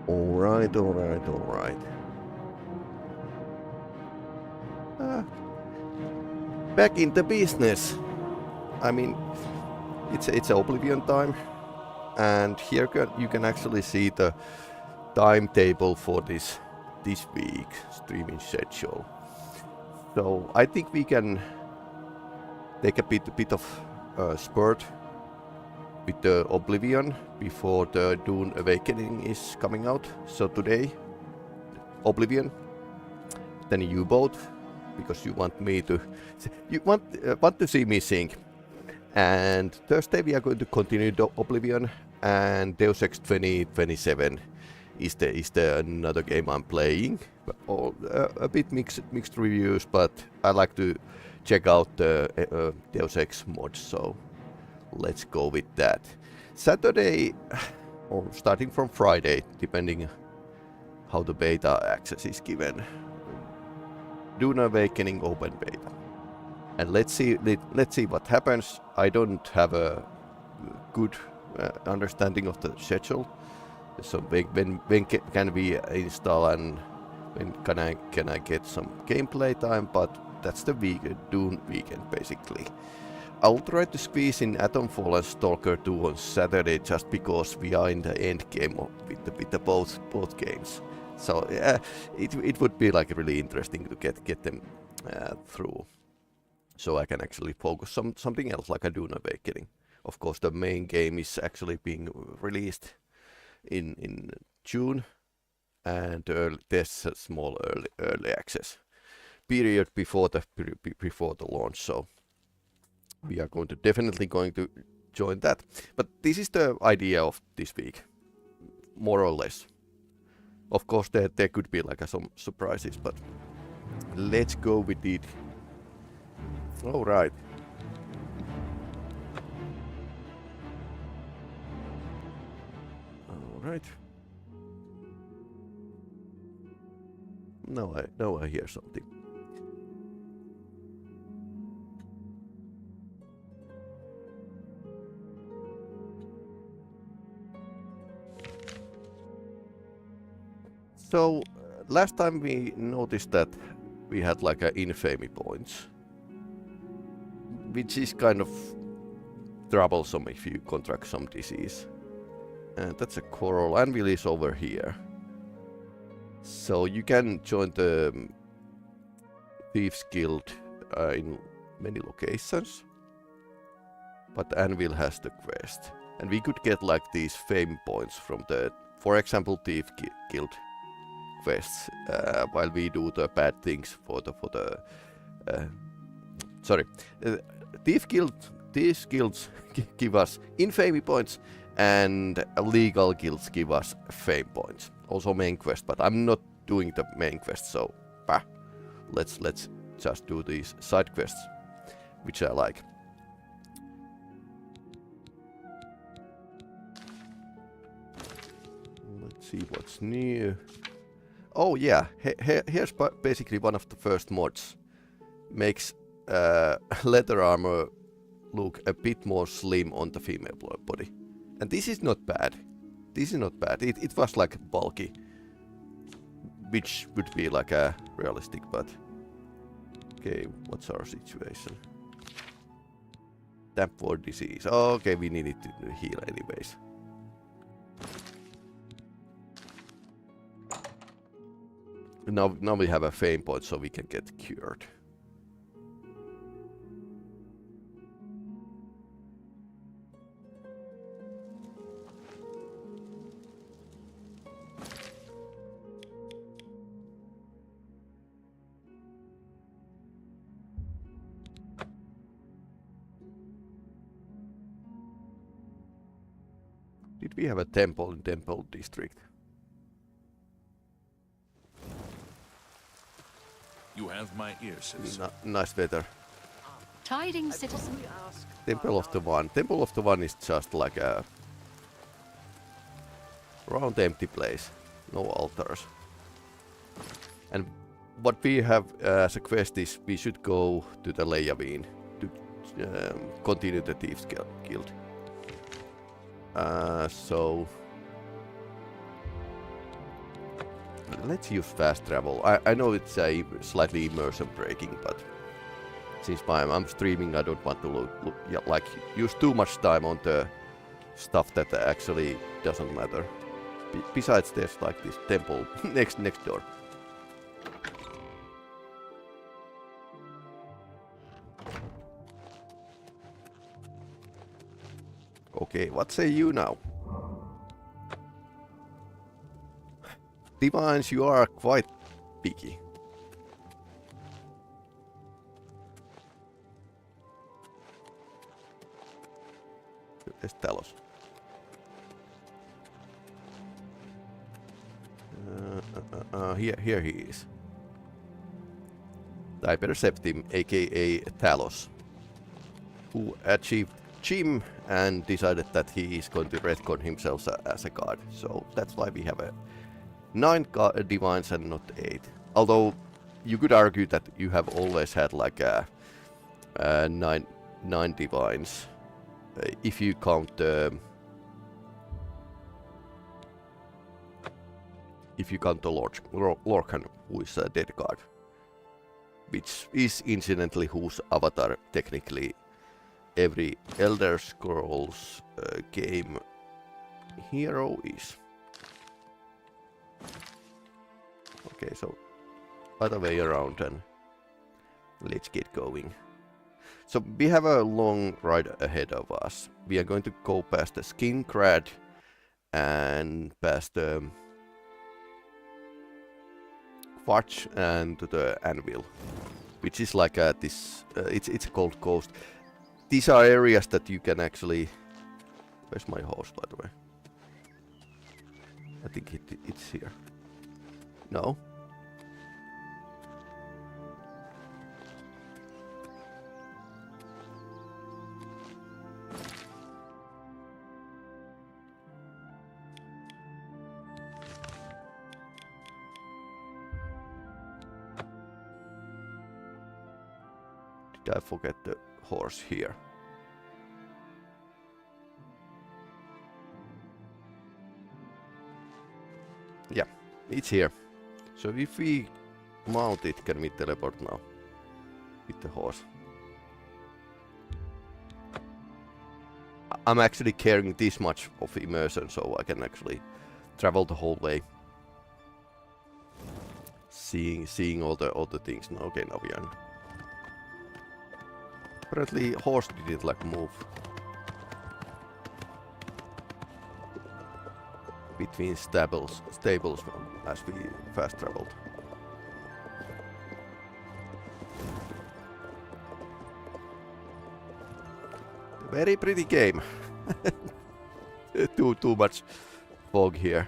Alright, alright, alright. Back in the business. I mean, it's Oblivion time, and here you can actually see the timetable for this week streaming schedule. So I think we can take a bit of spurt with the Oblivion before the Dune Awakening is coming out. So today, Oblivion, then you both, because you want me to, you want to see me sing. And Thursday we are going to continue the Oblivion, and Deus Ex 2027 is the another game I'm playing. A bit mixed reviews, but I like to check out the Deus Ex mods, so let's go with that. Saturday, or starting from Friday, depending how the beta access is given. Dune Awakening open beta. And let's see what happens. I don't have a good understanding of the schedule. So when can we install and when can I get some gameplay time? But that's the Dune weekend basically. I'll try to squeeze in Atomfall and Stalker 2 on Saturday just because we are in the end game with the both games. So it would be like really interesting to get them through. So I can actually focus on something else like a Dune Awakening. Of course, the main game is actually being released in June, and there's a small early access period before the launch. So we are definitely going to join that. But this is the idea of this week, more or less. Of course, there could be like some surprises, but let's go with it. All right. All right. Now I hear something. So last time we noticed that we had like a infamy points, which is kind of troublesome if you contract some disease. And that's a coral. Anvil is over here. So you can join the Thieves Guild in many locations. But Anvil has the quest. And we could get like these fame points from the, for example, Thief Guild quests, while we do the bad things for the Thieves guilds give us infamy points, and legal guilds give us fame points. Also main quest, but I'm not doing the main quest, so let's just do these side quests, which I like. Let's see what's new. Oh yeah, here's basically one of the first mods. Makes leather armor look a bit more slim on the female body. And this is not bad. This is not bad. It was like bulky, which would be like a realistic, but okay, what's our situation? Tap for disease. Oh, okay, we need it to heal anyways. Now we have a fame point, so we can get cured. Did we have a temple in Temple District? You have my ear, citizen. Nice weather. Tidings, citizen. Temple of the One. Temple of the One is just like a round empty place. No altars. And what we have as a quest is we should go to the Leyavine to continue the Thieves Guild. So let's use fast travel. I know it's a slightly immersion breaking, but since I'm streaming, I don't want to use too much time on the stuff that actually doesn't matter. Besides, there's like this temple next door. Okay, what say you now? Divines, you are quite picky. There's Talos. Here he is. I intercept him, aka Talos, who achieved Jim and decided that he is going to retcon himself as a god. So that's why we have a 9 divines and not 8. Although you could argue that you have always had like a 9 divines if you count the Lorcan, who is a dead god, which is incidentally whose avatar technically every Elder Scrolls game hero is. Okay, so other way around and let's get going. So we have a long ride ahead of us. We are going to go past the Skin Grad and past the Fudge and to the Anvil, which is like this. It's a cold coast. These are areas that you can actually. Where's my horse, by the way? I think it's here. No. Did I forget the horse here? Yeah, it's here. So if we mount it, can we teleport now with the horse? I'm actually carrying this much of immersion, so I can actually travel the whole way, seeing all the things. No, okay, now we are. Apparently, horse didn't like move between stables as we fast traveled. Very pretty game. too much fog here.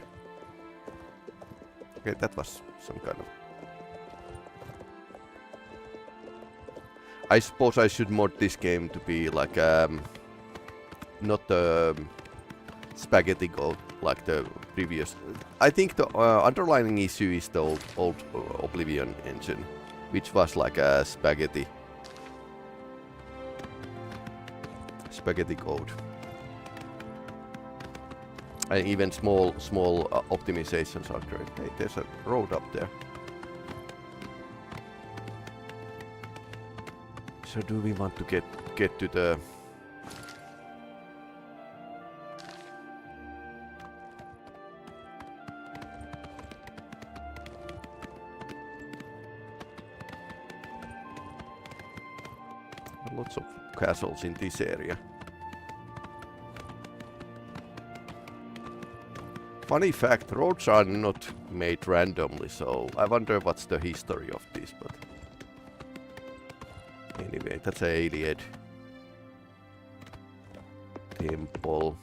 Okay, that was some kind of. I suppose I should mod this game to be like not the spaghetti goat like the previous. I think the underlying issue is the old Oblivion engine, which was like a spaghetti code. And even small optimizations are great. Hey, there's a road up there. So do we want to get to the lots of castles in this area. Funny fact, roads are not made randomly, so I wonder what's the history of this, but anyway, that's a Iliad temple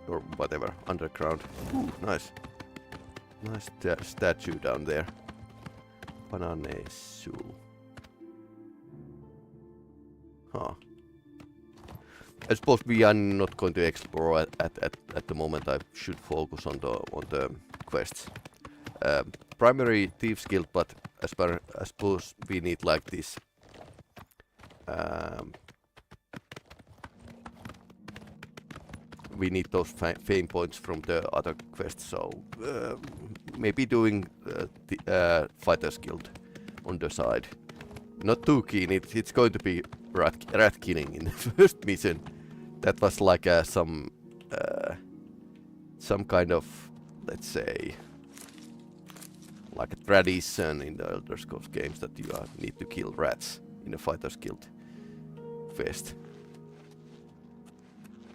or whatever, underground. Ooh, nice statue down there. Bananesu. Huh. I suppose we are not going to explore at the moment. I should focus on the quests. Primary Thieves Guild, but I suppose we need like this we need those fame points from the other quests. So maybe doing the Fighters Guild on the side. Not too keen. It's going to be rat killing in the first mission. That was like some kind of, let's say, like a tradition in the Elder Scrolls games that you need to kill rats in a Fighters Guild fest.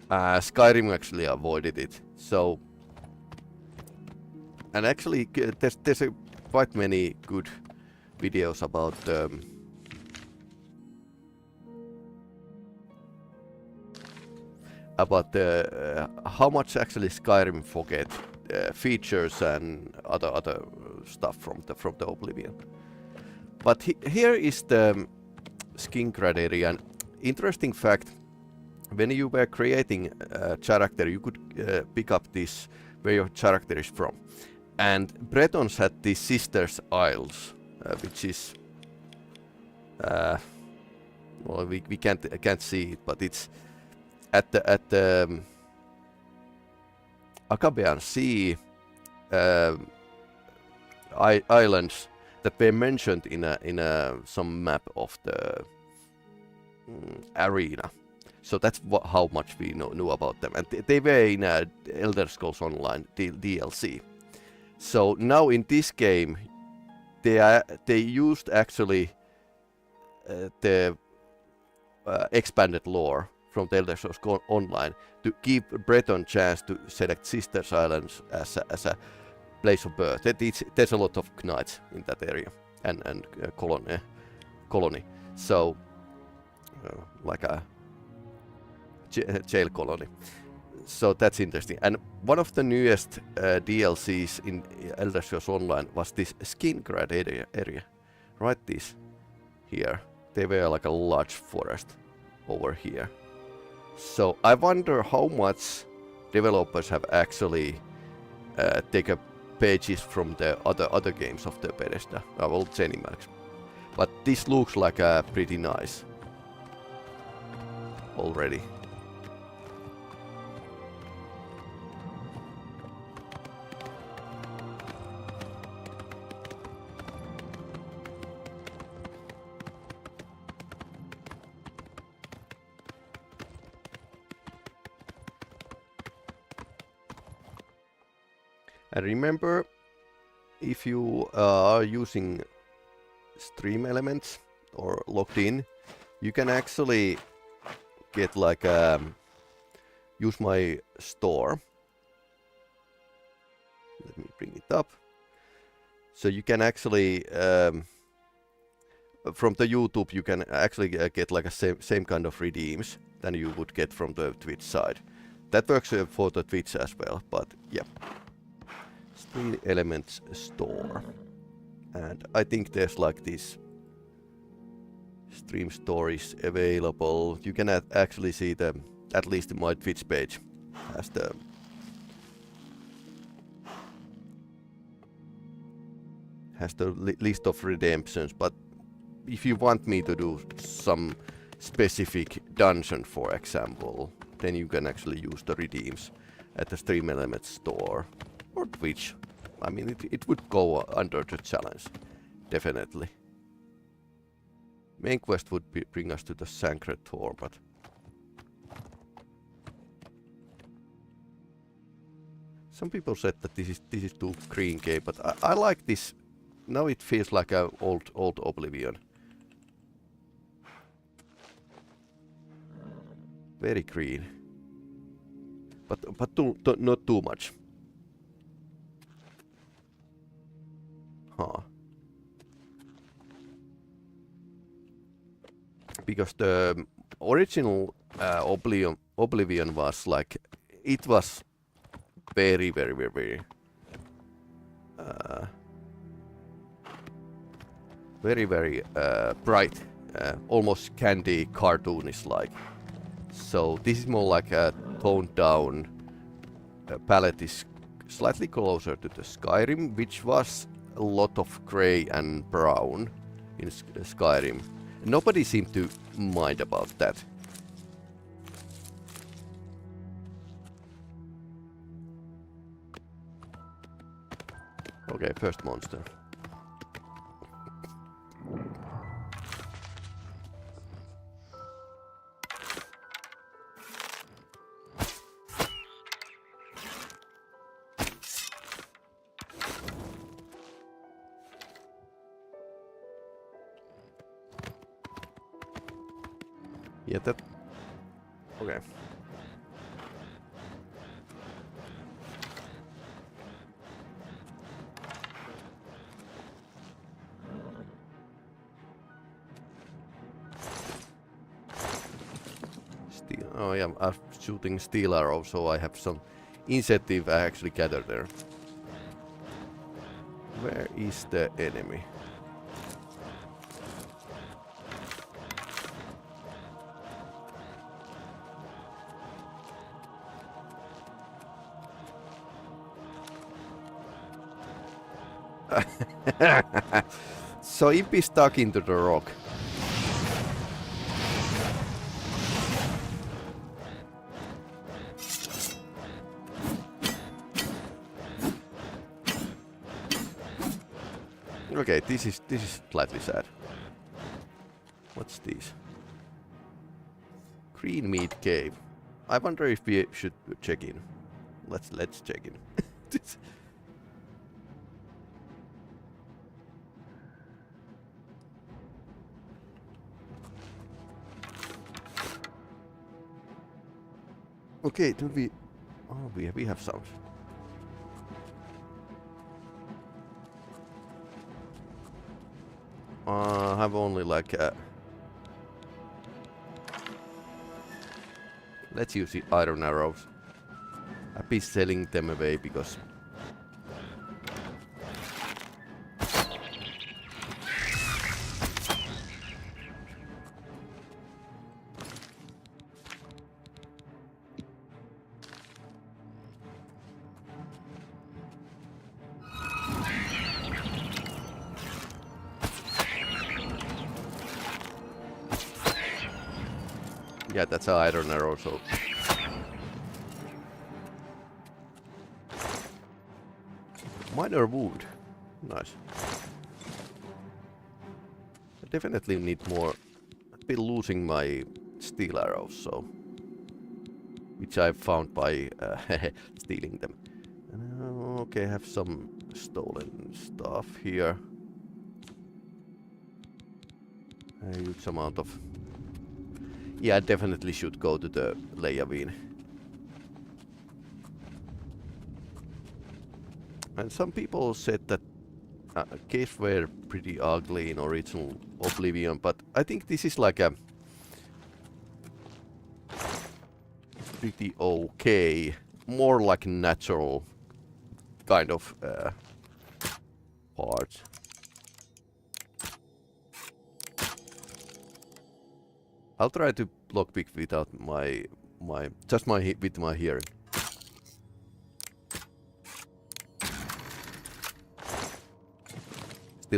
Skyrim actually avoided it. So, and actually there's quite many good videos about how much actually Skyrim forget features and other stuff from the Oblivion. But here is the skin criteria. An interesting fact: when you were creating a character, you could pick up this where your character is from. And Bretons had these Sisters Isles, which is well, we can't see it, but it's at the Acabean Sea islands that were mentioned in some map of the arena. So that's how much we knew about them, and they were in Elder Scrolls Online DLC. So now in this game, they used actually the expanded lore from the Elder Scrolls Online to give Breton chance to select Sisters Islands as a place of birth. There's a lot of knights in that area and colony. So like a jail colony. So that's interesting. And one of the newest DLCs in Elder Scrolls Online was this skin grad area. Right, this here. They were like a large forest over here. So I wonder how much developers have actually taken pages from the other games of the Bethesda, well, Zenimax. But this looks like pretty nice already. And remember, if you are using Stream Elements or logged in, you can actually get like use my store. Let me bring it up. So you can actually from the YouTube you can actually get like a same kind of redeems than you would get from the Twitch side. That works for the Twitch as well, but yeah. Stream Elements store, and I think there's like this stream stories available. You can actually see them, at least in my Twitch page, as the list of redemptions. But if you want me to do some specific dungeon, for example, then you can actually use the redeems at the Stream Elements store. Or Twitch. I mean, it would go under the challenge, definitely. Main quest would bring us to the Sacred Tor, but some people said that this is too green game, but I like this. Now it feels like a old Oblivion. Very green, but not too much. Huh. Because the original Oblivion was like, it was very bright, almost candy cartoonish like. So this is more like a toned down palette, is slightly closer to the Skyrim, which was a lot of grey and brown in Skyrim. Nobody seemed to mind about that. Okay, first monster. Yeah, that... Okay. Steel... Oh yeah, I'm shooting steel arrow, so I have some incentive I actually gather there. Where is the enemy? So Imp is stuck into the rock. Okay, this is slightly sad. What's this? Green meat cave. I wonder if we should check in. Let's check in. Okay, do we... Oh, we have sound. I have only like... Let's use the iron arrows. I've been selling them away because... Yeah, that's an iron arrow, so... Minor wound. Nice. I definitely need more... I've been losing my steel arrows, so... Which I found by stealing them. Okay, I have some stolen stuff here. A huge amount of... Yeah, I definitely should go to the Leavine. And some people said that caves were pretty ugly in original Oblivion, but I think this is like a pretty okay, more like natural kind of part. I'll try to lockpick without with my hearing.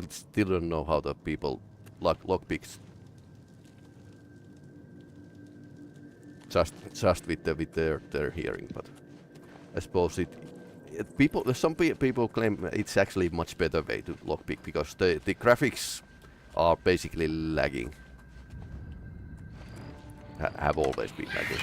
Still don't know how the people lockpicks. Just with their hearing, but I suppose some people claim it's actually much better way to lockpick because the graphics are basically lagging. Have always been lagging.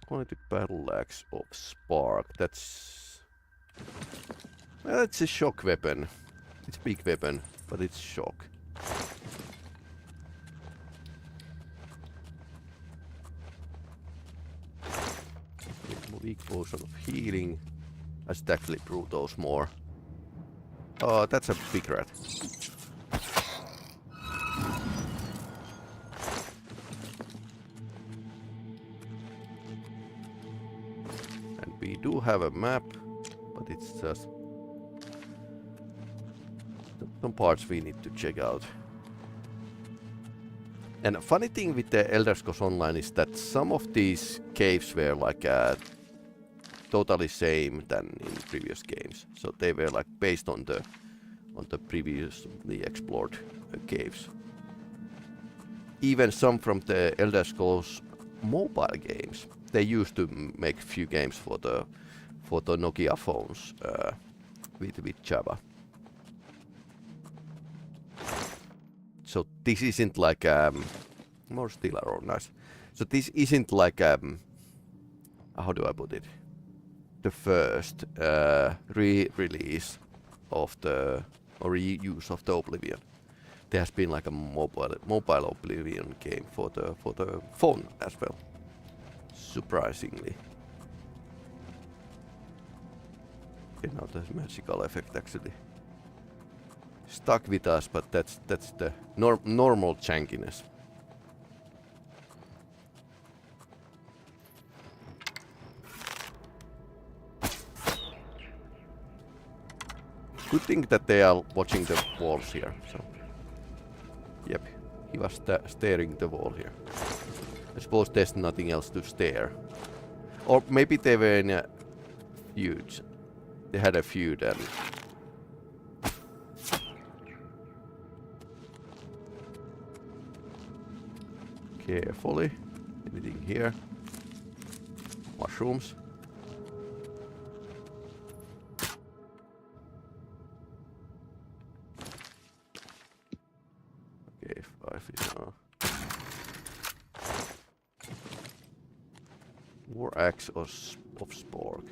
Quality battle axe of spark. That's a shock weapon. It's a big weapon, but it's shock. Weak potion of healing. I should actually brew those more. Oh, that's a big rat. And we do have a map, but it's just some parts we need to check out. And a funny thing with the Elder Scrolls Online is that some of these caves were like totally same than in previous games. So they were like based on on the previously explored caves. Even some from the Elder Scrolls mobile games. They used to make few games for the Nokia phones with Java. So this isn't like more still are nice. So this isn't like how do I put it? The first re-release of the or reuse of the Oblivion. There has been like a mobile Oblivion game for the phone as well. Surprisingly. Okay, now the magical effect actually stuck with us, but that's the normal jankiness. Good thing that they are watching the walls here. So, yep, he was staring the wall here. I suppose there's nothing else to stare, or maybe they were in a feud. They had a feud and. Carefully. Anything here? Mushrooms. Okay, 5 is War axe of spork.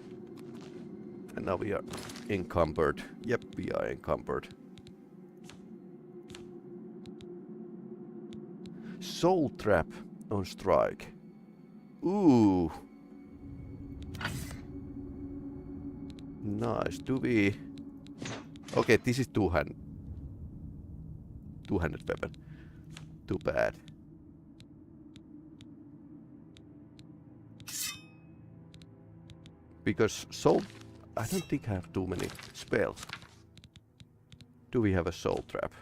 And now we are encumbered. Yep, we are encumbered. Soul trap on strike. Ooh. Nice. Do we... Okay, this is two-handed weapon. Too bad. Because soul... I don't think I have too many spells. Do we have a soul trap?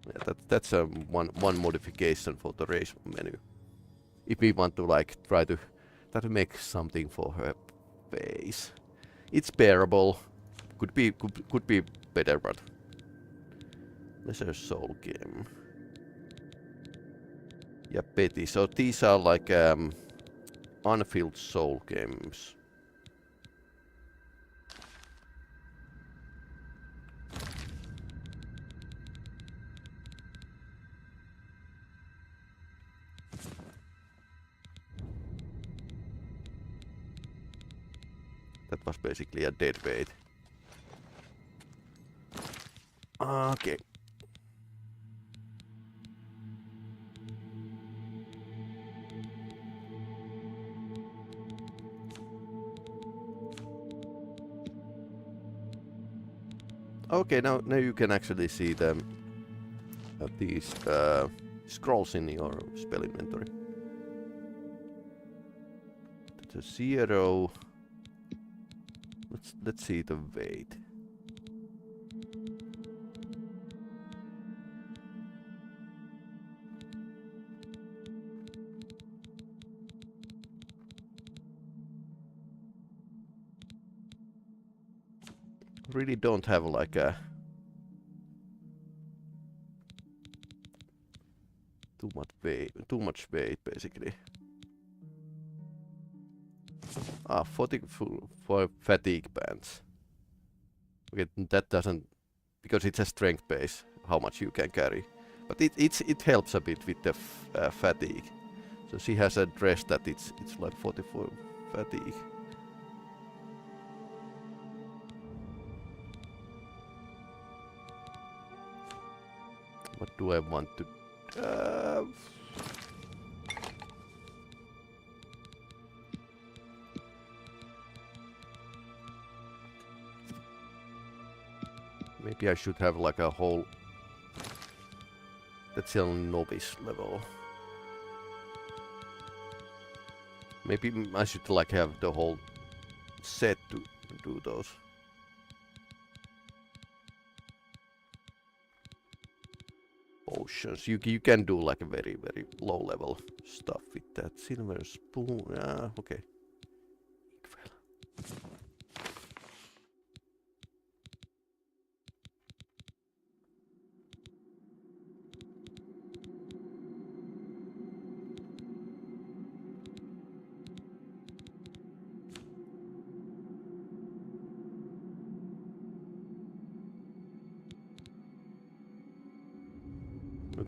Yeah, that's one modification for the race menu. If we want to like try to make something for her face, it's bearable. Could be better, but lesser soul game. Yeah, Betty. So these are like unfilled soul games. That was basically a dead weight. Okay. Okay, now you can actually see them these scrolls in your spell inventory. That's a 0. Let's see the weight. Really don't have like a too much weight basically. Ah, for fatigue bands. Okay, that doesn't, because it's a strength base how much you can carry, but it helps a bit with the fatigue. So she has a dress that it's like 44 fatigue. What do I want to? Maybe I should have like a whole. That's on novice level. Maybe I should like have the whole set to do those. potions. You can do like a very low level stuff with that. Silver spoon. Okay.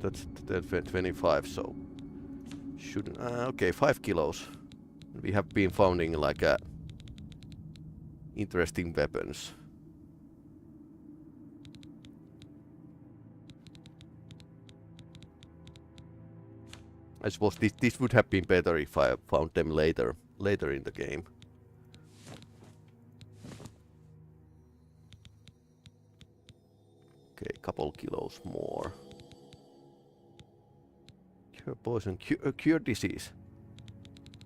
That's 25, so shouldn't. Okay, 5 kilos. We have been finding like interesting weapons. I suppose this would have been better if I found them later in the game. Okay, couple kilos more. Cure poison, cure disease.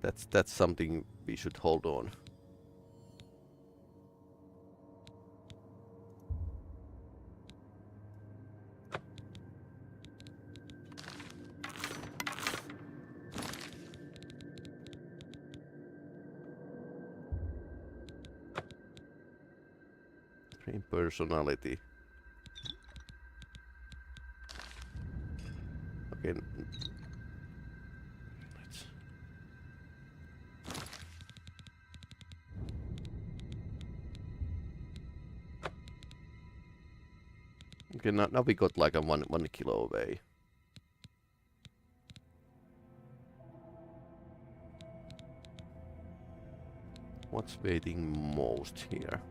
That's something we should hold on. Train personality. Okay. Okay, now we got like a one kilo away. What's waiting most here?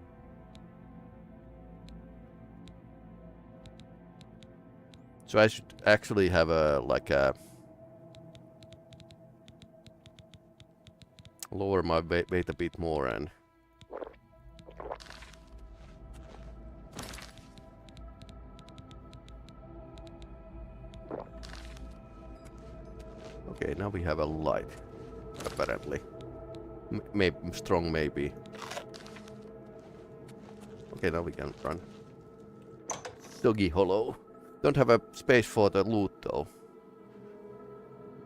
So I should actually have like a lower my weight a bit more and okay, now we have a light, apparently. Maybe strong, maybe. Okay, now we can run. Doggy hollow. Don't have a space for the loot though.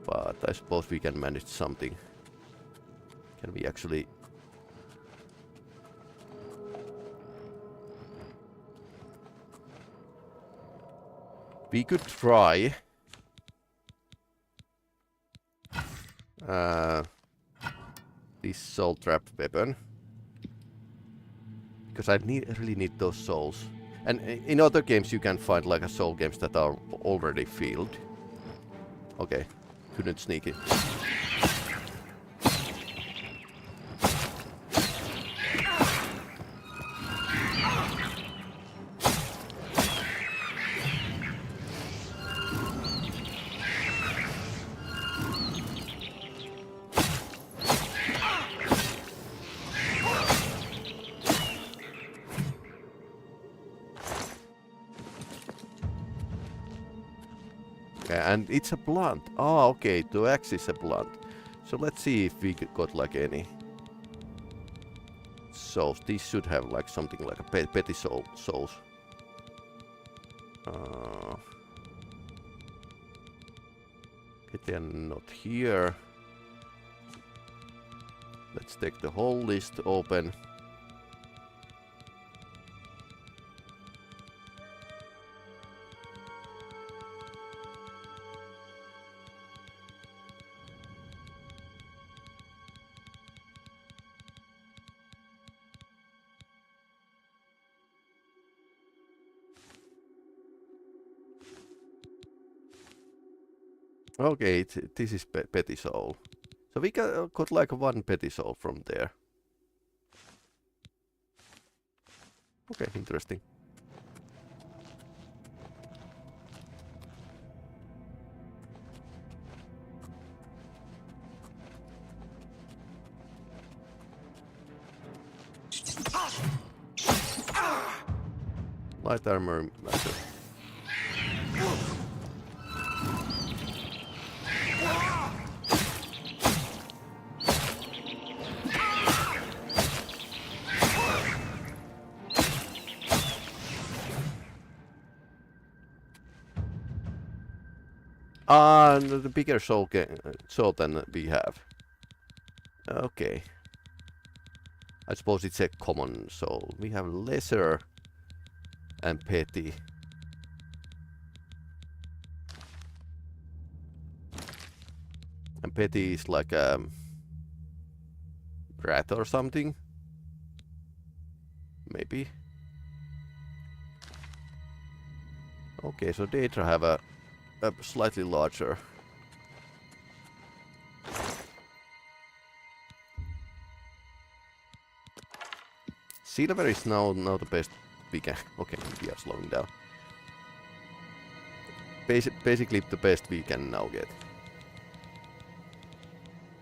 But I suppose we can manage something. Can we actually... We could try... this soul trap weapon. Because I really need those souls. And in other games you can find like a soul games that are already filled. Okay, couldn't sneak it. And it's a blunt. Oh, okay, the axe is a blunt. So let's see if we got like any souls. These should have like something like a petty souls. Okay, they're not here. Let's take the whole list open. Okay, this is petty soul. So we got like one petty soul from there. Okay, interesting. Light armor master. Ah, no, the bigger soul than we have. Okay. I suppose it's a common soul. We have lesser and petty. And petty is like a rat or something. Maybe. Okay, so Daedra have a slightly larger. Silver is now the best we can. Okay, we are slowing down. Basically the best we can now get.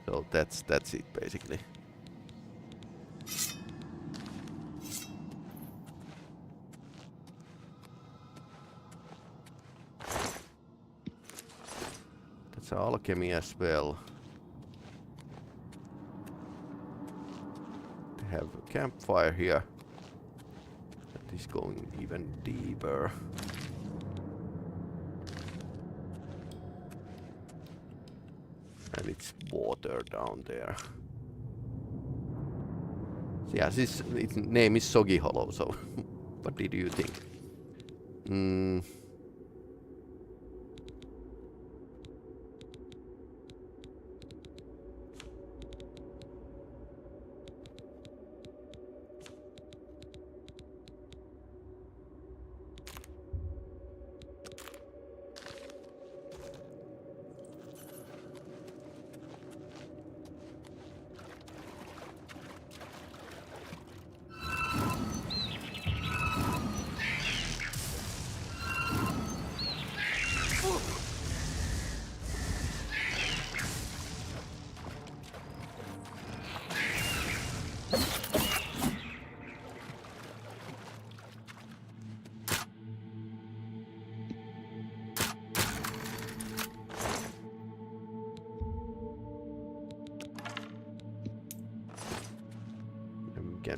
So that's it basically. That's alchemy as well. They have a campfire here. That is going even deeper. And it's water down there. So yeah, its name is Soggy Hollow, so what did you think?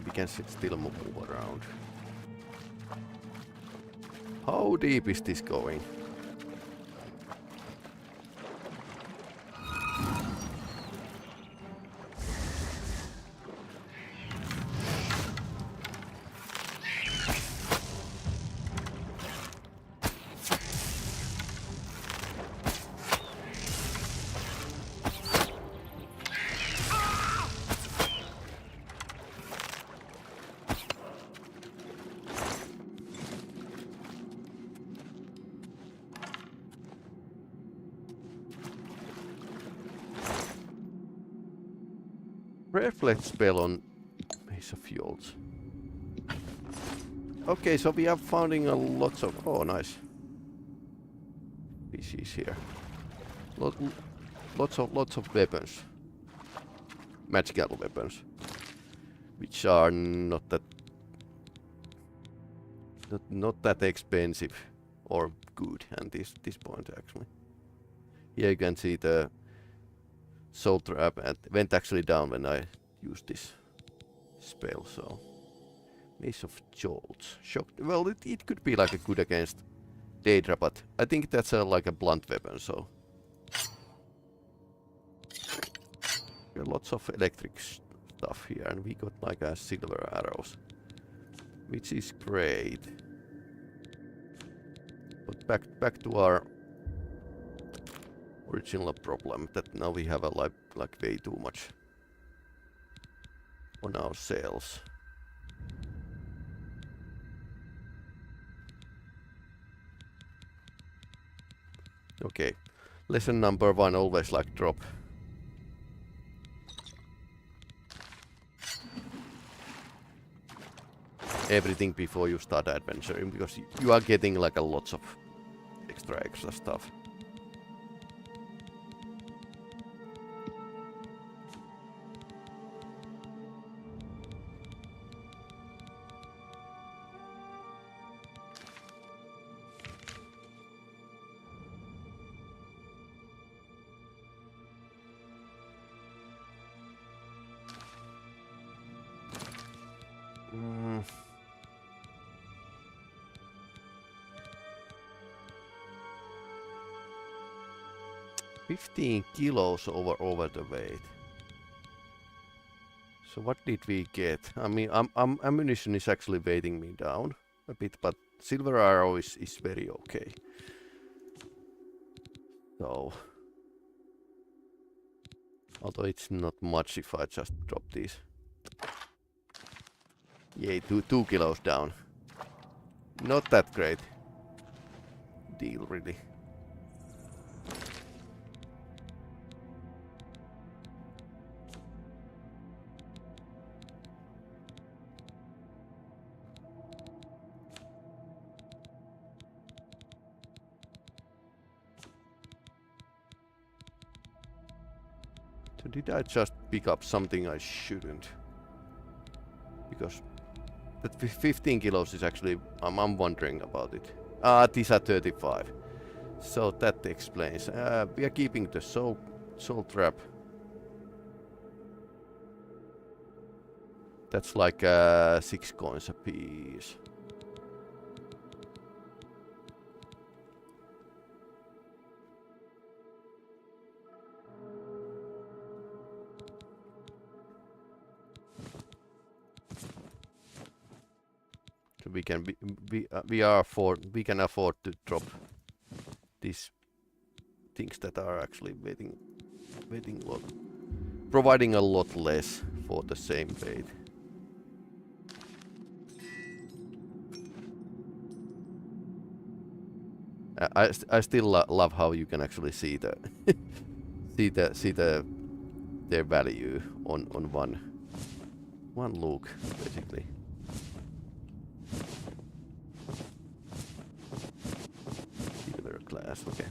We can still move around. How deep is this going? Reflect spell on Mace of Fjolds. Okay, so we are finding a lots of... Oh, nice. PCs here. Lots of weapons. Magical weapons. Which are not that expensive or good at this point actually. Here you can see the soul trap went actually down when I used this spell, so Mace of Jolts. Shocked. Well, it could be like a good against Daedra, but I think that's like a blunt weapon, so there are lots of electric stuff here, and we got like a silver arrows, which is great. But back to our original problem that now we have a like way too much on our sails. Okay, lesson number 1, always like drop. Everything before you start adventuring, because you are getting like a lots of extra stuff. 15 kilos over the weight. So what did we get? I mean, ammunition is actually weighting me down a bit, but silver arrow is very okay. So, although it's not much if I just drop these. Yay, 2 kilos down. Not that great deal, really. So did I just pick up something I shouldn't? Because that 15 kilos is actually, I'm wondering about it. These are 35. So that explains. We are keeping the soul trap. That's like 6 coins a piece. So we can we can afford to drop these things that are actually waiting a lot, providing a lot less for the same weight. I still love how you can actually see the their value on one look, basically. Silver glass, okay.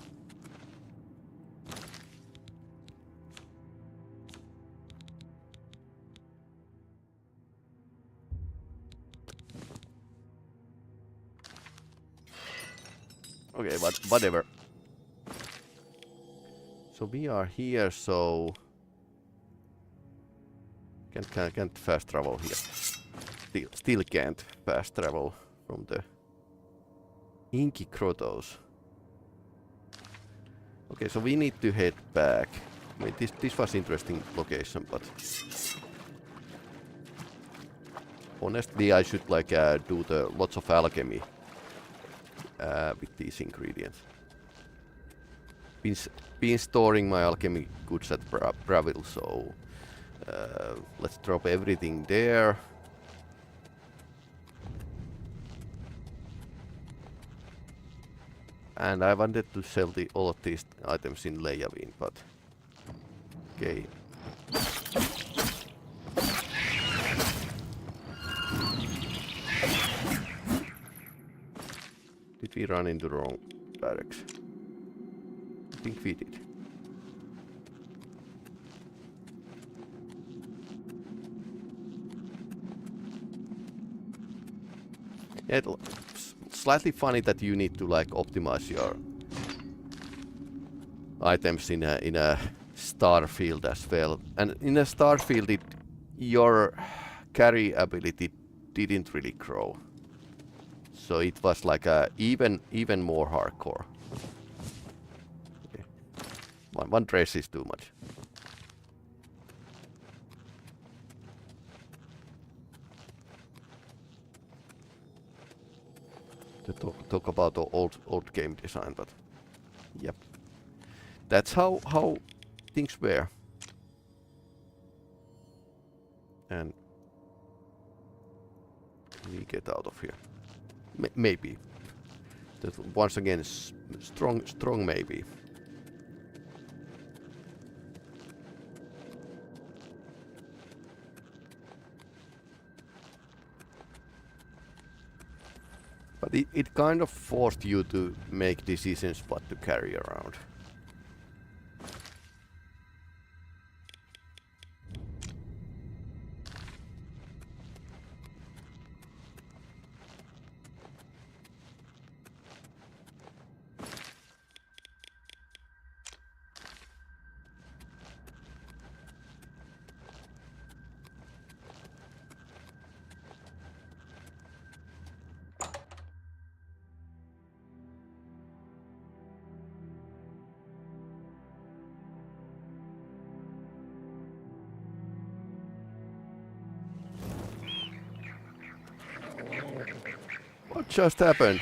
Okay, but whatever. So we are here, so can't fast travel here. Still can't fast travel from the Inky Grottos. Okay, so we need to head back. I mean, this was interesting location, but honestly, I should like do the lots of alchemy with these ingredients. Been storing my alchemy goods at Bravil, so let's drop everything there. And I wanted to sell all of these items in Leyavin, but okay. Did we run into the wrong barracks? I think we did. Yeah, it's slightly funny that you need to like optimize your items in a star field as well. And in a star field, your carry ability didn't really grow. So it was like a even more hardcore. Okay. One trace is too much. To talk about the old game design, but yep, that's how things were. And we get out of here. Maybe. That once again, strong maybe. But it kind of forced you to make decisions what to carry around. just happened?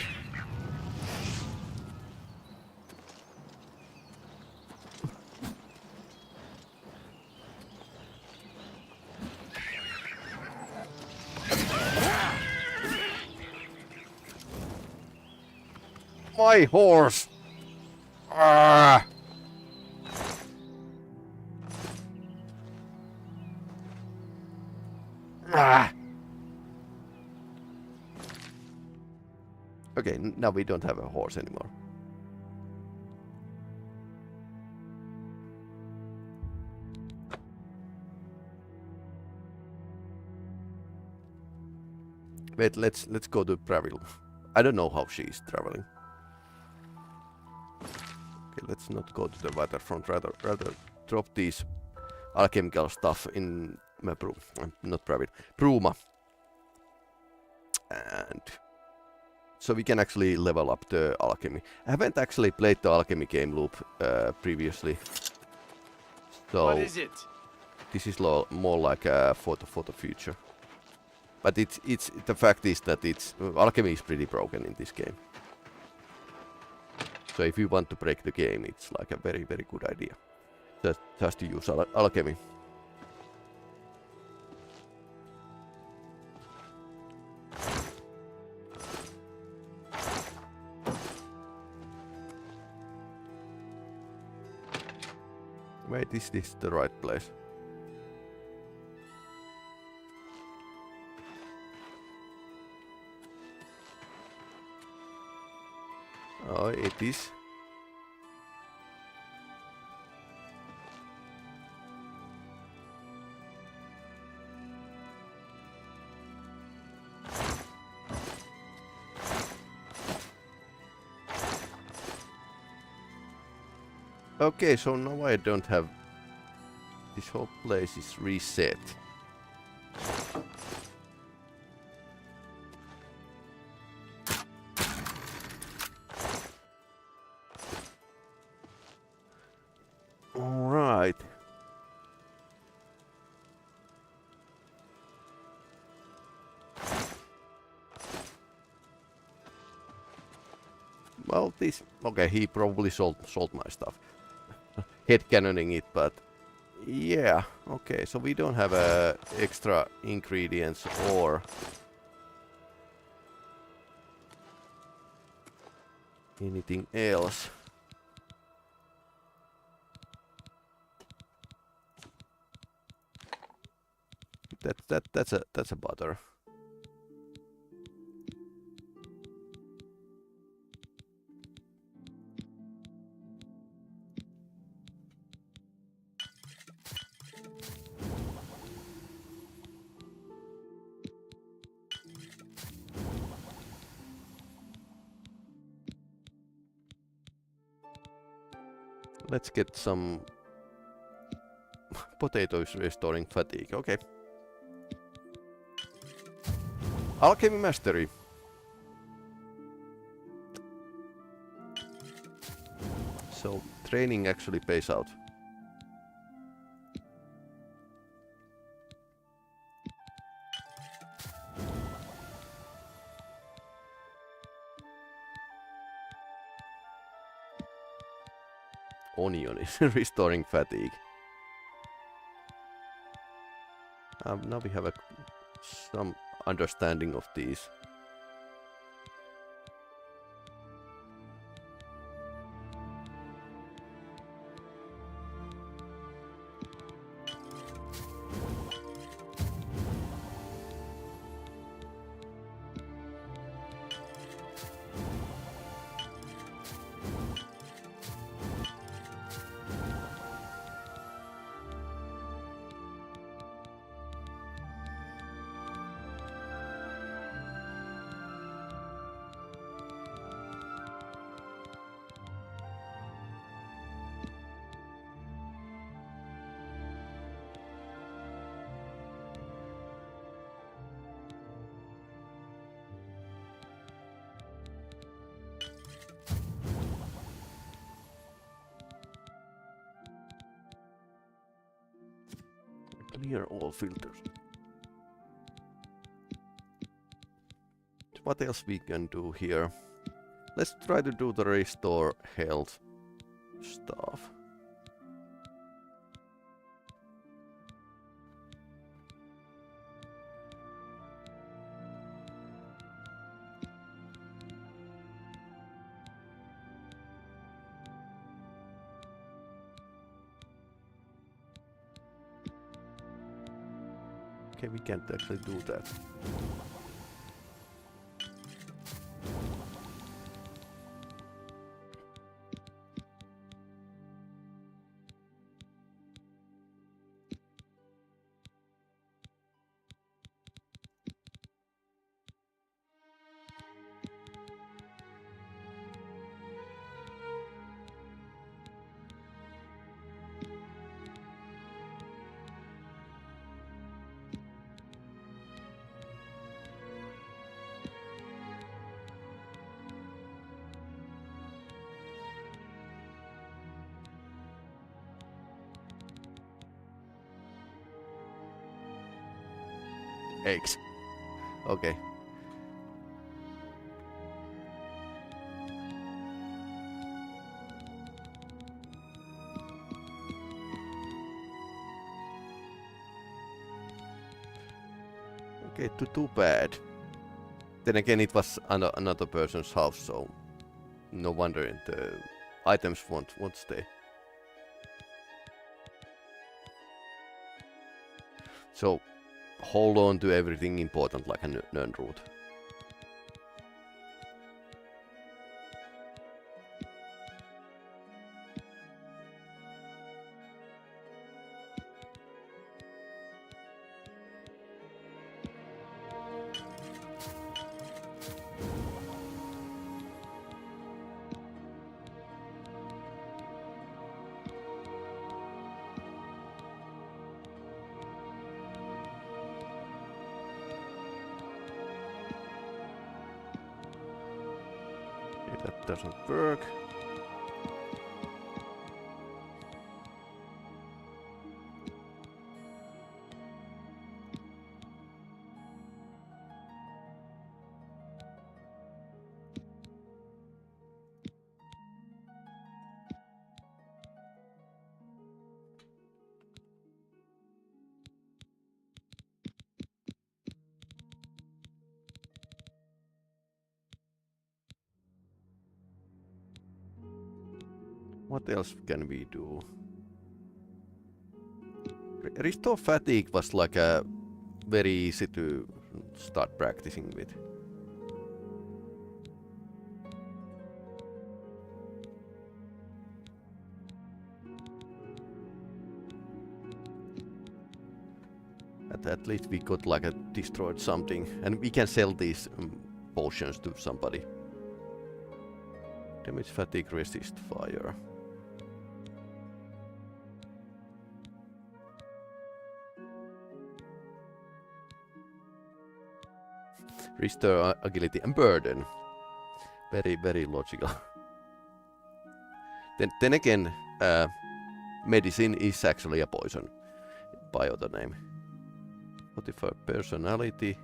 My horse! Ah! Ah! Okay, now we don't have a horse anymore. Wait, let's go to Bravil. I don't know how she is traveling. Okay, let's not go to the waterfront. Rather drop these alchemical stuff in not Bravil, Bruma, and so we can actually level up the alchemy. I haven't actually played the alchemy game loop previously, so What is it? this is more like for the future. But it's the fact is that alchemy is pretty broken in this game. So if you want to break the game, it's like a very good idea. Just to use alchemy. Wait, is this the right place? Oh, it is. Okay, so now I don't have... This whole place is reset. Alright. Well, this... Okay, he probably sold my stuff. Headcanoning it, but... Yeah, okay, so we don't have extra ingredients or... anything else. That's a butter. Let's get some potatoes restoring fatigue. Okay. Alchemy mastery. So training actually pays out. Onion is restoring fatigue. Now we have some understanding of these. Clear all filters. what else we can do here? Let's try to do the restore health stuff. Okay, we can't actually do that. Eggs. Okay. Okay, too bad. Then again, it was another person's house, so no wonder the items won't stay. So hold on to everything important like a nern root. That doesn't work. What else can we do? Restore fatigue was like a very easy to start practicing with. At least we got like a destroyed something, and we can sell these potions to somebody. Damage, fatigue, resist fire. Restore agility and burden. Very logical. Then again, medicine is actually a poison by other name. Modify personality.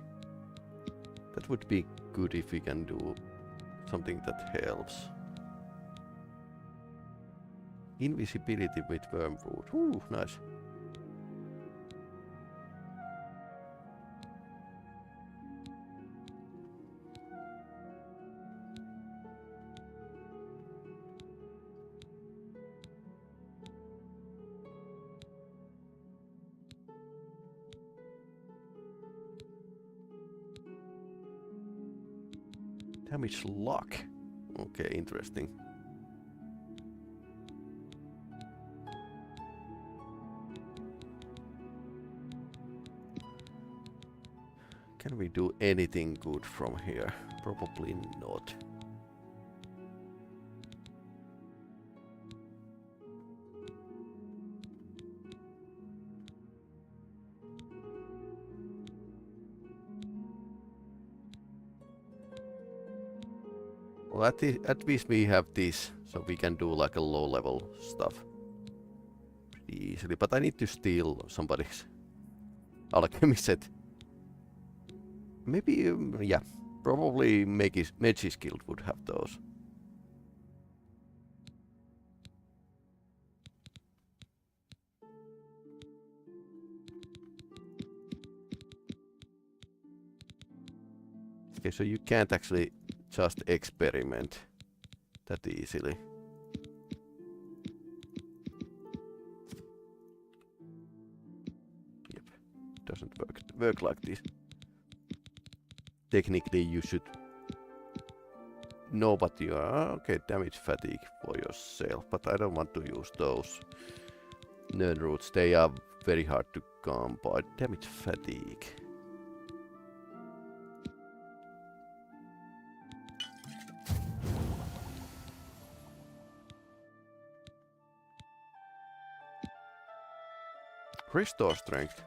That would be good if we can do something that helps. Invisibility with wormwood. Ooh, nice. Damage luck. Okay, interesting. Can we do anything good from here? Probably not. Well, at least we have this, so we can do like a low level stuff pretty easily. But I need to steal somebody's alchemy set. Maybe, yeah, Probably Mage's Guild would have those. Okay, so you can't actually just experiment that easily. Yep, doesn't work like this. Technically, you should know what you are. Okay, damage fatigue for yourself, but I don't want to use those nerd roots. They are very hard to come by. Damage fatigue. Restore strength.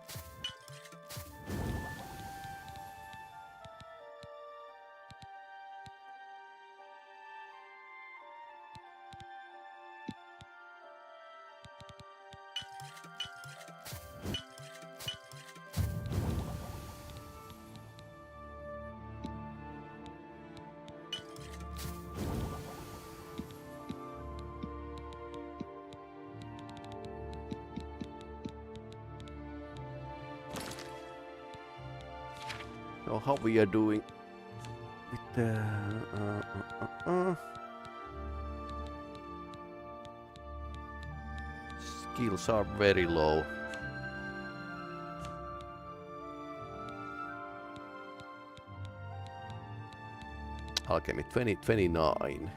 Now how we are doing with the skills are very low. Alchemy 29.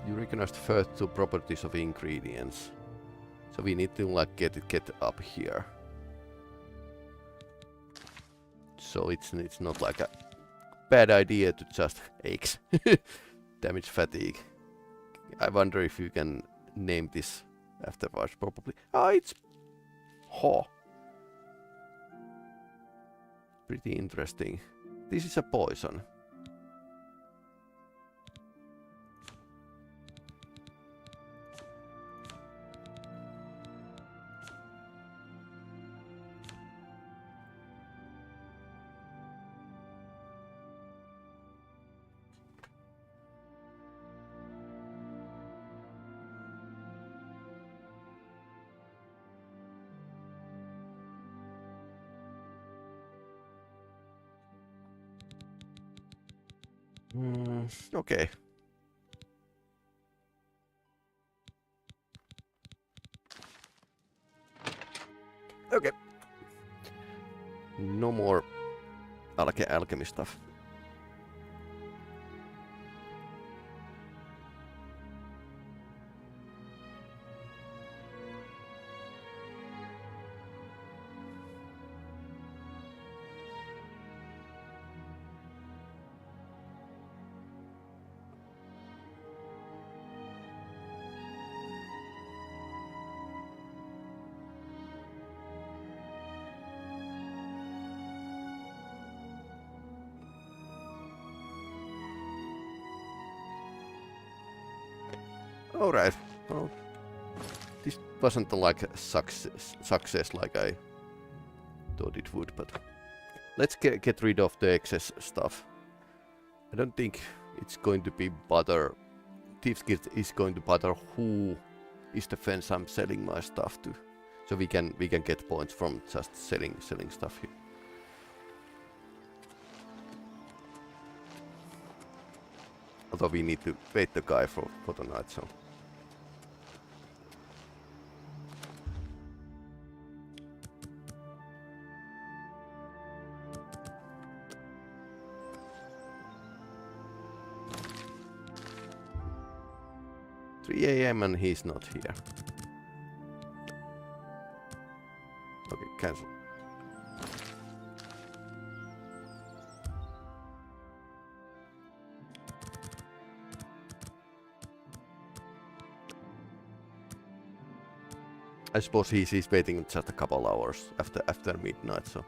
You recognize the first two properties of ingredients. So we need to like get up here. So it's not like a bad idea to just X. Damage fatigue. I wonder if you can name this afterwards, probably. Ah, it's Ho. Pretty interesting. This is a poison. Okay. Okay. No more alchemy stuff. Alright, well, this wasn't like a success like I thought it would, but let's get rid of the excess stuff. I don't think it's going to be bother. Thieves Guild is going to bother who is the fence I'm selling my stuff to, so we can get points from just selling stuff here. Although we need to wait the guy for the night, so. AM and he's not here. Okay, cancel. I suppose he's waiting just a couple hours after midnight, so.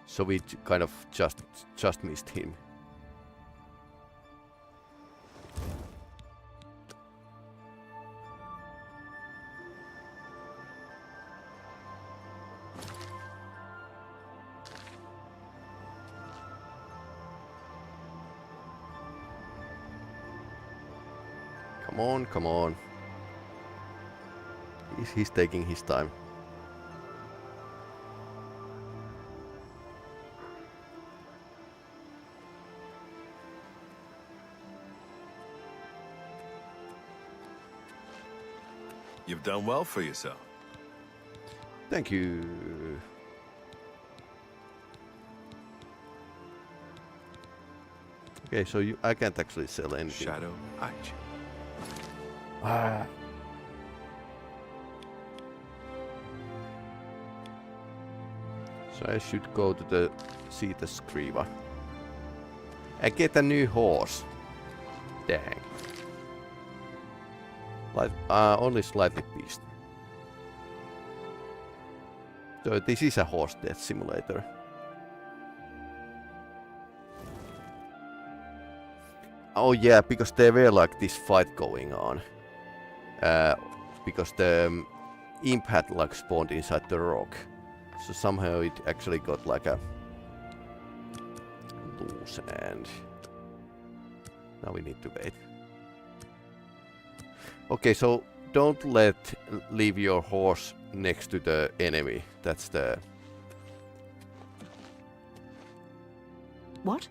So we kind of just missed him. Come on, come on. He's taking his time. You've done well for yourself. Thank you. Okay, so I can't actually sell anything. Shadow Arch. Ah. So I should go to the see the Scriva. I get a new horse. Dang. Like, only slightly pissed. So this is a horse death simulator. Oh yeah, because there were like this fight going on. Because the imp had like spawned inside the rock. So somehow it actually got like a loose and now we need to wait. Okay, so don't leave your horse next to the enemy. That's the... What?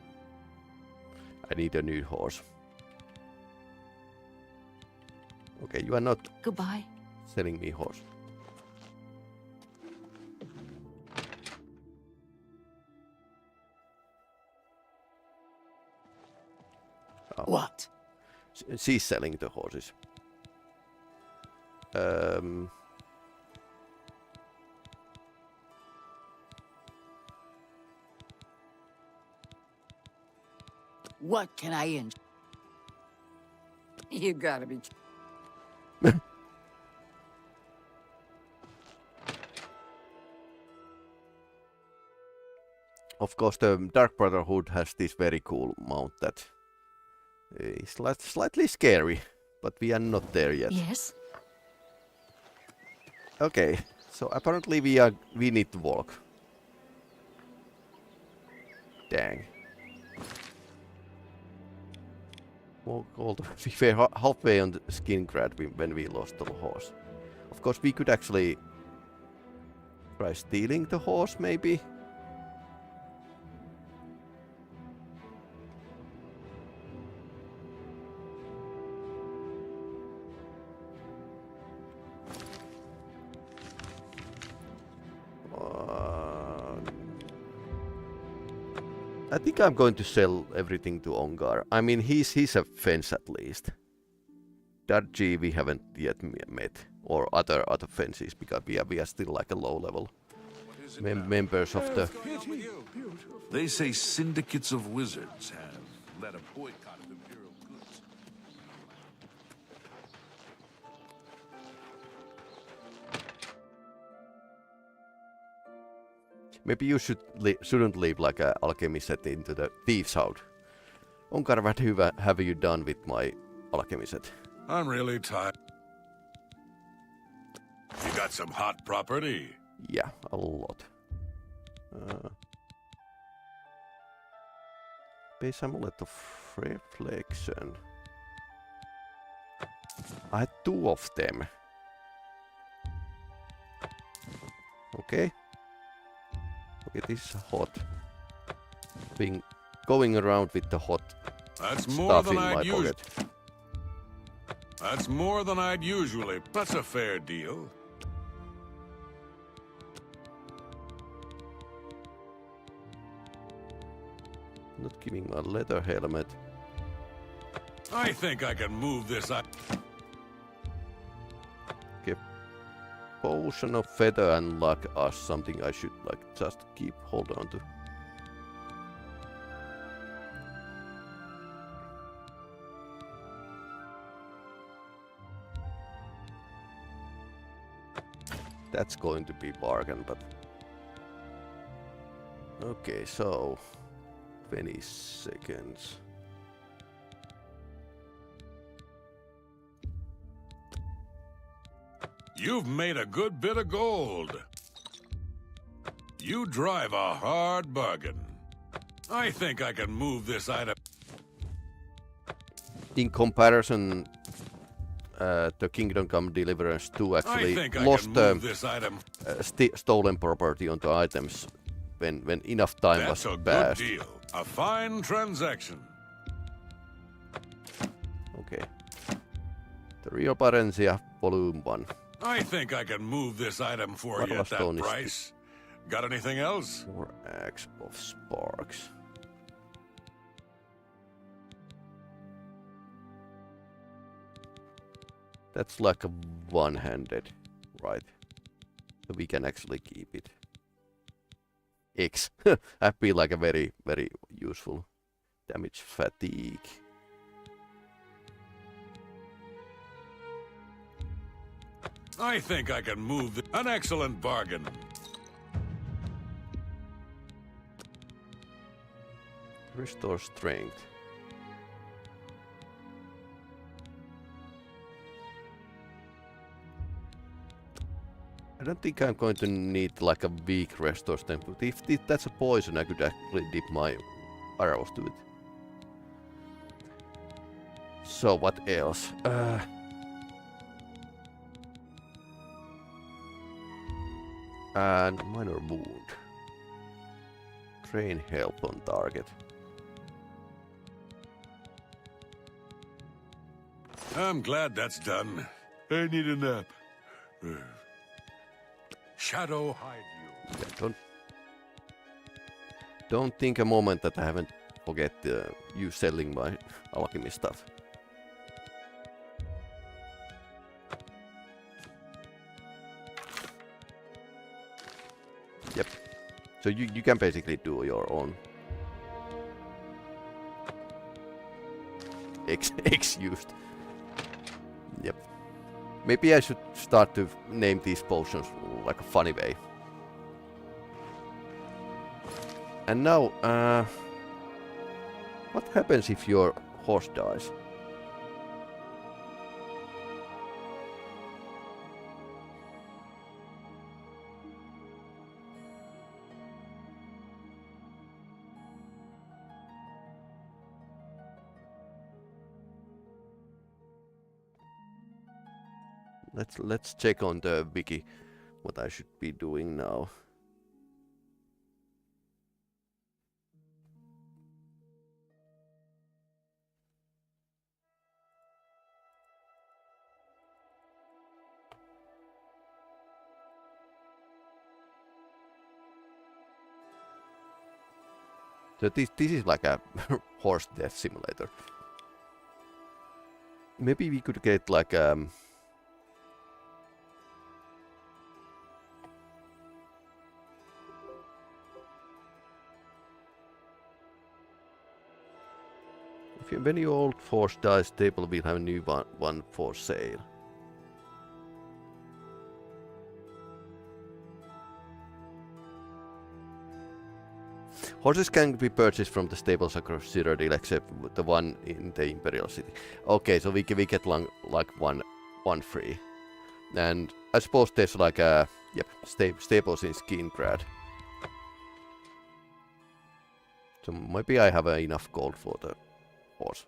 I need a new horse. Okay, you are not Goodbye. selling me horse. Oh. What? She's selling the horses. What can I enjoy? You gotta be... Of course, the Dark Brotherhood has this very cool mount that is slightly scary, but we are not there yet. Yes? Okay, so apparently we need to walk. Dang. Walk all the we were halfway on the Skingrad when we lost the horse. Of course, we could actually try stealing the horse, maybe. I think I'm going to sell everything to Ongar. I mean, he's a fence at least. Darji we haven't yet met, or other fences, because we are still like a low level members of the. They say syndicates of wizards have led a boycott of imperial goods. Maybe you shouldn't leave like a alchemy set into the Thieves' house. Onkar, what have you done with my alchemy set? I'm really tired. You got some hot property? Yeah, a lot. Base amulet of reflection. I had 2 of them. Okay. Okay, this is hot. Being going around with the hot That's more stuff than in my I'd pocket. That's more than I'd usually. That's a fair deal. Not giving my leather helmet. I think I can move this up. Okay. Potion of feather and luck are something I should like just hold on to. That's going to be bargain, but okay, so 20 seconds. You've made a good bit of gold. You drive a hard bargain. I think I can move this item. In comparison the Kingdom Come Deliverance 2 I actually think I lost can move this item. stolen property onto items when enough time That's a was good passed. deal. A fine transaction. Okay. The Real Barensia Volume 1. I think I can move this item for you at that Stone is price. Got anything else? 4 Axe of Sparks. That's like a one-handed, right? So we can actually keep it. X. I feel like a very, very useful. Damage fatigue. I think I can move an excellent bargain. Restore strength. I don't think I'm going to need like a weak restore strength, but if that's a poison, I could actually dip my arrows to it. So what else? And minor wound. Train help on target. I'm glad that's done. I need a nap. Shadow hide you. Yeah, don't think a moment that I haven't forget you selling my alchemy stuff. Yep. So you can basically do your own X used. Yep. Maybe I should start to name these potions like a funny way. And now, what happens if your horse dies? Let's check on the wiki what I should be doing now. So this is like a horse death simulator. Maybe we could get like when your old horse dies, stable will have a new one for sale. Horses can be purchased from the stables across Cyrodiil except the one in the Imperial City. Okay, so we get like one free. And I suppose there's like a stables in Skingrad. So maybe I have enough gold for the horse.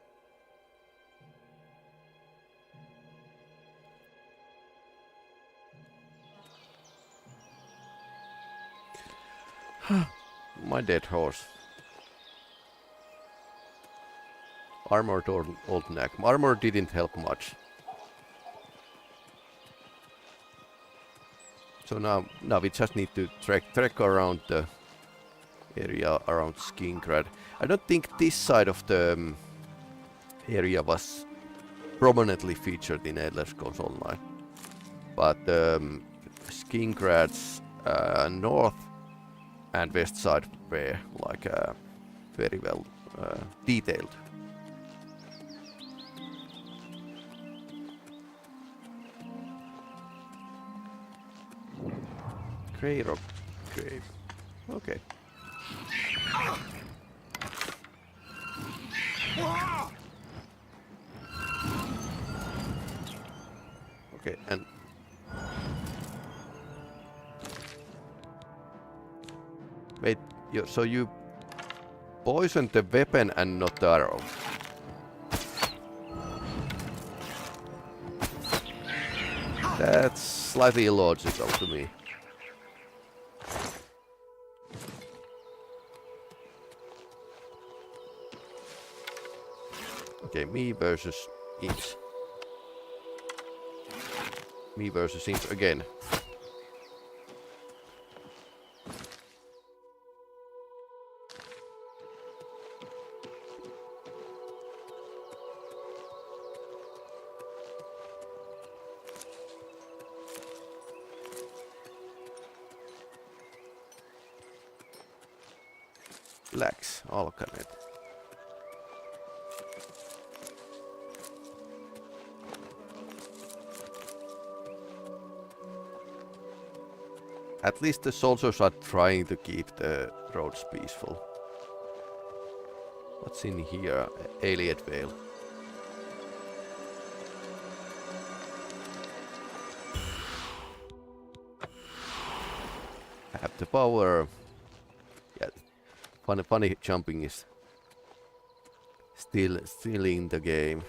My dead horse. Armored old neck. Armor didn't help much. So now we just need to trek around the area around Skingrad. I don't think this side of the area was prominently featured in Elder Scrolls Online. But Skingrad's north and west side were like very well detailed. Grey Rock Grave. Okay. Okay, and wait, so you poisoned the weapon and not the arrow? That's slightly illogical to me. Okay, me versus imps. Me versus imps again. Läks alkaneet. At least the soldiers are trying to keep the roads peaceful. What's in here? Alien Vale. I have the power. Yeah, funny jumping is still in the game.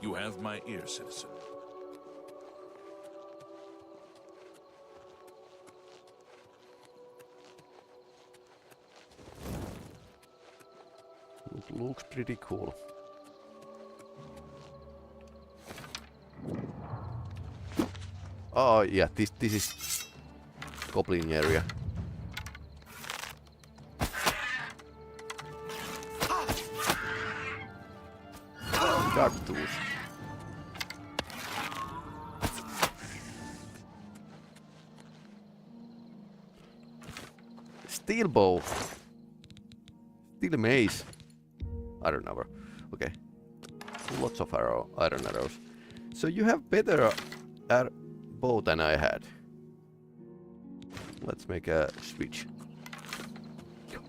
You have my ear, citizen. Looks pretty cool. Oh yeah, this is goblin area. Dark tools. Steel bow. Steel mace. Iron arrow. Okay. Lots of iron arrows. So you have better bow than I had. Let's make a switch.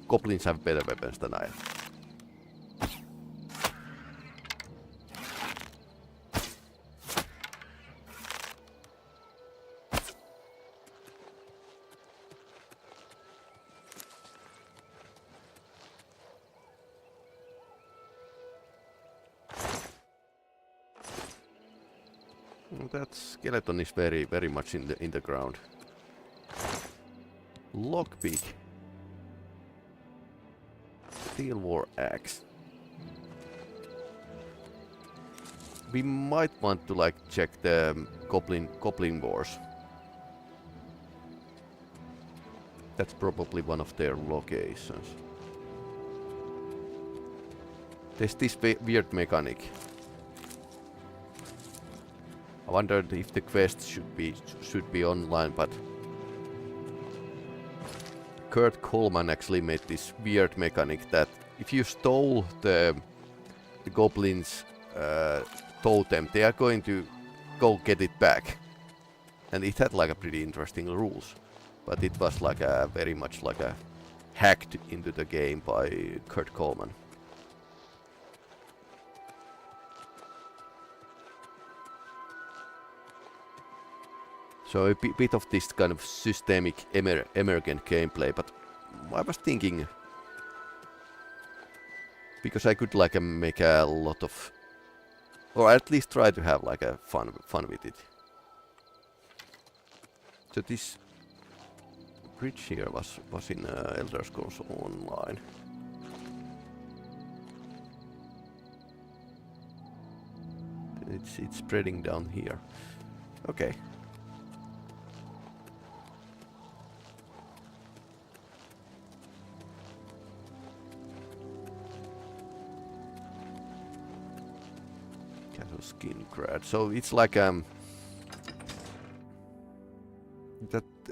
Goblins have better weapons than I have. That skeleton is very much in the ground. Lockpick. Steel war axe. We might want to like check the goblin wars. That's probably one of their locations. There's this weird mechanic. I wondered if the quest should be online, but Kurt Coleman actually made this weird mechanic that if you stole the goblins' totem, they are going to go get it back, and it had like a pretty interesting rules, but it was like a very much like a hacked into the game by Kurt Coleman. So a bit of this kind of systemic emergent gameplay, but I was thinking, because I could like make a lot of, or at least try to have like a fun with it. So this bridge here was in Elder Scrolls Online. It's spreading down here. Okay. Skin grad. So it's like that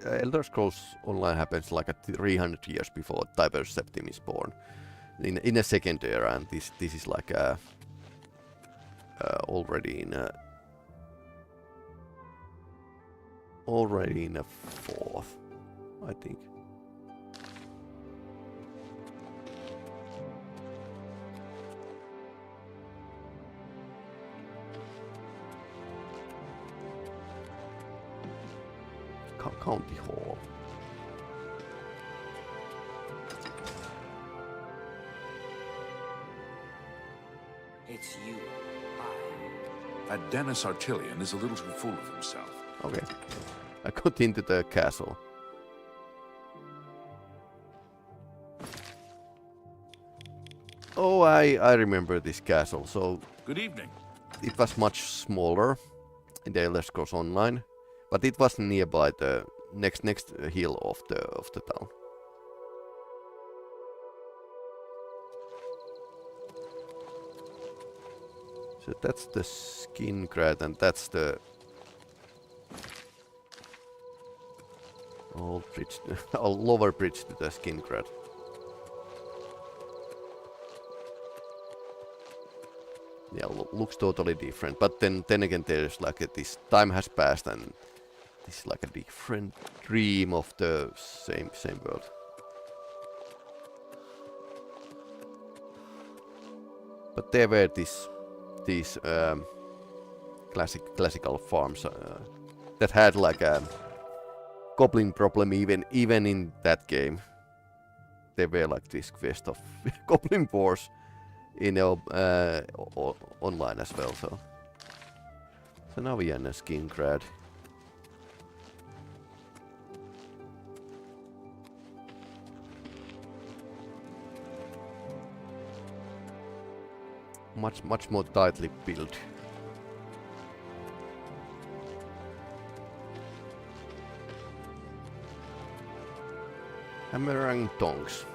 Elder Scrolls Online happens like 300 years before Tiber Septim is born in a second era, and this is like already in a fourth, I think. County Hall. It's you. That Dennis Artillion is a little too full of himself. Okay. I got into the castle. Oh, I remember this castle. So Good evening. it was much smaller in the Elder Scrolls Online, but it was nearby the next hill of the town. So that's the skin grad, and that's the old bridge, lower bridge to the skin grad. Yeah, looks totally different. But then again, there's like this time has passed, and this is like a different dream of the same world. But there were these classical farms that had like a goblin problem even in that game. There were like this quest of goblin wars in online as well. So now we are in a skin grad. Much more tightly built. Hammer and tongs.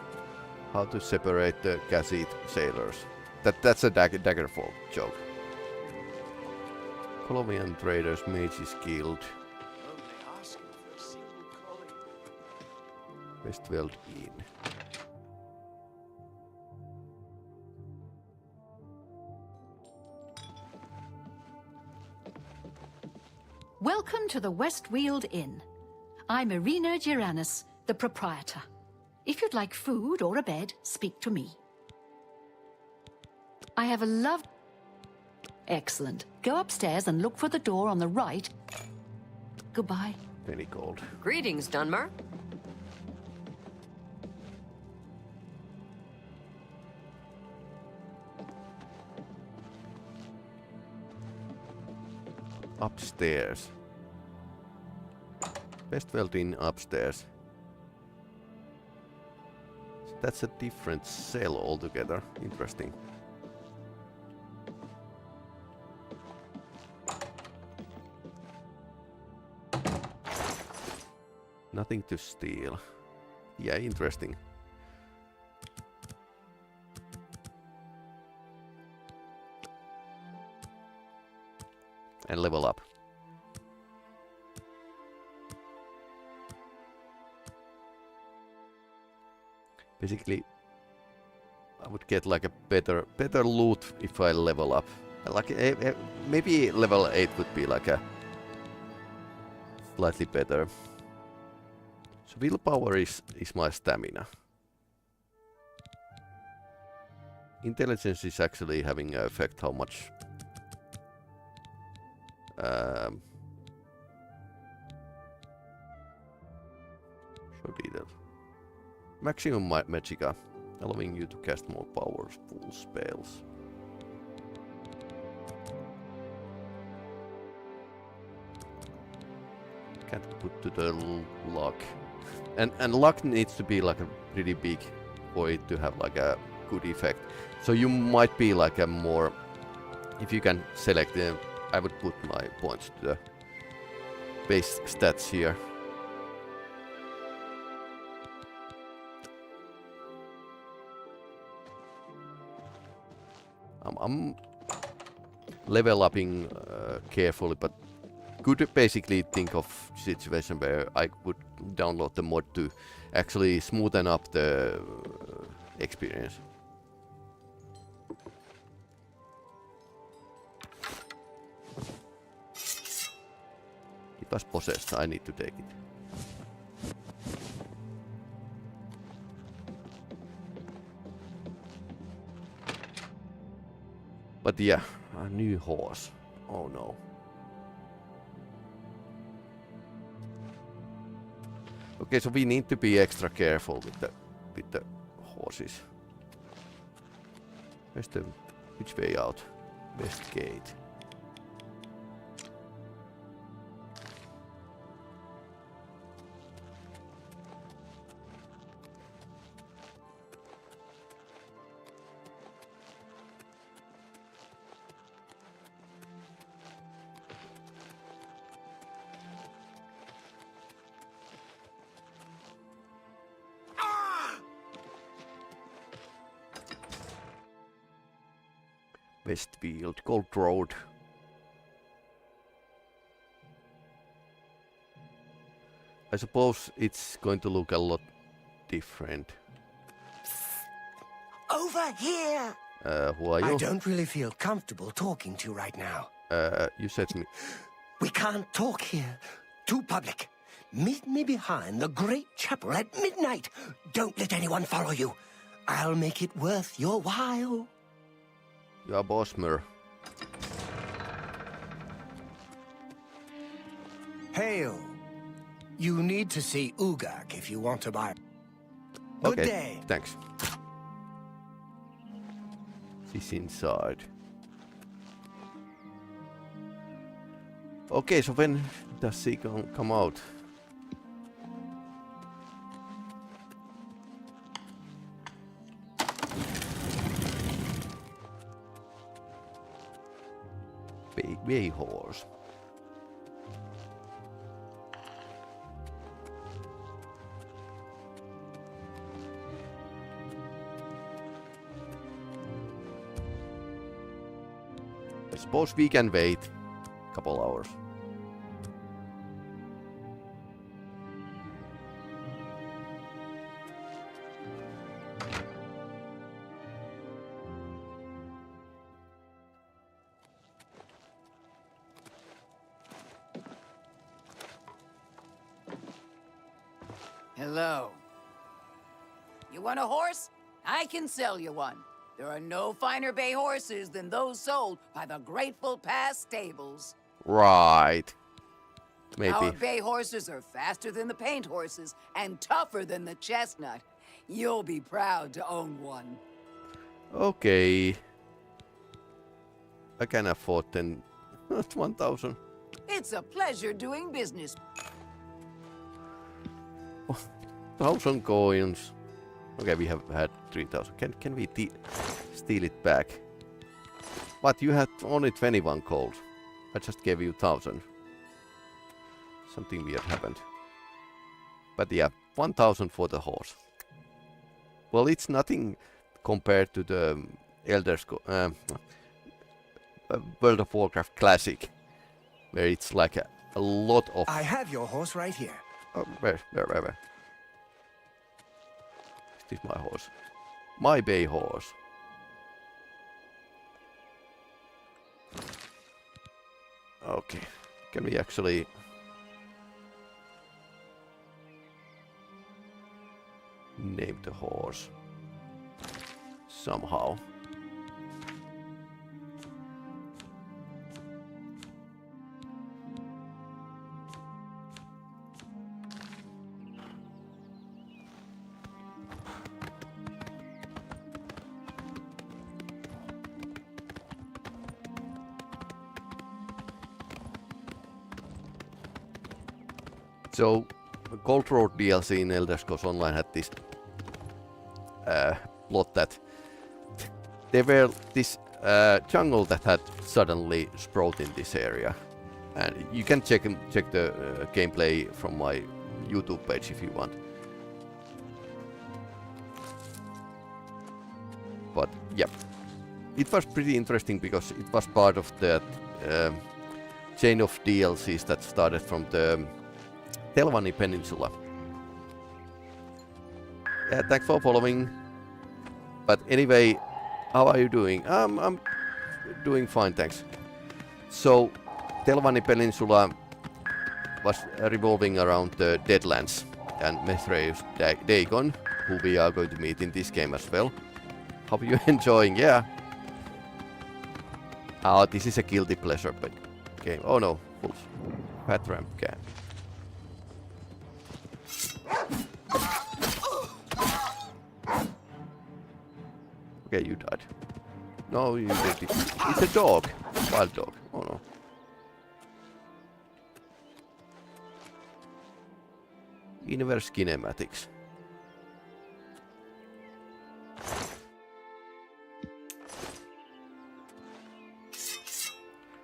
How to separate the gassed sailors. That's a Daggerfall joke. Colombian Traders Mages Guild. Westworld Inn. Welcome to the Westweald Inn. I'm Irina Giranus, the proprietor. If you'd like food or a bed, speak to me. I have a Excellent. Go upstairs and look for the door on the right. Goodbye. Penny gold. Greetings, Dunmer. Upstairs. Westworld Inn upstairs. So that's a different cell altogether. Interesting. Nothing to steal. Yeah, interesting. And level up. Basically, I would get like a better loot if I level up. Like maybe level 8 would be like a slightly better. So willpower is my stamina. Intelligence is actually having an effect how much show detail. Maximum Magicka, allowing you to cast more powerful spells. Can't put to the luck. And luck needs to be like a pretty big for it to have like a good effect. So you might be like a more, if you can select them, I would put my points to the base stats here. I'm level upping carefully, but could basically think of situation where I would download the mod to actually smoothen up the experience. It was possessed, I need to take it. But yeah, a new horse. Oh no. Okay, so we need to be extra careful with the horses. Which way out? West gate. Westfield, Gold Road. I suppose it's going to look a lot different. Over here! Who are you? I don't really feel comfortable talking to you right now. You said me. We can't talk here. Too public. Meet me behind the great chapel at midnight. Don't let anyone follow you. I'll make it worth your while. You are Bosmer. Hail. You need to see Ugak if you want to buy. Good Okay, day. thanks. She's inside. Okay, so when does she come out? Bay horse. I suppose we can wait a couple hours. Hello. You want a horse? I can sell you one. There are no finer bay horses than those sold by the Grateful Pass stables. Right. Maybe. Our bay horses are faster than the paint horses and tougher than the chestnut. You'll be proud to own one. Okay. I can afford 1,000. It's a pleasure doing business. 1,000 coins. Okay, we have had 3,000. Can we steal it back? What? You had only 21 gold. I just gave you 1,000. Something weird happened. But yeah, 1,000 for the horse. Well, it's nothing compared to the World of Warcraft Classic, where it's like a lot of. I have your horse right here. Oh, where? Is this my horse? My bay horse. Okay. Can we actually... name the horse? Somehow. So, Gold Road DLC in Elder Scrolls Online had this plot that there were this jungle that had suddenly sprout in this area, and you can check the gameplay from my YouTube page if you want. But yeah, it was pretty interesting because it was part of that chain of DLCs that started from the Telvanni Peninsula. Yeah, thanks for following. But anyway, how are you doing? I'm doing fine, thanks. So, Telvanni Peninsula was revolving around the Deadlands and Mithraeus Dagon, who we are going to meet in this game as well. How are you enjoying? Yeah. Oh, this is a guilty pleasure game. Oh no, fat ramp game. Okay, you died. No, you did it. It's a dog. Wild dog. Oh no. Inverse kinematics.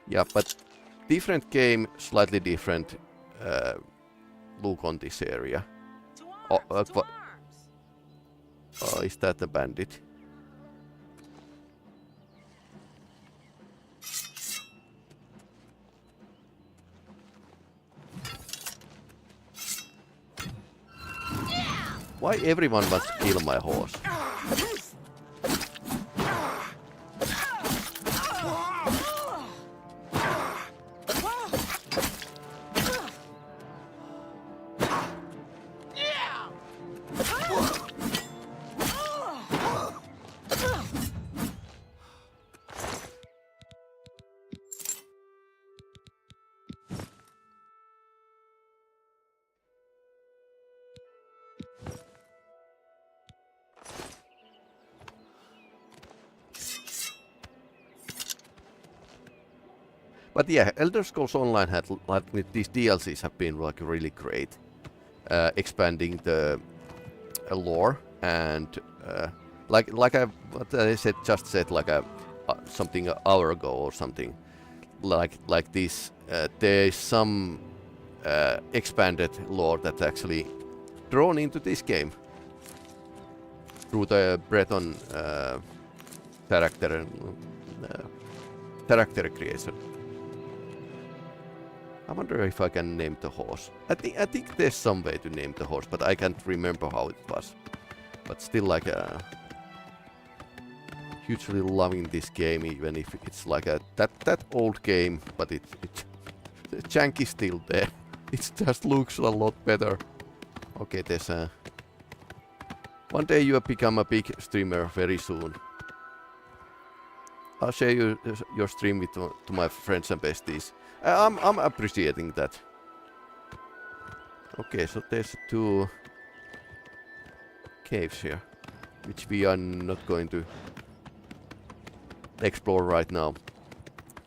Yeah, but different game, slightly different look on this area. Is that the bandit? Why everyone wants to kill my horse? But yeah, Elder Scrolls Online had these DLCs have been like really great, expanding the lore and like I said like something an hour ago or something like this. There is some expanded lore that's actually drawn into this game through the Breton character creation. I wonder if I can name the horse. I think there's some way to name the horse, but I can't remember how it was. But still, like hugely loving this game, even if it's like that old game. But the jank is still there. It just looks a lot better. Okay, there's a. One day you become a big streamer very soon. I'll share your stream with to my friends and besties. I'm appreciating that. Okay, so there's 2 caves here, which we are not going to explore right now.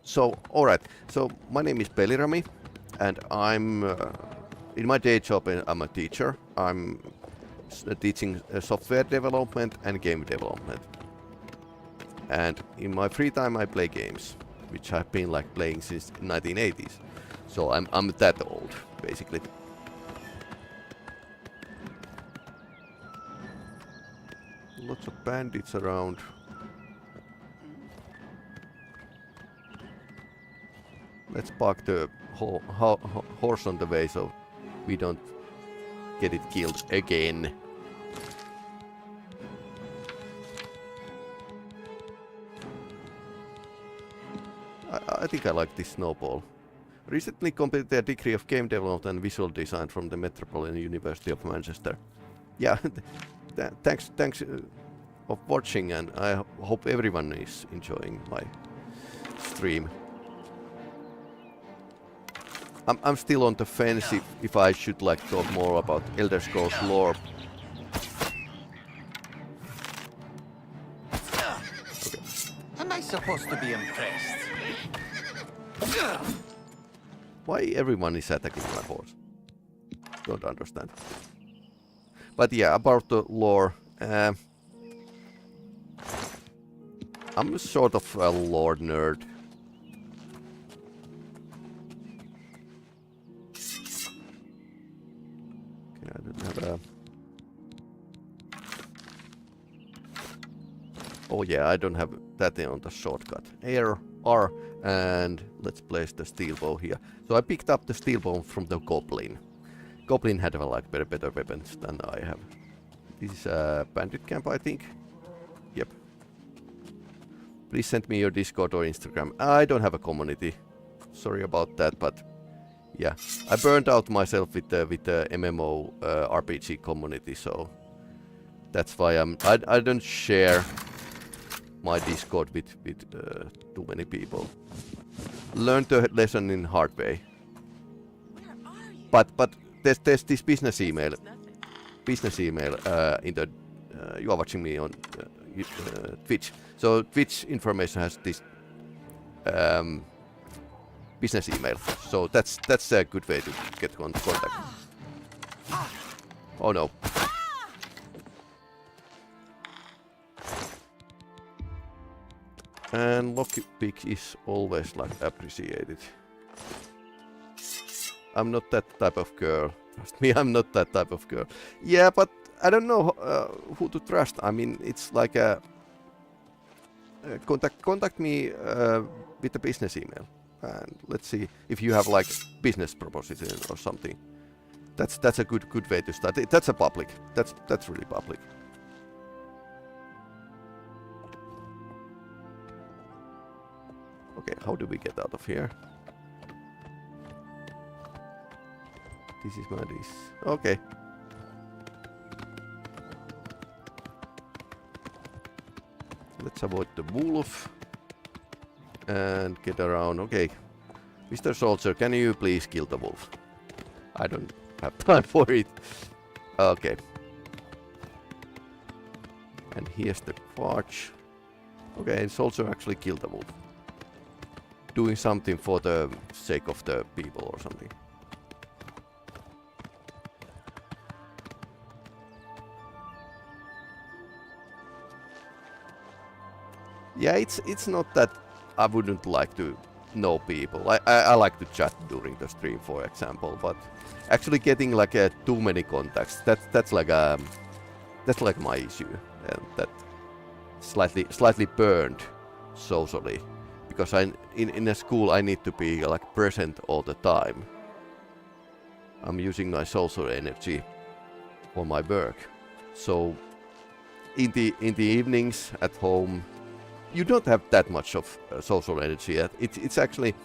So, alright. So, my name is Peli-Rami, and I'm in my day job. I'm a teacher. I'm teaching software development and game development. And in my free time, I play games, which I've been like playing since 1980s. So I'm that old, basically. Lots of bandits around. Let's park the horse on the way so we don't get it killed again. I think I like this snowball. Recently completed a degree of game development and visual design from the Metropolitan University of Manchester. Yeah, thanks of watching, and I hope everyone is enjoying my stream. I'm still on the fence if I should like talk more about Elder Scrolls lore. Okay. Am I supposed to be impressed? Why everyone is attacking my horse? Don't understand. But yeah, about the lore. I'm sort of a lore nerd. Okay, I don't have a... Oh yeah, I don't have that on the shortcut. R, and let's place the steel bow here. So I picked up the steel bow from the goblin. Goblin had like better weapons than I have. This is a bandit camp, I think. Yep. Please send me your Discord or Instagram. I don't have a community. Sorry about that, but yeah, I burned out myself with the MMO RPG community, so that's why I don't share my Discord with too many people. Learned the lesson in hard way. But there's this business email in the you are watching me on Twitch. So Twitch information has this business email. So that's a good way to get contact. Oh no. And lockpick is always like appreciated. I'm not that type of girl. Trust me, I'm not that type of girl. Yeah, but I don't know who to trust. I mean, it's like a contact me with a business email, and let's see if you have like business proposition or something. That's a good way to start. That's a public. That's really public. Okay, how do we get out of here? This is my this. Okay. Let's avoid the wolf and get around. Okay, Mr. Soldier, can you please kill the wolf? I don't have time for it. Okay. And here's the forge. Okay, and Soldier actually killed the wolf. Doing something for the sake of the people or something. Yeah, it's not that I wouldn't like to know people. I like to chat during the stream, for example, but actually getting like too many contacts, that's like my issue, and that slightly burned socially, because in a school I need to be like present all the time. I'm using my social energy for my work, so in the evenings at home. You don't have that much of social energy yet. It's actually,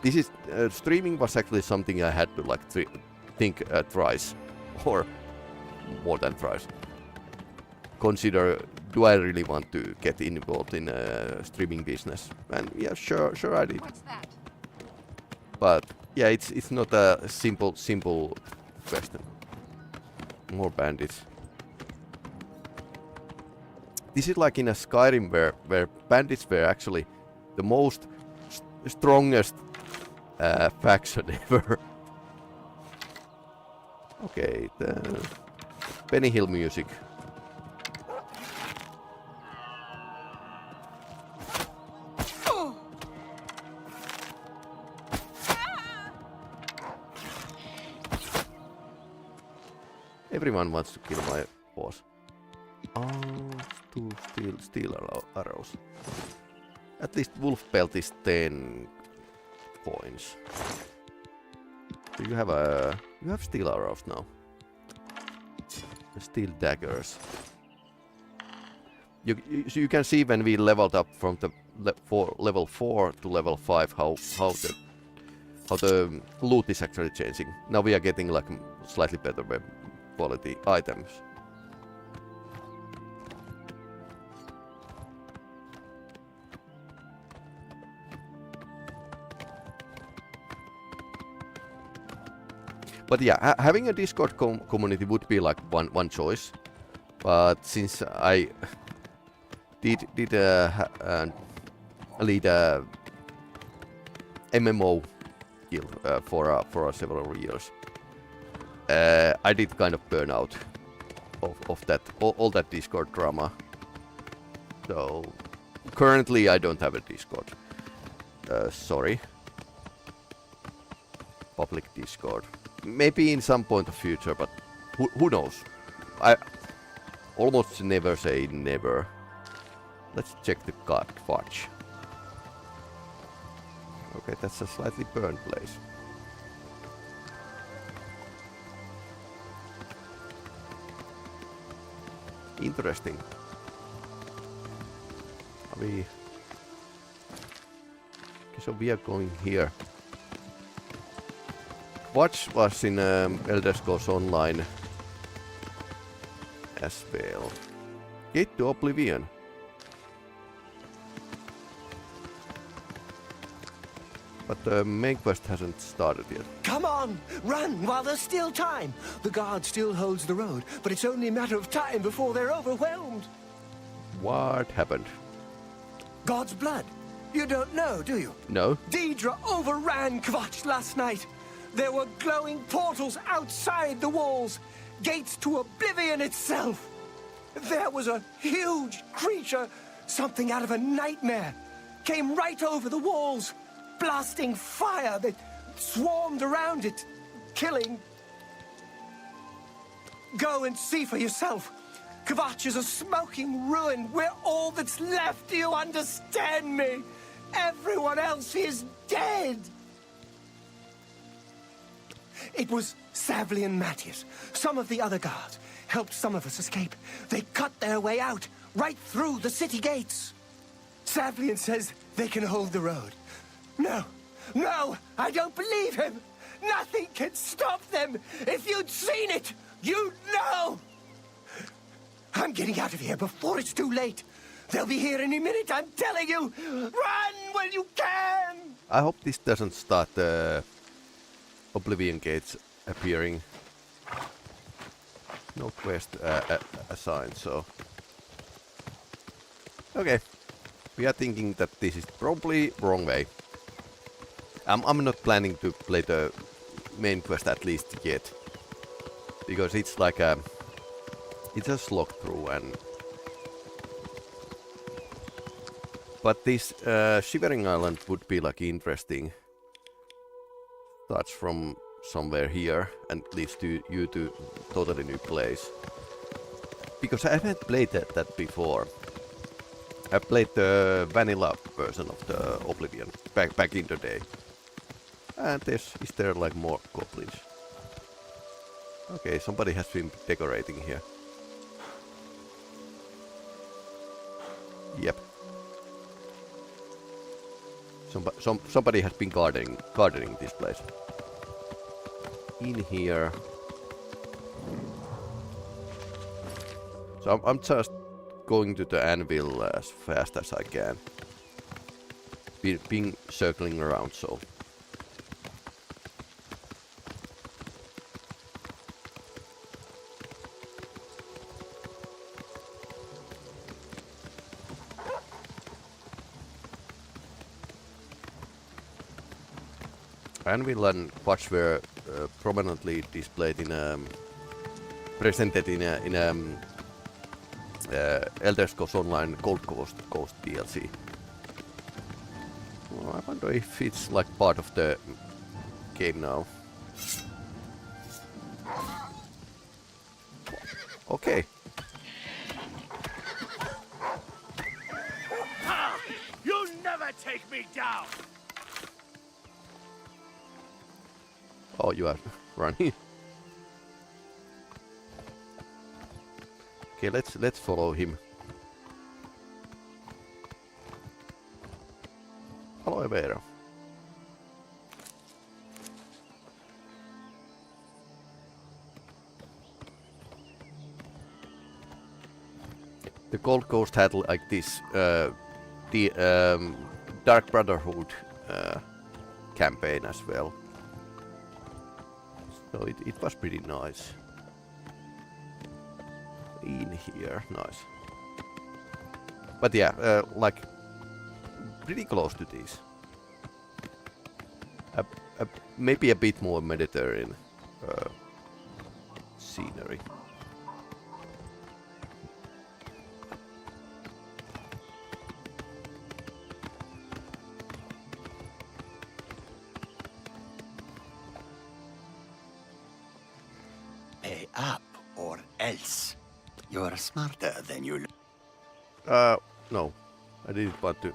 this is streaming was actually something I had to like think thrice, or more than thrice. Consider, do I really want to get involved in a streaming business? And yeah, sure I did. What's that? But yeah, it's not a simple question. More bandits. This is like in a Skyrim where bandits were actually the most strongest faction ever. Okay, the Penny Hill music. Everyone wants to kill my boss. Two steel arrows. At least wolf belt is 10 coins. So you have steel arrows now. Steel daggers. So you can see when we leveled up from the level 4 to level 5 how the loot is actually changing. Now we are getting like slightly better web quality items. But yeah, having a Discord community would be like one choice. But since I did lead a MMO guild for several years, I did kind of burn out of that all that Discord drama. So currently I don't have a Discord. Sorry. Public Discord. Maybe in some point of future, but who knows? I almost never say never. Let's check the card forge. Okay, that's a slightly burned place. Interesting. Okay, so we are going here. Watch was in Elder Scrolls Online as well. Gate to Oblivion. But the main quest hasn't started yet. Come on, run while there's still time. The guard still holds the road, but it's only a matter of time before they're overwhelmed. What happened? God's blood. You don't know, do you? No? Deidre overran Kvatch last night. There were glowing portals outside the walls, gates to Oblivion itself. There was a huge creature, something out of a nightmare, came right over the walls, blasting fire that swarmed around it, killing. Go and see for yourself. Kvatch is a smoking ruin. We're all that's left. Do you understand me? Everyone else is dead. It was Savli and Matthias. Some of the other guards helped some of us escape. They cut their way out, right through the city gates. Savlian says they can hold the road. No, I don't believe him. Nothing can stop them. If you'd seen it, you'd know. I'm getting out of here before it's too late. They'll be here any minute, I'm telling you. Run when you can. I hope this doesn't start the Oblivion gates appearing. No quest assigned, so... Okay. We are thinking that this is probably wrong way. I'm not planning to play the main quest at least yet. Because it's like a... It's a slog through and... But this Shivering Island would be like interesting. Starts from somewhere here and leads to you to totally new place. Because I haven't played that before. I played the vanilla version of the Oblivion back in the day. And is there like more goblins? Okay, somebody has been decorating here. Yep. Somebody has been gardening this place. In here. So I'm just going to the anvil as fast as I can. Being circling around, so. Anvil and Quatch were prominently displayed in presented in Elder Scrolls Online Gold Coast DLC. Well, I wonder if it's like part of the game now. Okay. You'll never take me down. Oh, you are running. Okay, let's follow him. Aloe vera. The Gold Coast had like this the Dark Brotherhood campaign as well. So it was pretty nice. In here, nice. But yeah, like pretty close to these. Maybe a bit more Mediterranean scenery. Pay up or else. You're smarter than you look. No. I didn't want to.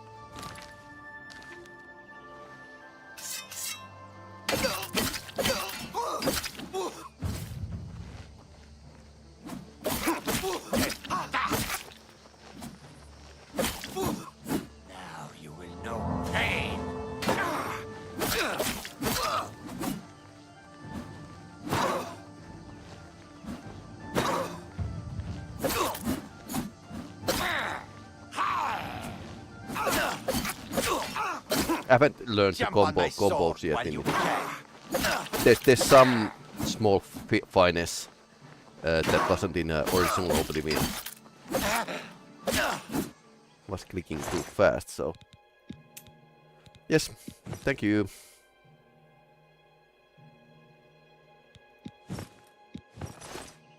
Now you will know pain. I haven't learned the combos yet. There's some small finesse that wasn't in original Oblivion. Was clicking too fast, so... Yes, thank you.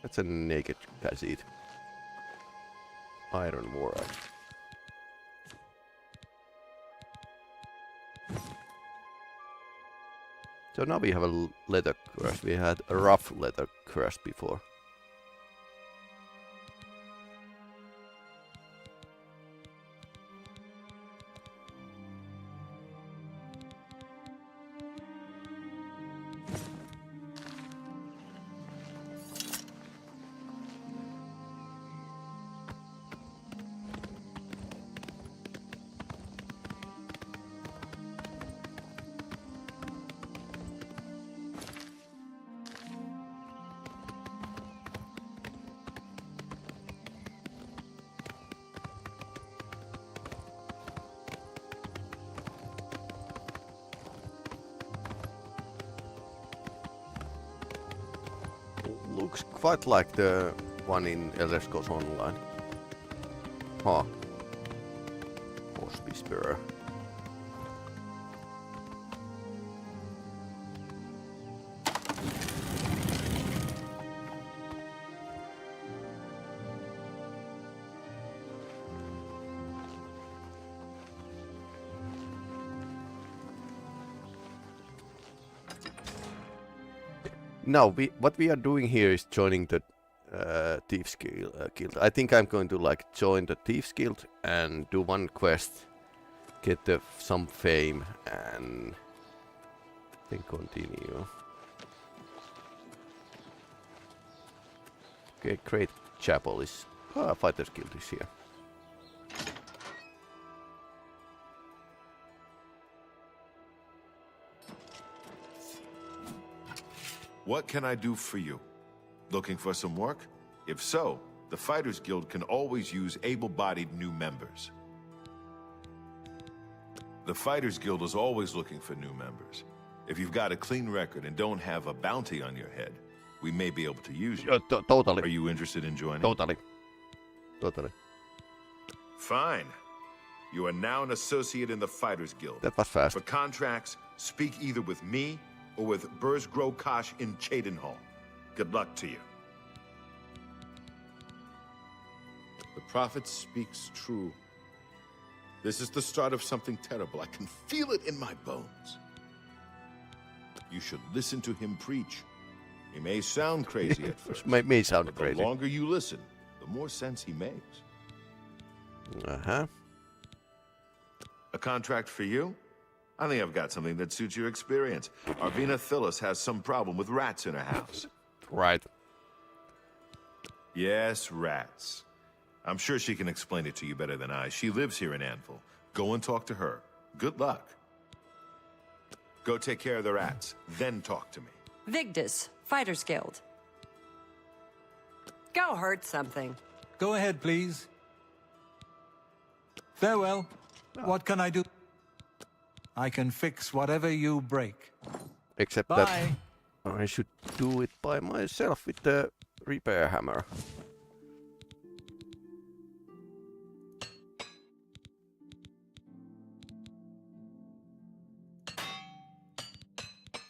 That's a naked Khazid. Iron Warrior. So now we have a leather crush. We had a rough leather crush before. Looks quite like the one in Elder Scrolls Online. Huh. Horse Whisperer. Now, what we are doing here is joining the Thieves Guild. I think I'm going to like join the Thieves Guild and do one quest, get some fame, and then continue. Okay, Great Chapel is... Fighters Guild is here. What can I do for you? Looking for some work? If so, the Fighters Guild can always use able-bodied new members. The Fighters Guild is always looking for new members. If you've got a clean record and don't have a bounty on your head, we may be able to use you. Totally. Are you interested in joining? Totally. Fine. You are now an associate in the Fighters Guild. That was fast. For contracts, speak either with me or with Burzgro Kosh in Cheydinhall. Good luck to you. The prophet speaks true. This is the start of something terrible. I can feel it in my bones. You should listen to him preach. He may sound crazy at first. may sound but crazy. The longer you listen, the more sense he makes. Uh-huh. A contract for you? I think I've got something that suits your experience. Arvina Phyllis has some problem with rats in her house. Right. Yes, rats. I'm sure she can explain it to you better than I. She lives here in Anvil. Go and talk to her. Good luck. Go take care of the rats, then talk to me. Vigdis, Fighters Guild. Go hurt something. Go ahead, please. Farewell. What can I do? I can fix whatever you break. Except Bye. that I should do it by myself with the repair hammer.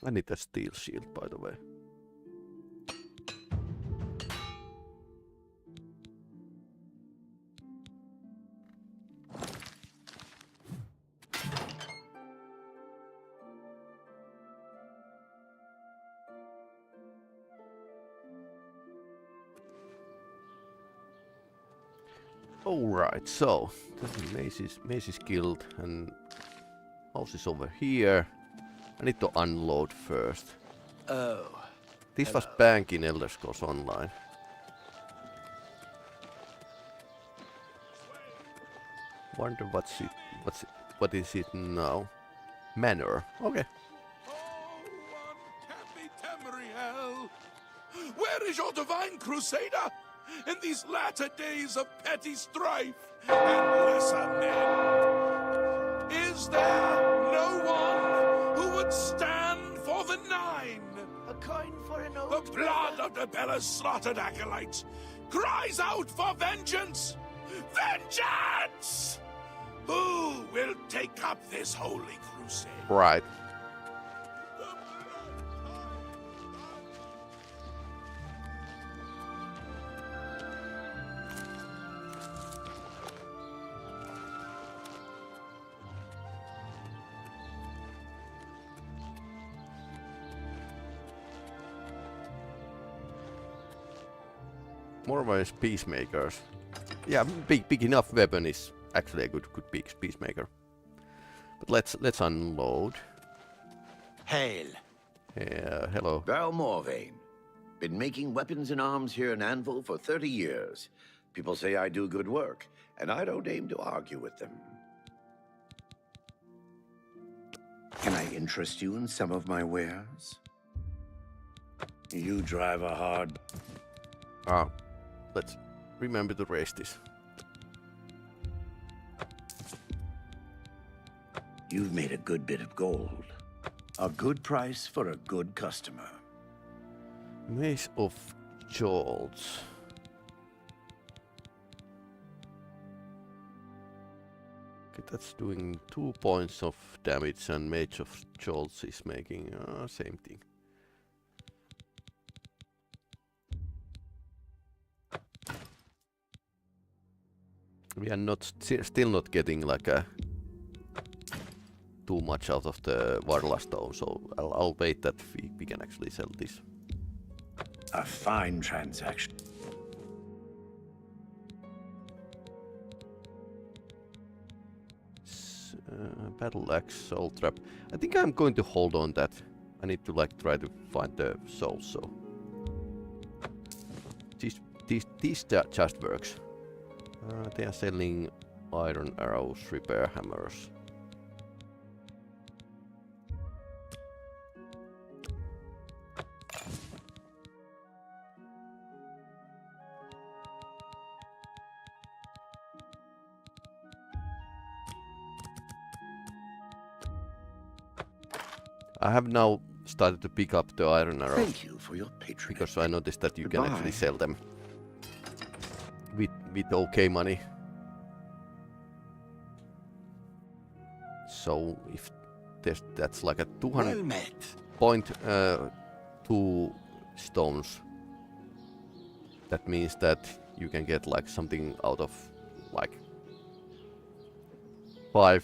I need a steel shield, by the way. Alright, so Macy's Guild and house is over here. I need to unload first. Oh. This was bank in Elder Scrolls Online. Wonder what is it now? Manor. Okay. Unhappy Tamriel! Where is your divine crusader in these latter days of petty strife and lesser men? Is there no one who would stand for the Nine? A coin for an The old blood of the Bella's slaughtered acolytes cries out for vengeance! Vengeance! Who will take up this holy crusade? Right. More of us peacemakers. Yeah, big enough weapon is actually a good peacemaker. But let's unload. Hail. Hello. Val Morvain. Been making weapons and arms here in Anvil for 30 years. People say I do good work, and I don't aim to argue with them. Can I interest you in some of my wares? You drive a hard... Let's remember to raise this. You've made a good bit of gold. A good price for a good customer. Mace of Jolts. Okay, that's doing 2 points of damage, and Mage of Jolts is making same thing. We are not still not getting like too much out of the Varla stone, so I'll wait that we can actually sell this. A fine transaction. Battle axe, soul trap. I think I'm going to hold on that. I need to like try to find the souls. So this just works. They are selling iron arrows, repair hammers. I have now started to pick up the iron arrows. Thank you for your patronage. Because I noticed that you Goodbye. can actually sell them with okay money. So if that's like a 200 Well met. point 2 stones, that means that you can get like something out of like 5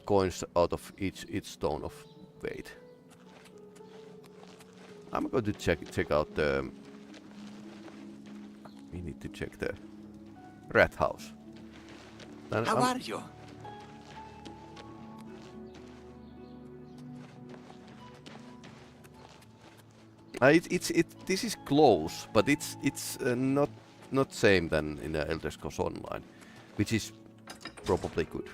coins out of each stone of weight. I'm going to check out the... We need to check the rat house. Then How are you? This is close, but it's not same than in the Elder Scrolls Online, which is probably good.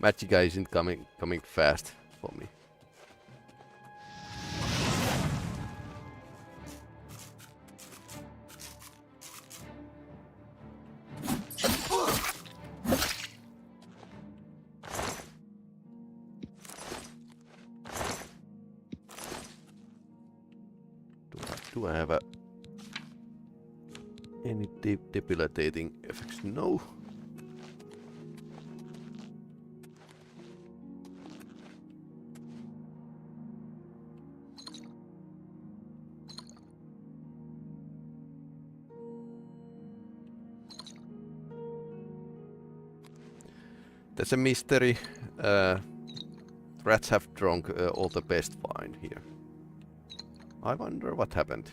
Magica isn't coming fast for me. Do I have any debilitating effects? No. There's a mystery. Rats have drunk all the best wine here. I wonder what happened.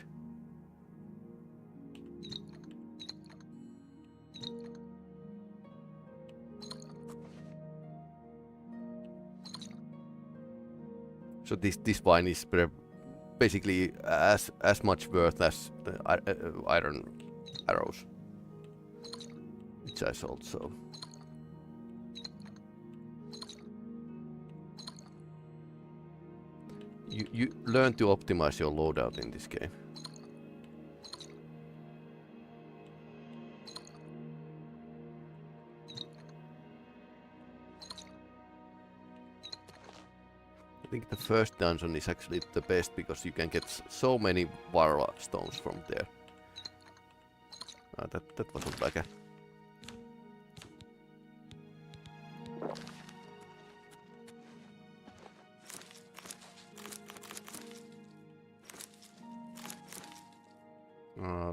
So this wine is basically as much worth as the iron arrows, which I sold. So you learn to optimize your loadout in this game. I think the first dungeon is actually the best because you can get so many warlock stones from there. That wasn't like a...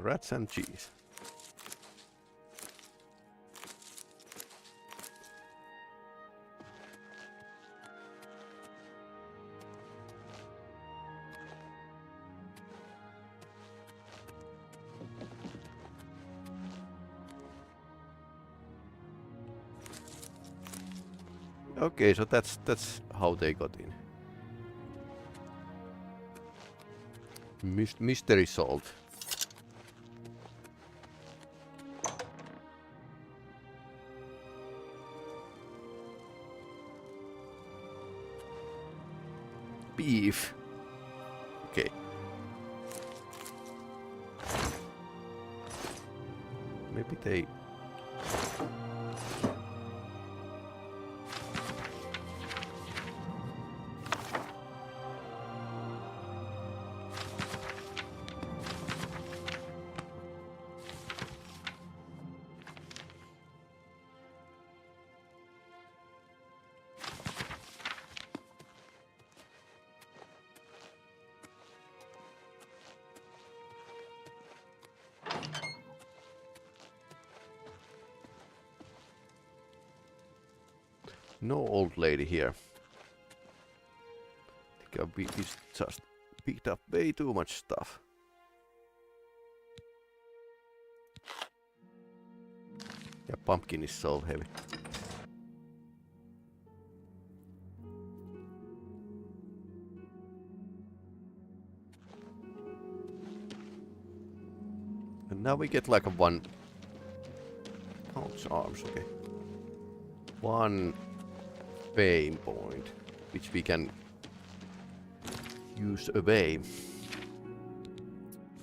rats and cheese. Okay, so that's how they got in. Mystery solved. Beef. Okay. Maybe they... No old lady here. I think we just picked up way too much stuff. Yeah, pumpkin is so heavy. And now we get like a one... Oh, it's arms, okay. One fame point, which we can use away.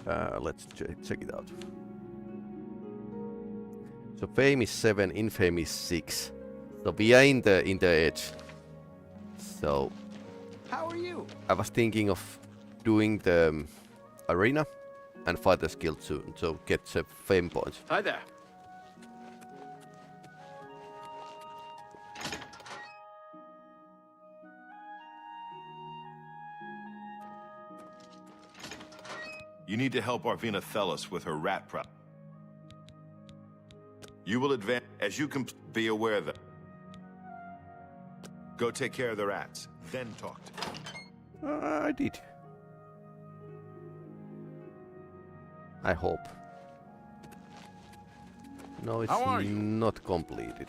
Let's check it out. So fame is 7, infame is 6. So we are in the edge. So How are you? I was thinking of doing the arena and Fighters Guild soon, so get the fame points. Hi there. You need to help Arvina Thelis with her rat problem. You will advance as you can. Be aware that. Go take care of the rats, then talk to me. I did. I hope. No, it's not completed.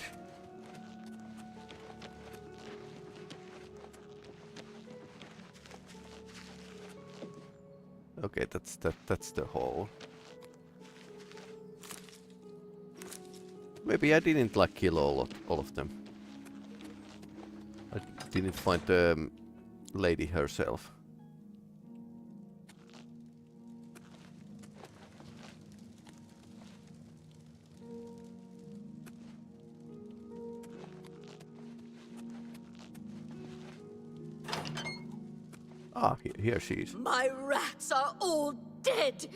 Okay, that's the hole. Maybe I didn't like kill all of them. I didn't find the lady herself. Ah, here she is. My rats are all dead.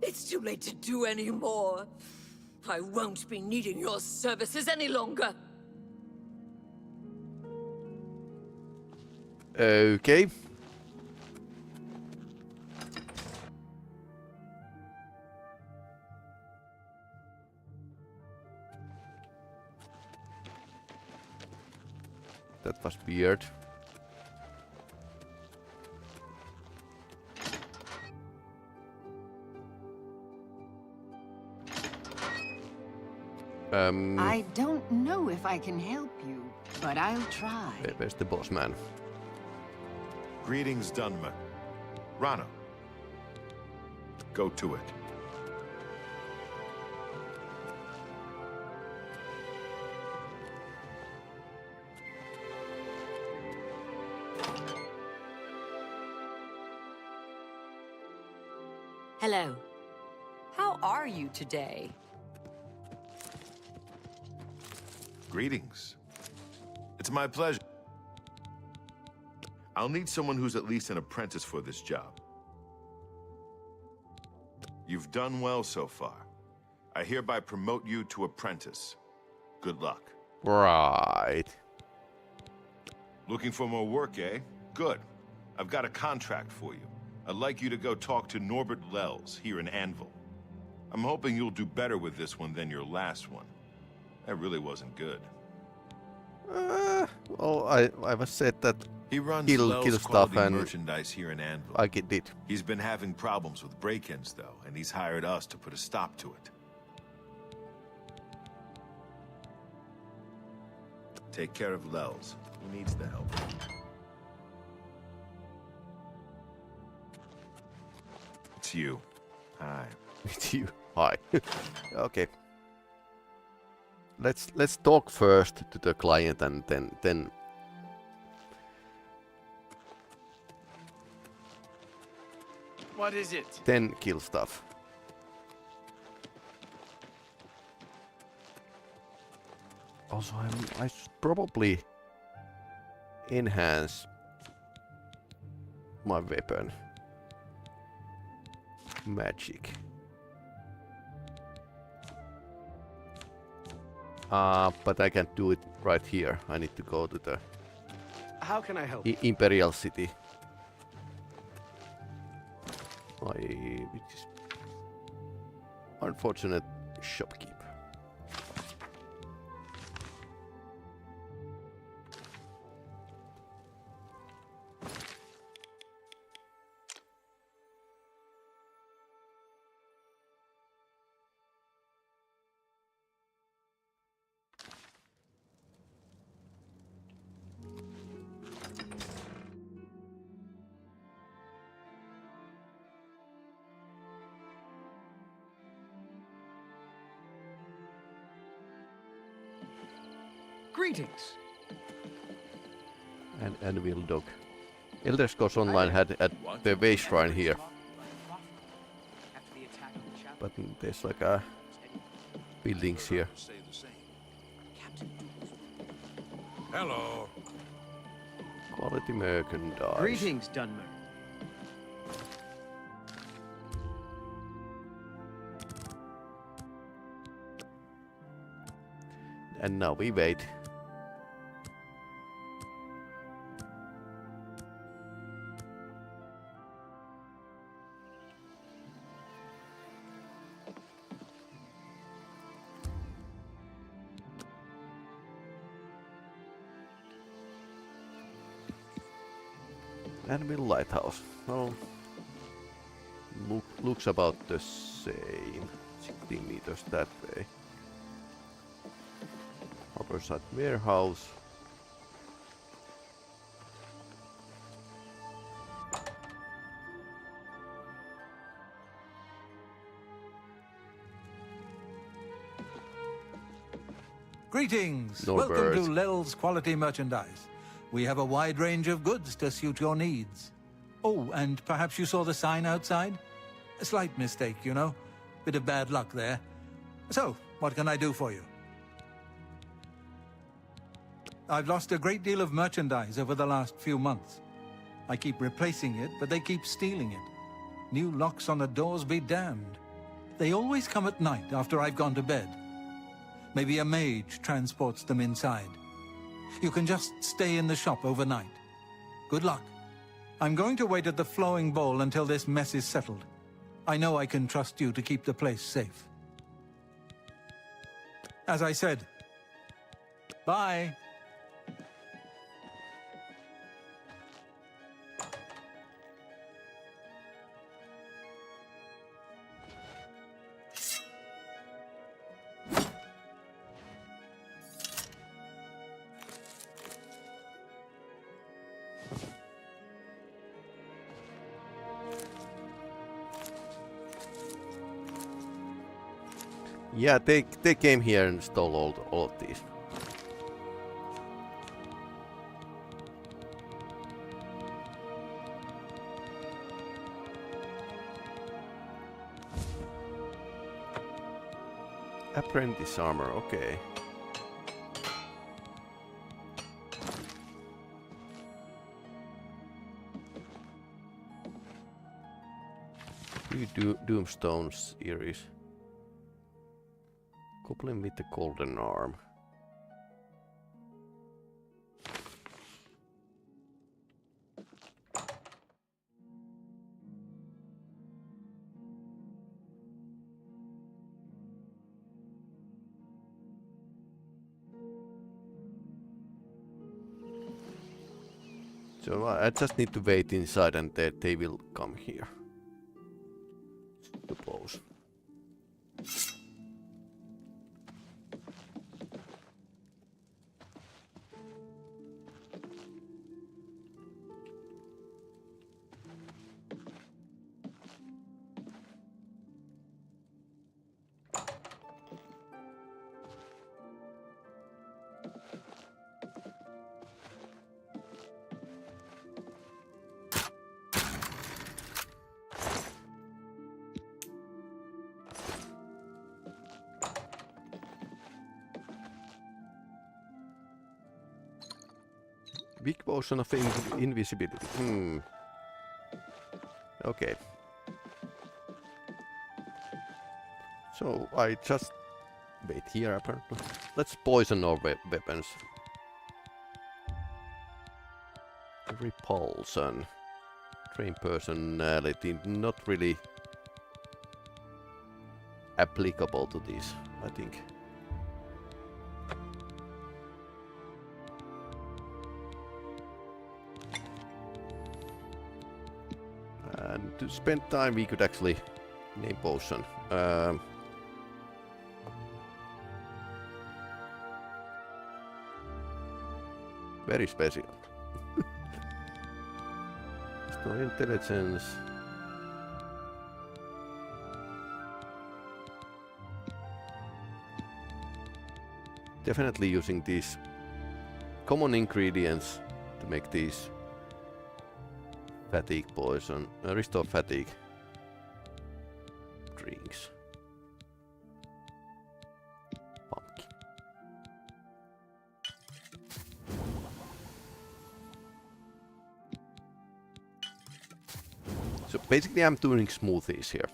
It's too late to do any more. I won't be needing your services any longer. Okay. That was weird. I don't know if I can help you, but I'll try. Where's the boss man? Greetings, Dunmer. Rano. Go to it. Hello. How are you today? Greetings. It's my pleasure. I'll need someone who's at least an apprentice for this job. You've done well so far. I hereby promote you to apprentice. Good luck. Right. Looking for more work, eh? Good. I've got a contract for you. I'd like you to go talk to Norbert Lels here in Anvil. I'm hoping you'll do better with this one than your last one. That really wasn't good. Well, I was said that He runs kill Lels stuff quality and merchandise here in Anvil. I get it. He's been having problems with break-ins, though, and he's hired us to put a stop to it. Take care of Lels. He needs the help. It's you. Hi. It's you. Hi. Okay. Let's talk first to the client and then What is it? then kill stuff. Also, I should probably enhance my weapon. Magic. But I can't do it right here. I need to go to the How can I help? Imperial City. Which is unfortunate shopkeep. Greetings. And will dog. Elder Scrolls Online had the way shrine here. But there's like buildings here. Hello. Quality merchandise. Greetings, Dunmer. And now we wait. Anvil Lighthouse. Well, looks about the same. 16 meters that way. Harborside Warehouse. Greetings! Norbert. Welcome to Lel's Quality Merchandise. We have a wide range of goods to suit your needs. Oh, and perhaps you saw the sign outside? A slight mistake, you know. Bit of bad luck there. So, what can I do for you? I've lost a great deal of merchandise over the last few months. I keep replacing it, but they keep stealing it. New locks on the doors be damned. They always come at night after I've gone to bed. Maybe a mage transports them inside. You can just stay in the shop overnight. Good luck. I'm going to wait at the flowing bowl until this mess is settled. I know I can trust you to keep the place safe. As I said, bye. Yeah, they came here and stole all of these. Apprentice armor, okay. Doomstones Iris. Goblin with the golden arm. So I just need to wait inside and they will come here. Suppose. Big potion of invisibility. Okay. So I just wait here apparently. Let's poison our weapons. Repulsion. Train personality. Not really applicable to this, I think. And to spend time, we could actually name potion. Very special. Store intelligence. Definitely using these common ingredients to make these fatigue poison, restore fatigue drinks. Pumpkin. So basically I'm doing smoothies here.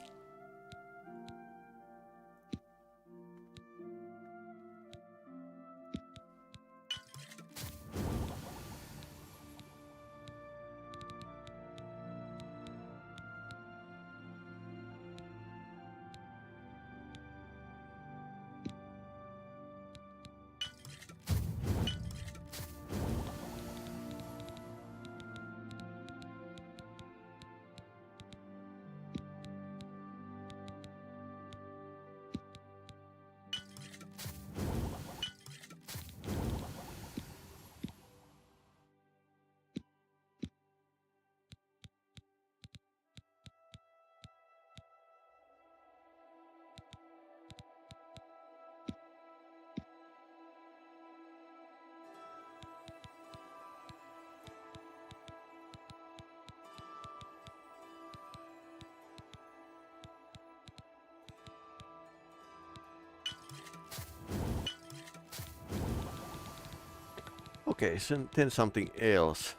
Okay, so then something else.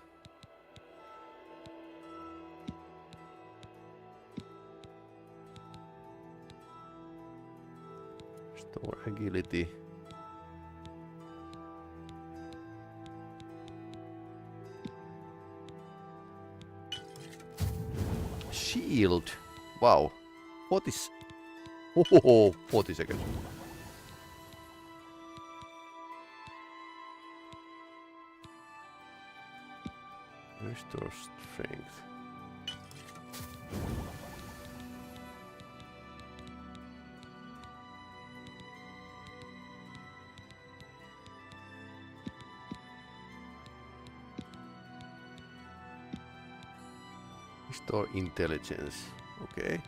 Store agility. Shield. Wow. What is... Oh, 40 seconds. Restore strength. Restore intelligence. Okay.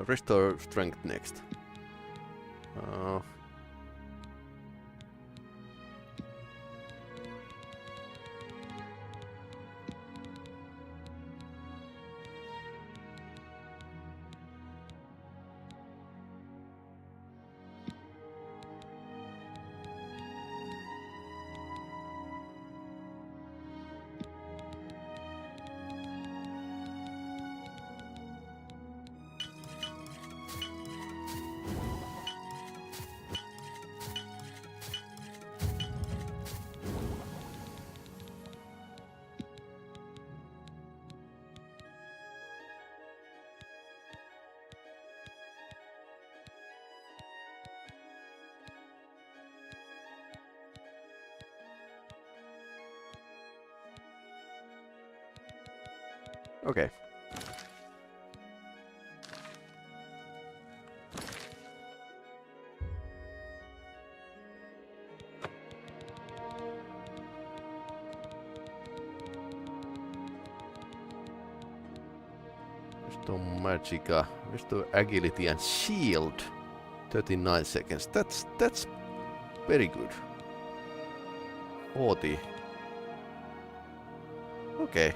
restore strength next. Okay. Restore Magica, restore Agility and Shield. 39 seconds. That's very good. 40. Okay.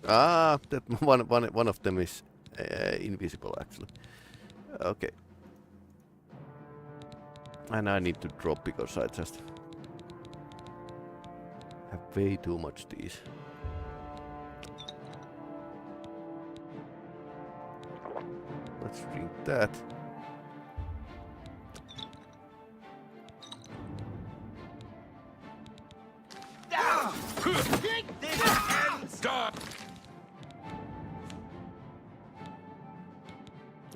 Ah, that one of them is invisible actually. Okay. And I need to drop because I just have way too much these. Let's drink that.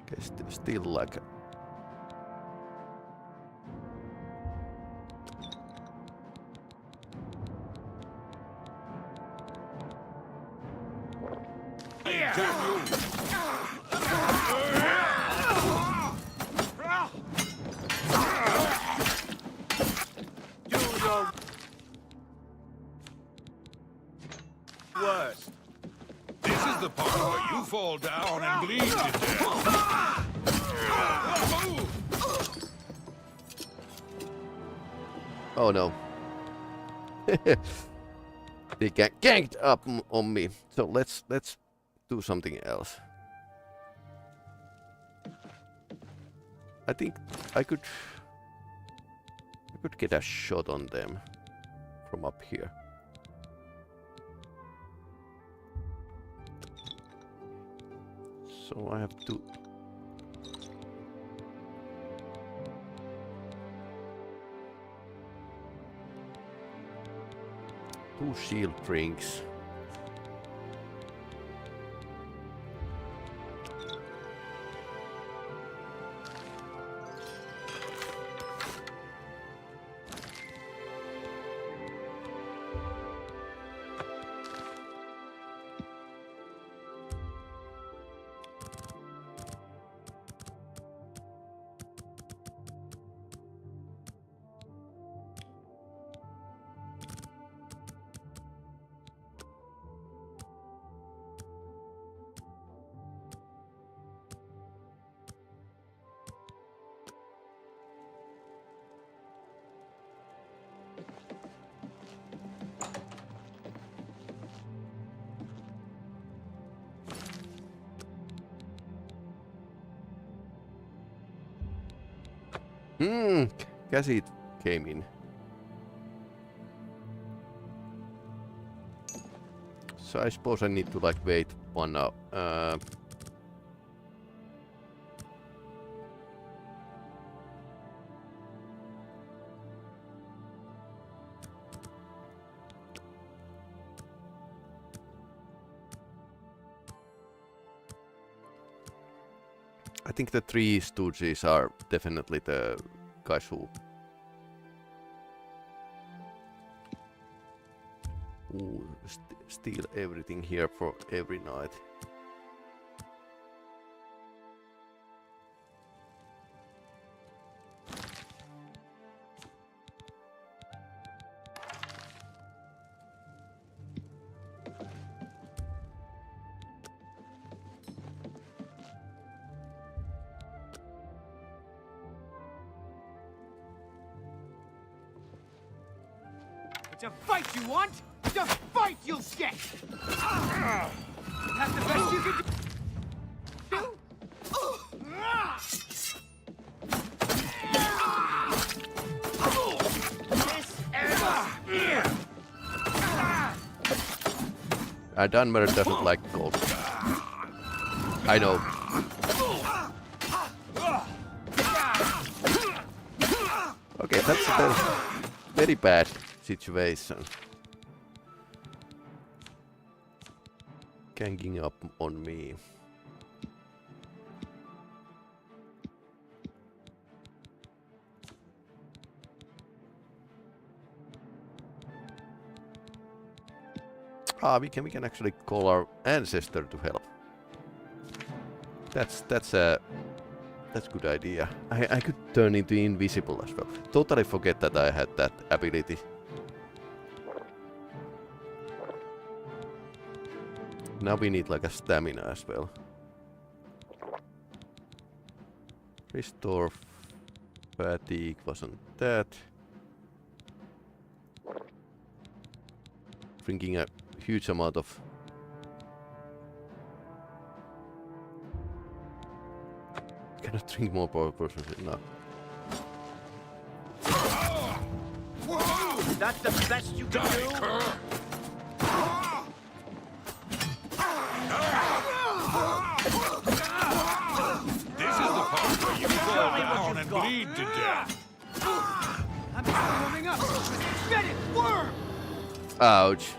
Okay, still like a This is the part where you fall down and bleed to death. Oh no. They ganged up on me. So let's do something else. I think I could get a shot on them from up here. So I have to two shield drinks. Käsit came in. So I suppose I need to like wait 1 hour. I think the 3 stooges are definitely the guys who steal everything here for every night. It's a fight you want? It's a fight you'll get! That's the best you can do? Dunmer doesn't like gold. I know. Okay, that's a very bad situation. Ganging up on me. We can actually call our ancestor to help. That's a good idea. I could turn into invisible as well. Totally forget that I had that ability. Now we need like a stamina as well. Restore fatigue wasn't that. Drinking a huge amount of cannot drink more power potions now. That's the best you can do? This is the part where you fall down and bleed to death. I'm just warming up. Get it, worm! Ouch.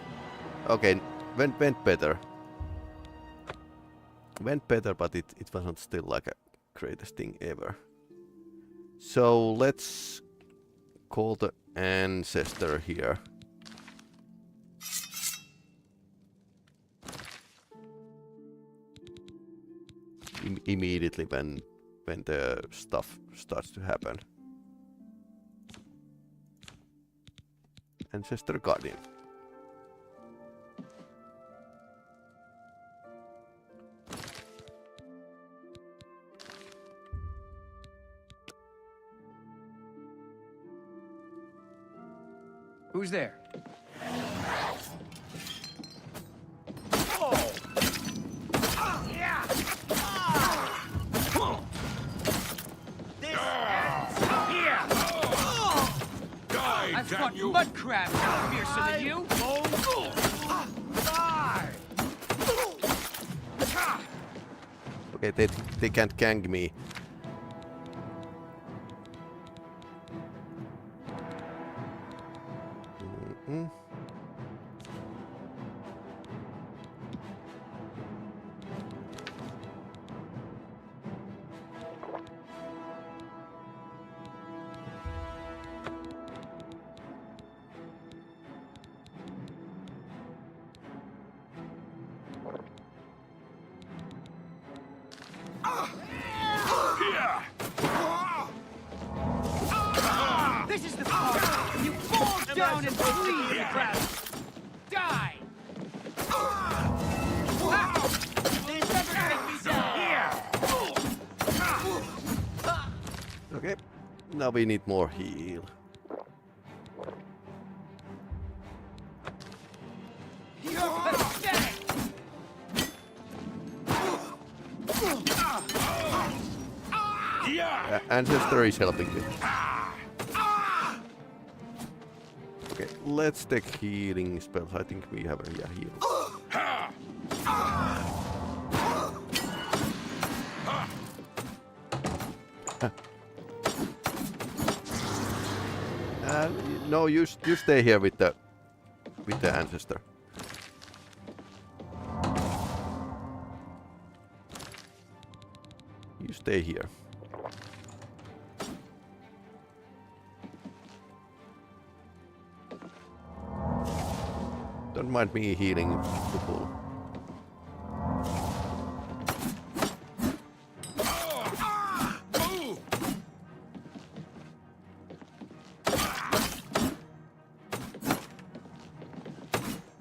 Okay, went better. Went better, but it wasn't still like a greatest thing ever. So let's call the ancestor here. Immediately when the stuff starts to happen. Ancestor Guardian. Who's there? I've fought mud crabs fiercer than you. Okay, they can't gang me. This is the part where you fall down and bleed in the crowd. Die! They'll never take me down! Okay, now we need more heal. You're pathetic! Ancestor is helping me. Okay, let's take healing spells. I think we have a heal. No, you stay here with the ancestor. You stay here. Don't mind me healing the bull.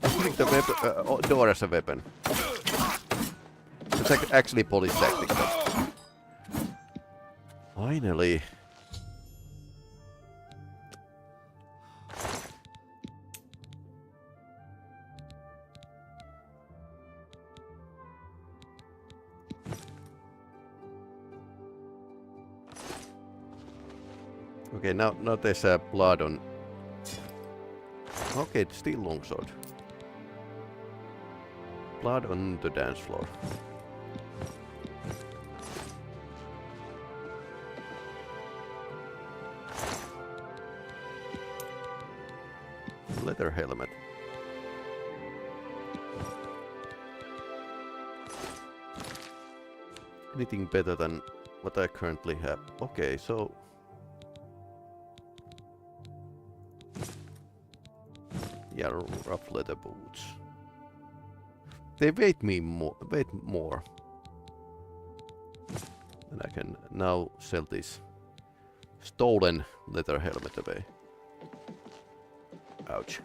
Using the weapon, door as a weapon. It's actually police tactic. Finally. Okay, now there's blood on. Okay, it's still longsword. Blood on the dance floor. Leather helmet. Anything better than what I currently have? Okay, so yeah, rough leather boots. They weight more. And I can now sell this stolen leather helmet away. Ouch.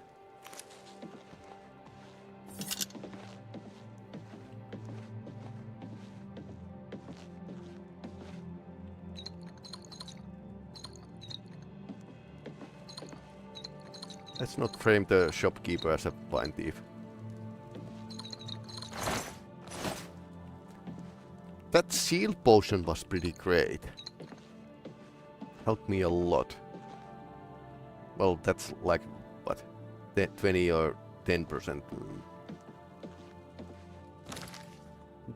Let's not frame the shopkeeper as a blind thief. That shield potion was pretty great. Helped me a lot. Well, that's like, what, 20 or 10%.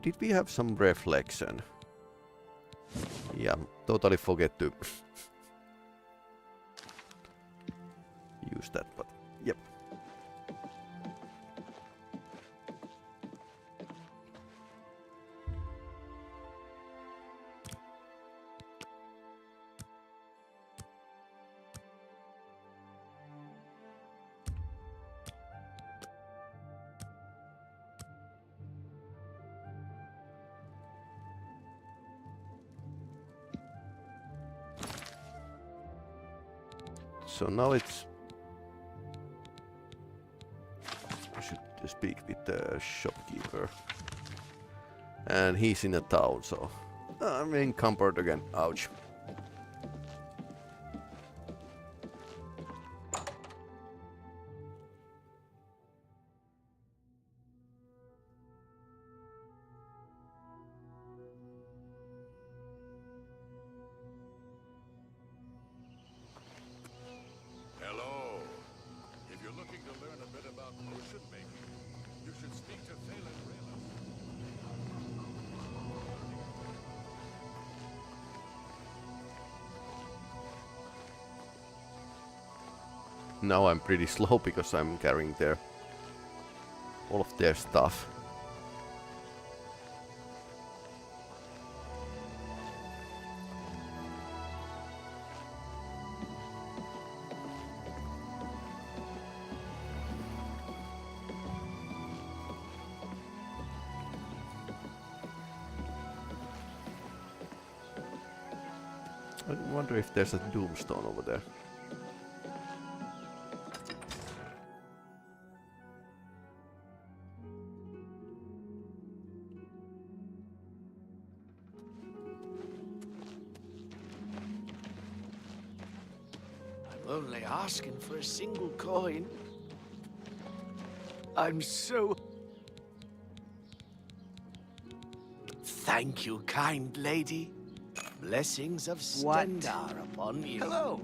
Did we have some reflection? Yeah, totally forget to use that, but yep. So now it's... I should speak with the shopkeeper. And he's in a town, so... I'm encumbered again. Ouch. Now I'm pretty slow because I'm carrying all of their stuff. I wonder if there's a doomstone over there. Only asking for a single coin. I'm so... Thank you, kind lady. Blessings of Stendar upon you. Hello.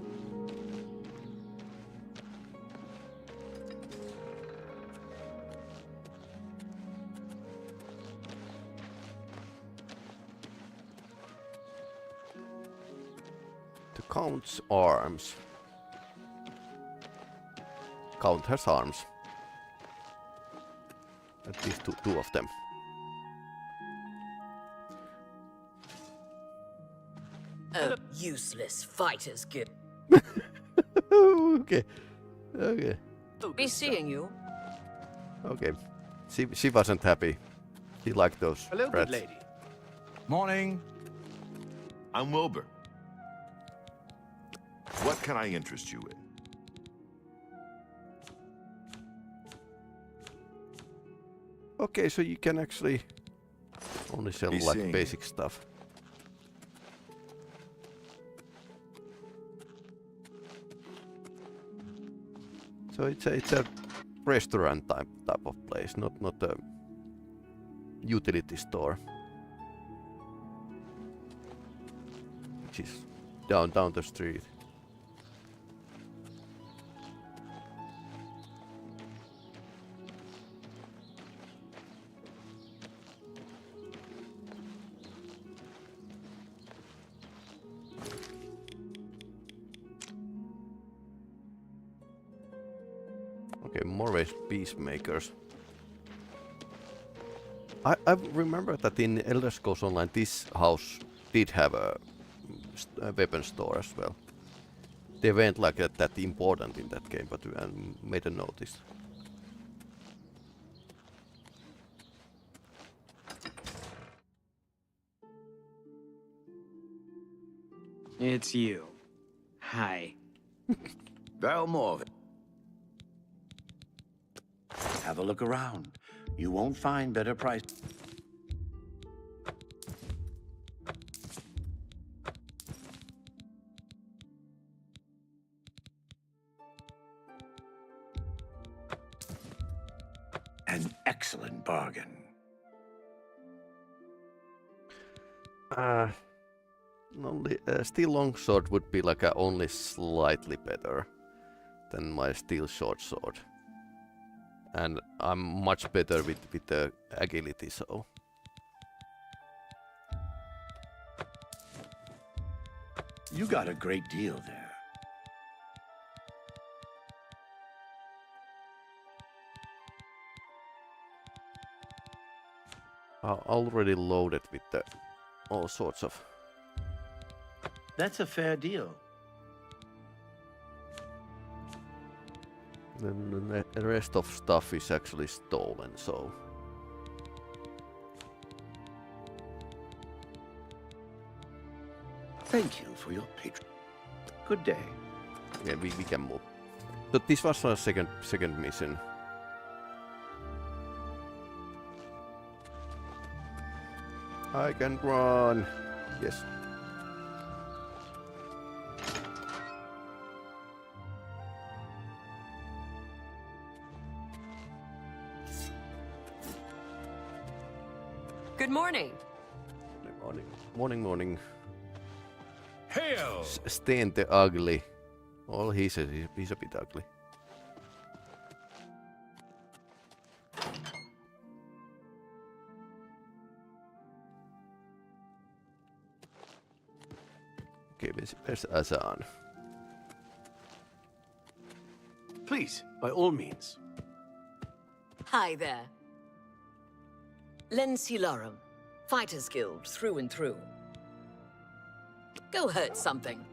The Count's arms. Count has arms. At least two of them. A useless fighter's gift. Okay. Okay. Be seeing you. Okay. She wasn't happy. She liked those Hello, rats. good lady. Morning. I'm Wilbur. What can I interest you in? Okay, so you can actually only sell Be like seeing basic stuff. So it's a restaurant type of place, not a utility store. Which is down the street. Okay, more ways peacemakers. I remember that in Elder Scrolls Online this house did have a weapon store as well. They weren't like that important in that game, but I made a notice. It's you. Hi. Valmore. Have a look around. You won't find better price. An excellent bargain. Only steel longsword would be like only slightly better than my steel short sword, and I'm much better with the agility. So You got a great deal there. already loaded with the all sorts of. That's a fair deal. Then the rest of stuff is actually stolen, so. Thank you for your patron. Good day. Yeah, we can move. So this was our second mission. I can run. Yes. Good morning. Morning. Hail! Stain the ugly. Well, he's a bit ugly. Okay, where's Azan? Please, by all means. Hi there. Lensilarum, Fighters Guild through and through. Go hurt something.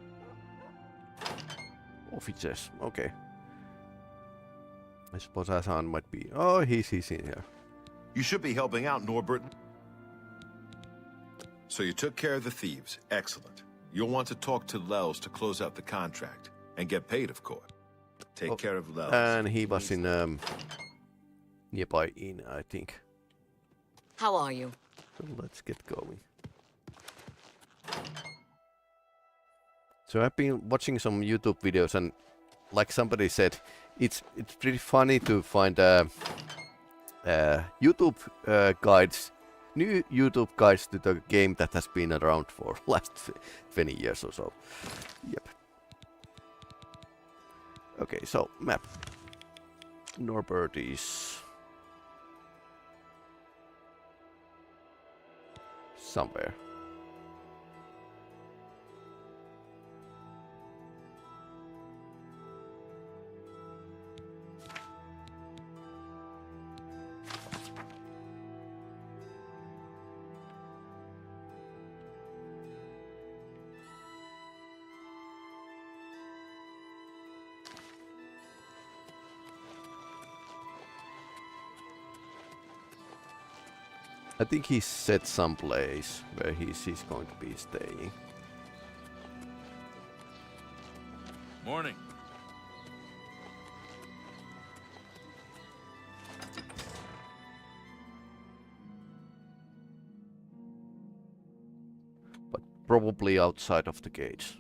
Officers, okay. I suppose Azan might be. Oh, he's in here. You should be helping out, Norbert. So you took care of the thieves. Excellent. You'll want to talk to Lels to close out the contract. And get paid, of course. Take care of Lels. And he was in nearby inn, I think. How are you? So let's get going. So I've been watching some YouTube videos, and like somebody said, it's pretty funny to find YouTube guides, new YouTube guides to the game that has been around for last 20 years or so. Yep. Okay, so map. Norbert is somewhere. I think he set some place where he's going to be staying. Morning. But probably outside of the gates.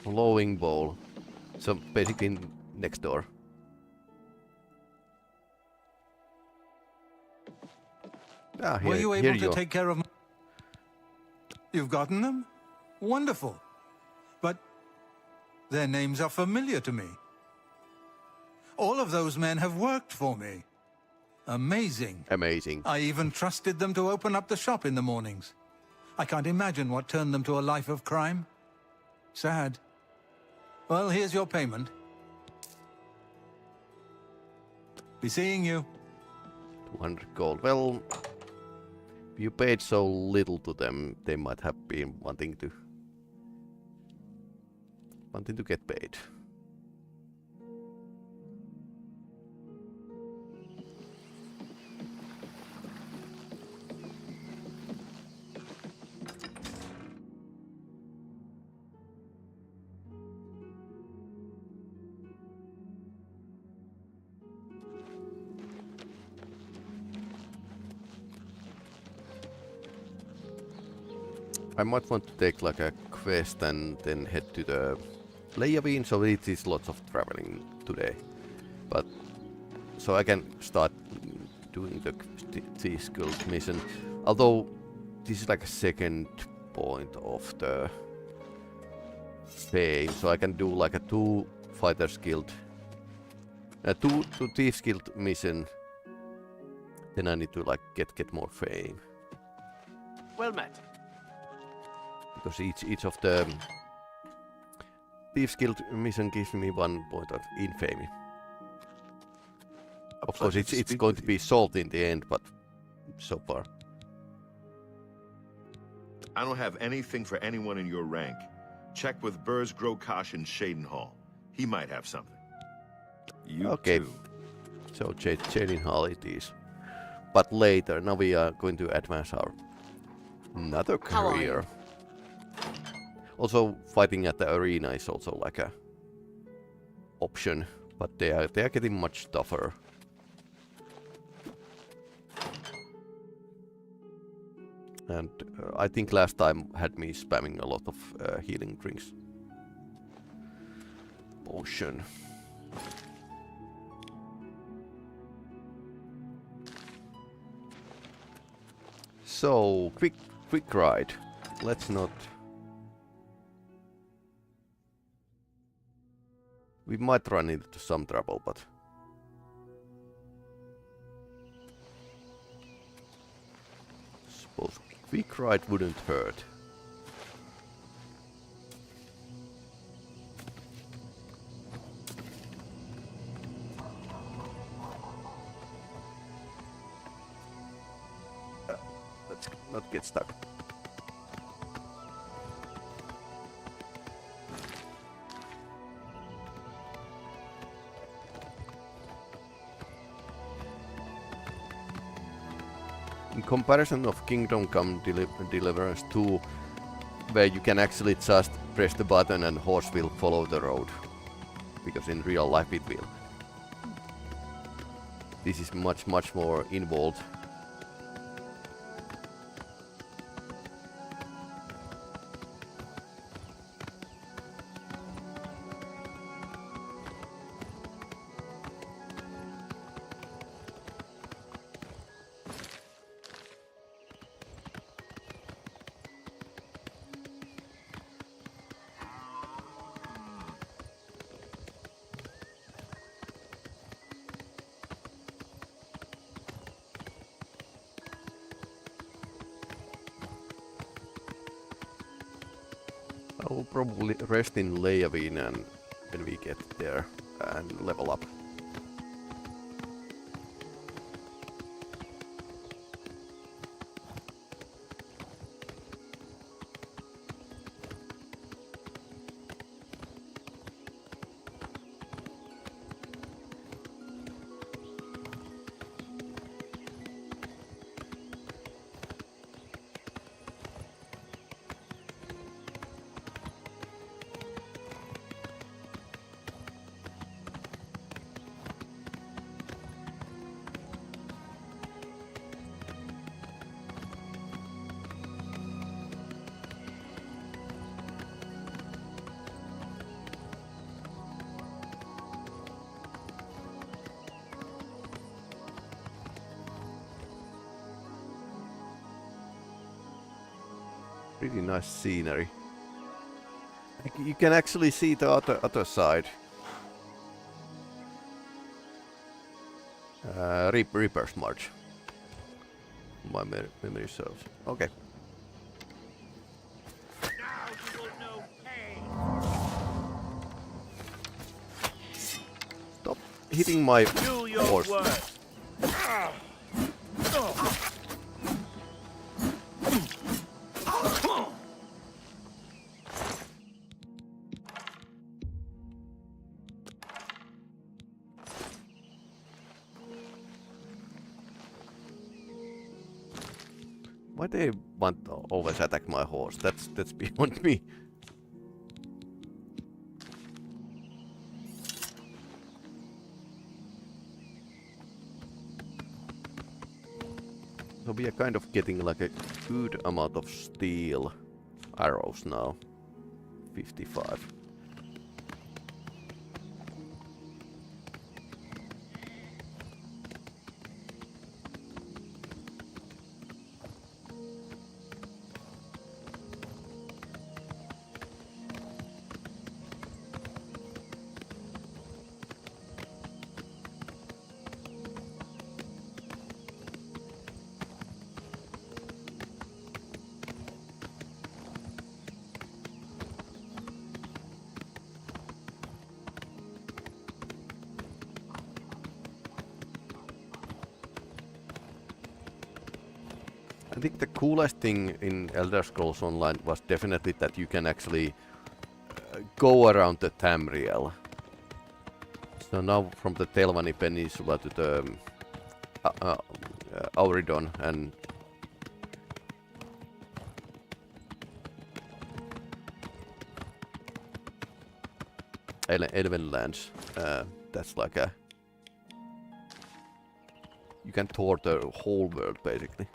Glowing bowl. So basically next door. Ah, here, Were you here able to are. take care of... You've gotten them? Wonderful. But their names are familiar to me. All of those men have worked for me. Amazing. Amazing. I even trusted them to open up the shop in the mornings. I can't imagine what turned them to a life of crime. Sad. Well, here's your payment. Be seeing you. 200 gold. Well, if you paid so little to them, they might have been wanting to get paid. I might want to take like a quest and then head to the Peli-Rami, so it is lots of traveling today. But so I can start doing the Thieves Guild mission. Although this is like a second point of the fame, so I can do like a 2 Fighters Guild, two Thieves Guild mission. Then I need to like get more fame. Well met. Because each of the Thieves Guild mission gives me 1 point of infamy. Of course, it's going to be sold in the end, but so far. I don't have anything for anyone in your rank. Check with Burrs Grokash in Shadenhall. He might have something. You Okay. too. So Shadenhall it is. But later, now we are going to advance our another How are career. Also, fighting at the arena is also like a option, but they are getting much tougher. And I think last time had me spamming a lot of healing drinks. Potion. So, quick ride. Let's not... We might run into some trouble, but... Suppose quick ride wouldn't hurt. Let's not get stuck. In comparison of Kingdom Come Deliverance 2, where you can actually just press the button and horse will follow the road, because in real life it will. This is much more involved. I will probably rest in Peli-Rami and when we get there and level up. Pretty nice scenery. You can actually see the other side. Reaper's March. My memory serves. Okay. Now you will know pain. Stop hitting my Do your horse. worst. Why they want to always attack my horse? That's beyond me. So we are kind of getting like a good amount of steel arrows now. 55. I think the coolest thing in Elder Scrolls Online was definitely that you can actually go around the Tamriel. So now from the Telvanni Peninsula to the Auridon and Elvenlands, that's like a... You can tour the whole world basically.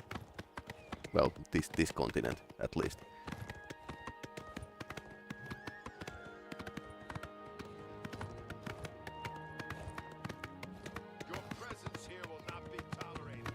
Well, this continent, at least. Your presence here will not be tolerated.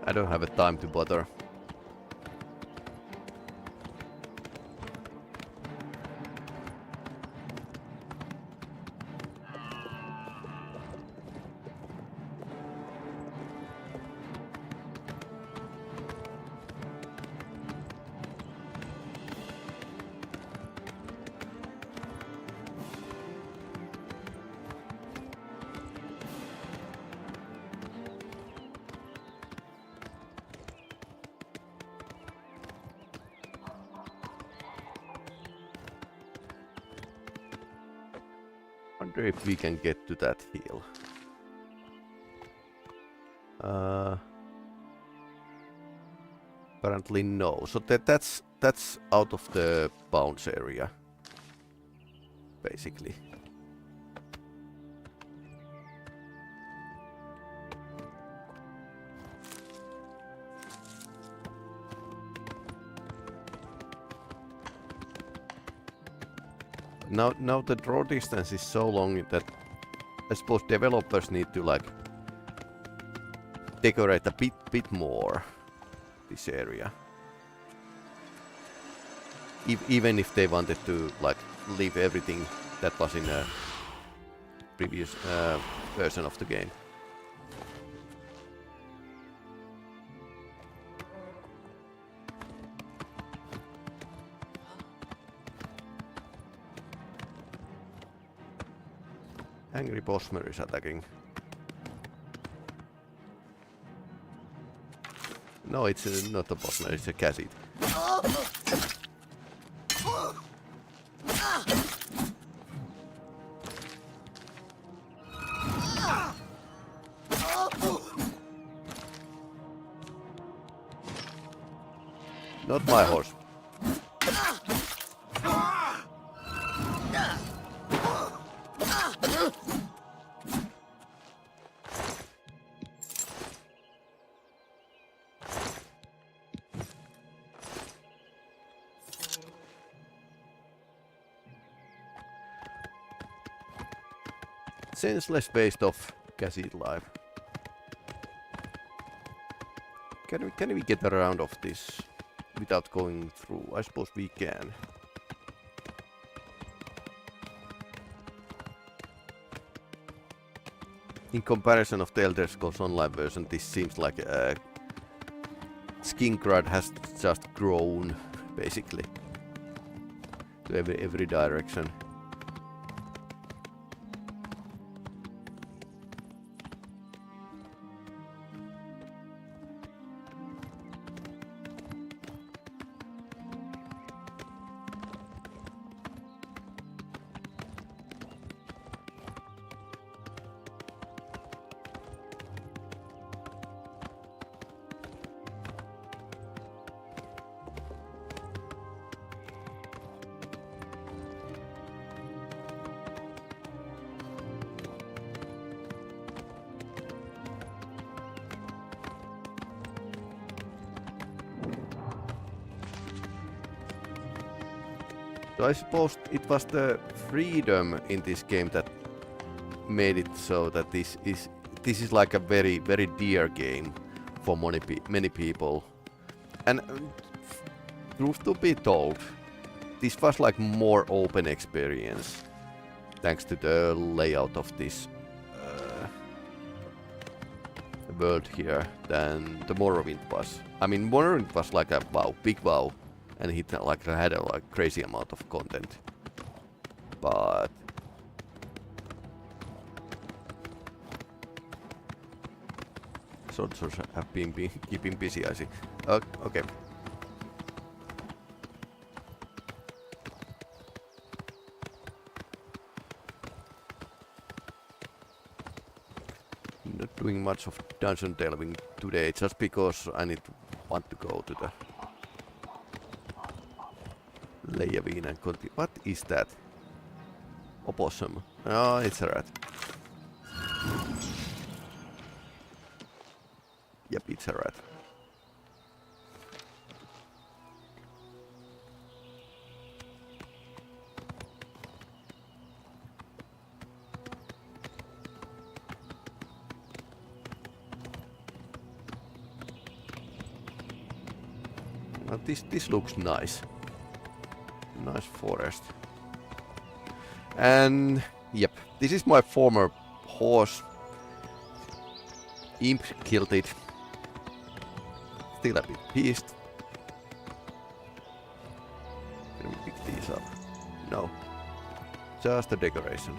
I don't have a time to bother. Wonder if we can get to that hill. Apparently no. So that's out of the bounds area, basically. Now the draw distance is so long that I suppose developers need to like decorate a bit more this area. Even if they wanted to like leave everything that was in a previous version of the game. Angry Bosmer is attacking. No, it's not a bottom, it's a cassette. Not my horse. Senseless waste of cassette life. Can we get around of this without going through? I suppose we can. In comparison of the Elder Scrolls Online version, this seems like Skingrad has just grown, basically, to every direction. So I suppose it was the freedom in this game that made it so that this is like a very dear game for many people. And truth to be told, this was like more open experience thanks to the layout of this world here than the Morrowind was. I mean, Morrowind was like a big wow. And it had a crazy amount of content, but soldiers have been keeping busy. I see. Okay. Not doing much of dungeon delving today, just because I want to go to the Leijaveen and continue. What is that? Opossum. Oh, it's a rat. Yep, it's a rat. Now this looks nice. Nice forest. And yep, this is my former horse. Imp killed it. Still a bit pissed. Can we pick these up? No. Just a decoration.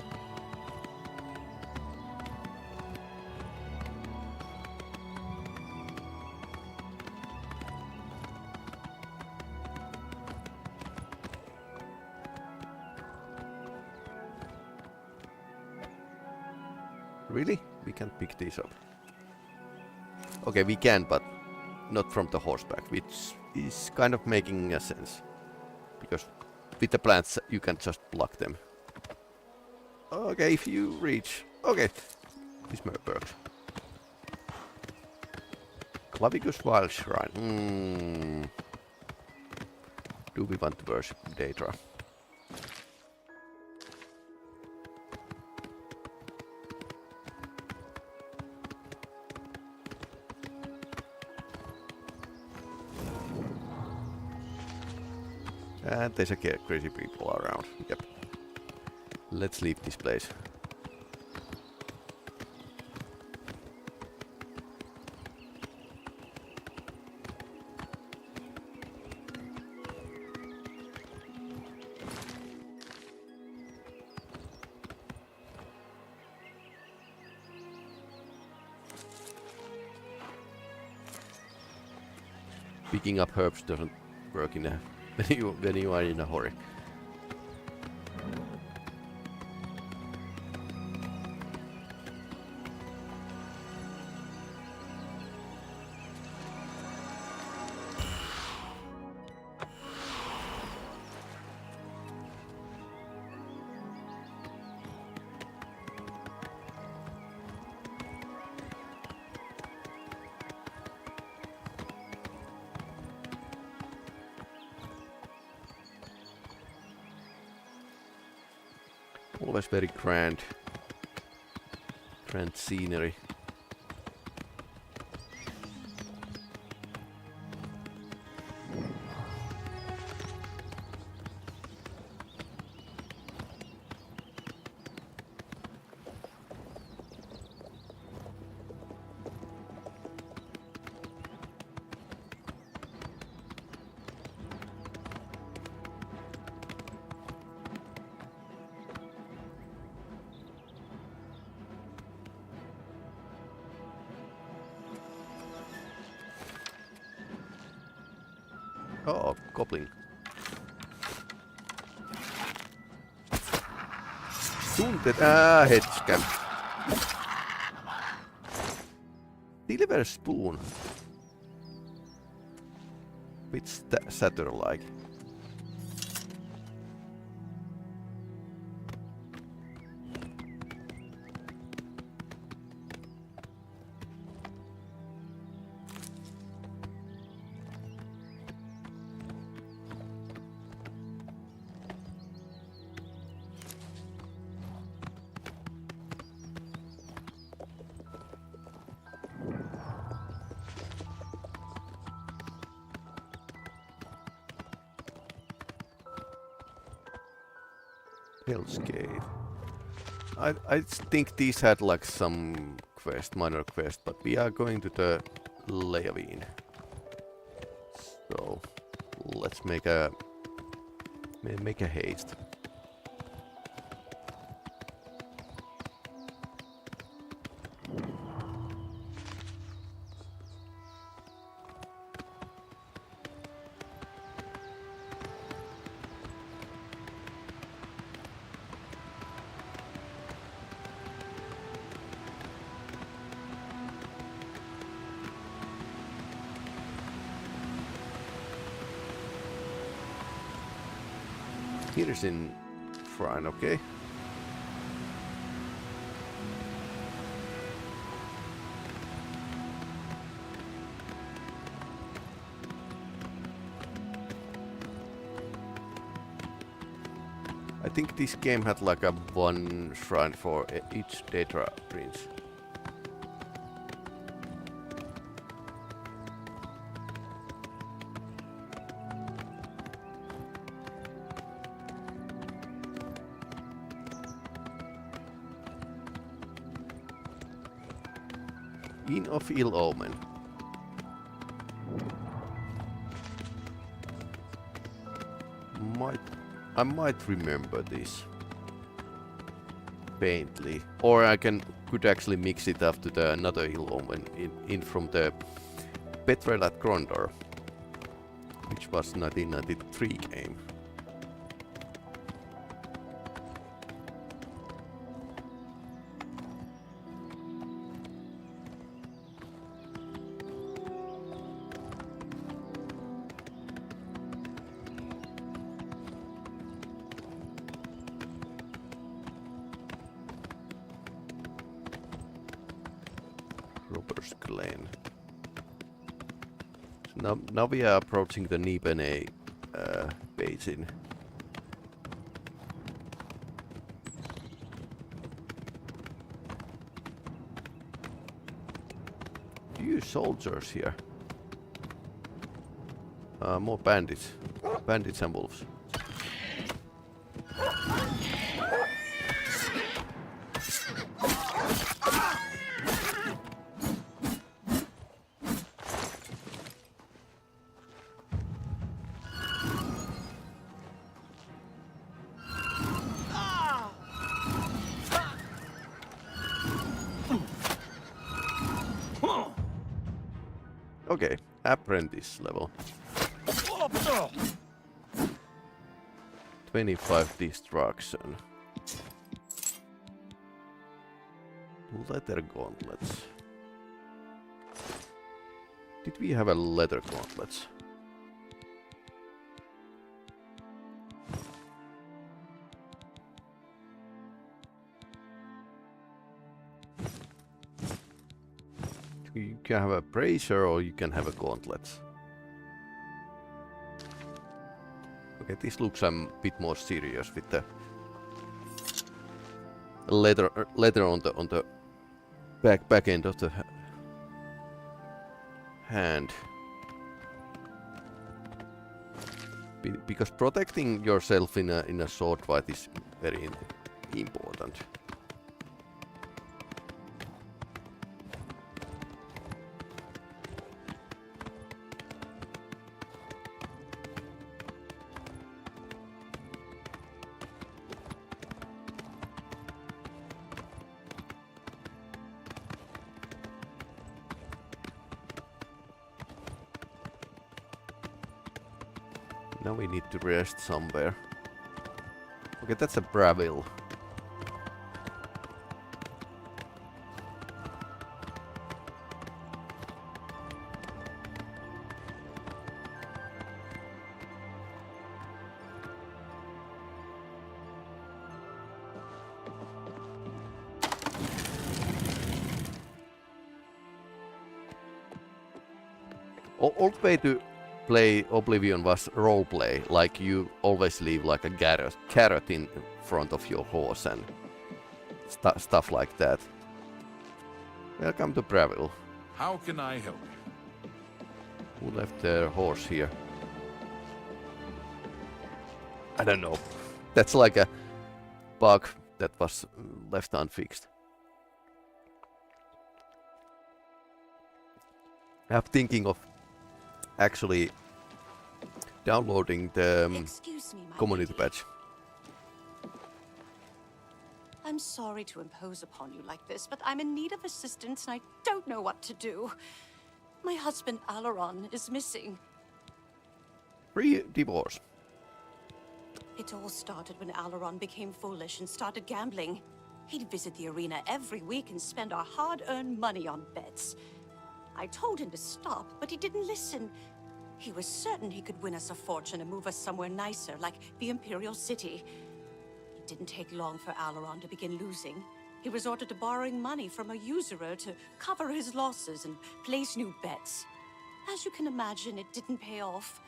Really? We can't pick these up. Okay, we can, but not from the horseback, which is kind of making a sense. Because with the plants, you can just pluck them. Okay, if you reach... Okay, this works. Clavicus Wild Shrine. Do we want to worship Daedra? And there's a crazy people around. Yep. Let's leave this place. picking up herbs doesn't work in a when you are in a hurry. Always very grand scenery. Oh, goblin. Tunted. Hetken. Deliver spoon. Bit satyr-like. Hell's Gate. I think these had like some quest, minor quest, but we are going to the Leavine. So let's make a haste. Here's in Shrine, okay. I think this game had like a one shrine for each Daedra prince. Inn of Ill Omen. I might remember this faintly, or I could actually mix it after the another Ill Omen in from the Betrayal at Grondor, which was 1993 game. Robbers Glen. So now we are approaching the Nibene basin. Few soldiers here. More bandits. Bandits and wolves. Okay, apprentice level. 25 destruction. Leather gauntlets. Did we have a leather gauntlets? You can have a bracer or you can have a gauntlets. Okay, this looks a bit more serious with the leather on the back end of the hand. Because protecting yourself in a sword fight is very important. Now we need to rest somewhere. Okay, that's a Bravil. Old way to play Oblivion was roleplay, like you always leave like a carrot in front of your horse and stuff like that. Welcome to Bravil. How can I help you? Who left their horse here? I don't know. That's like a bug that was left unfixed. I'm thinking of actually downloading the community patch. I'm sorry to impose upon you like this, but I'm in need of assistance and I don't know what to do. My husband Alaron is missing. Divorce. It all started when Alaron became foolish and started gambling. He'd visit the arena every week and spend our hard-earned money on bets. I told him to stop, but he didn't listen. He was certain he could win us a fortune and move us somewhere nicer, like the Imperial City. It didn't take long for Alaron to begin losing. He resorted to borrowing money from a usurer to cover his losses and place new bets. As you can imagine, it didn't pay off.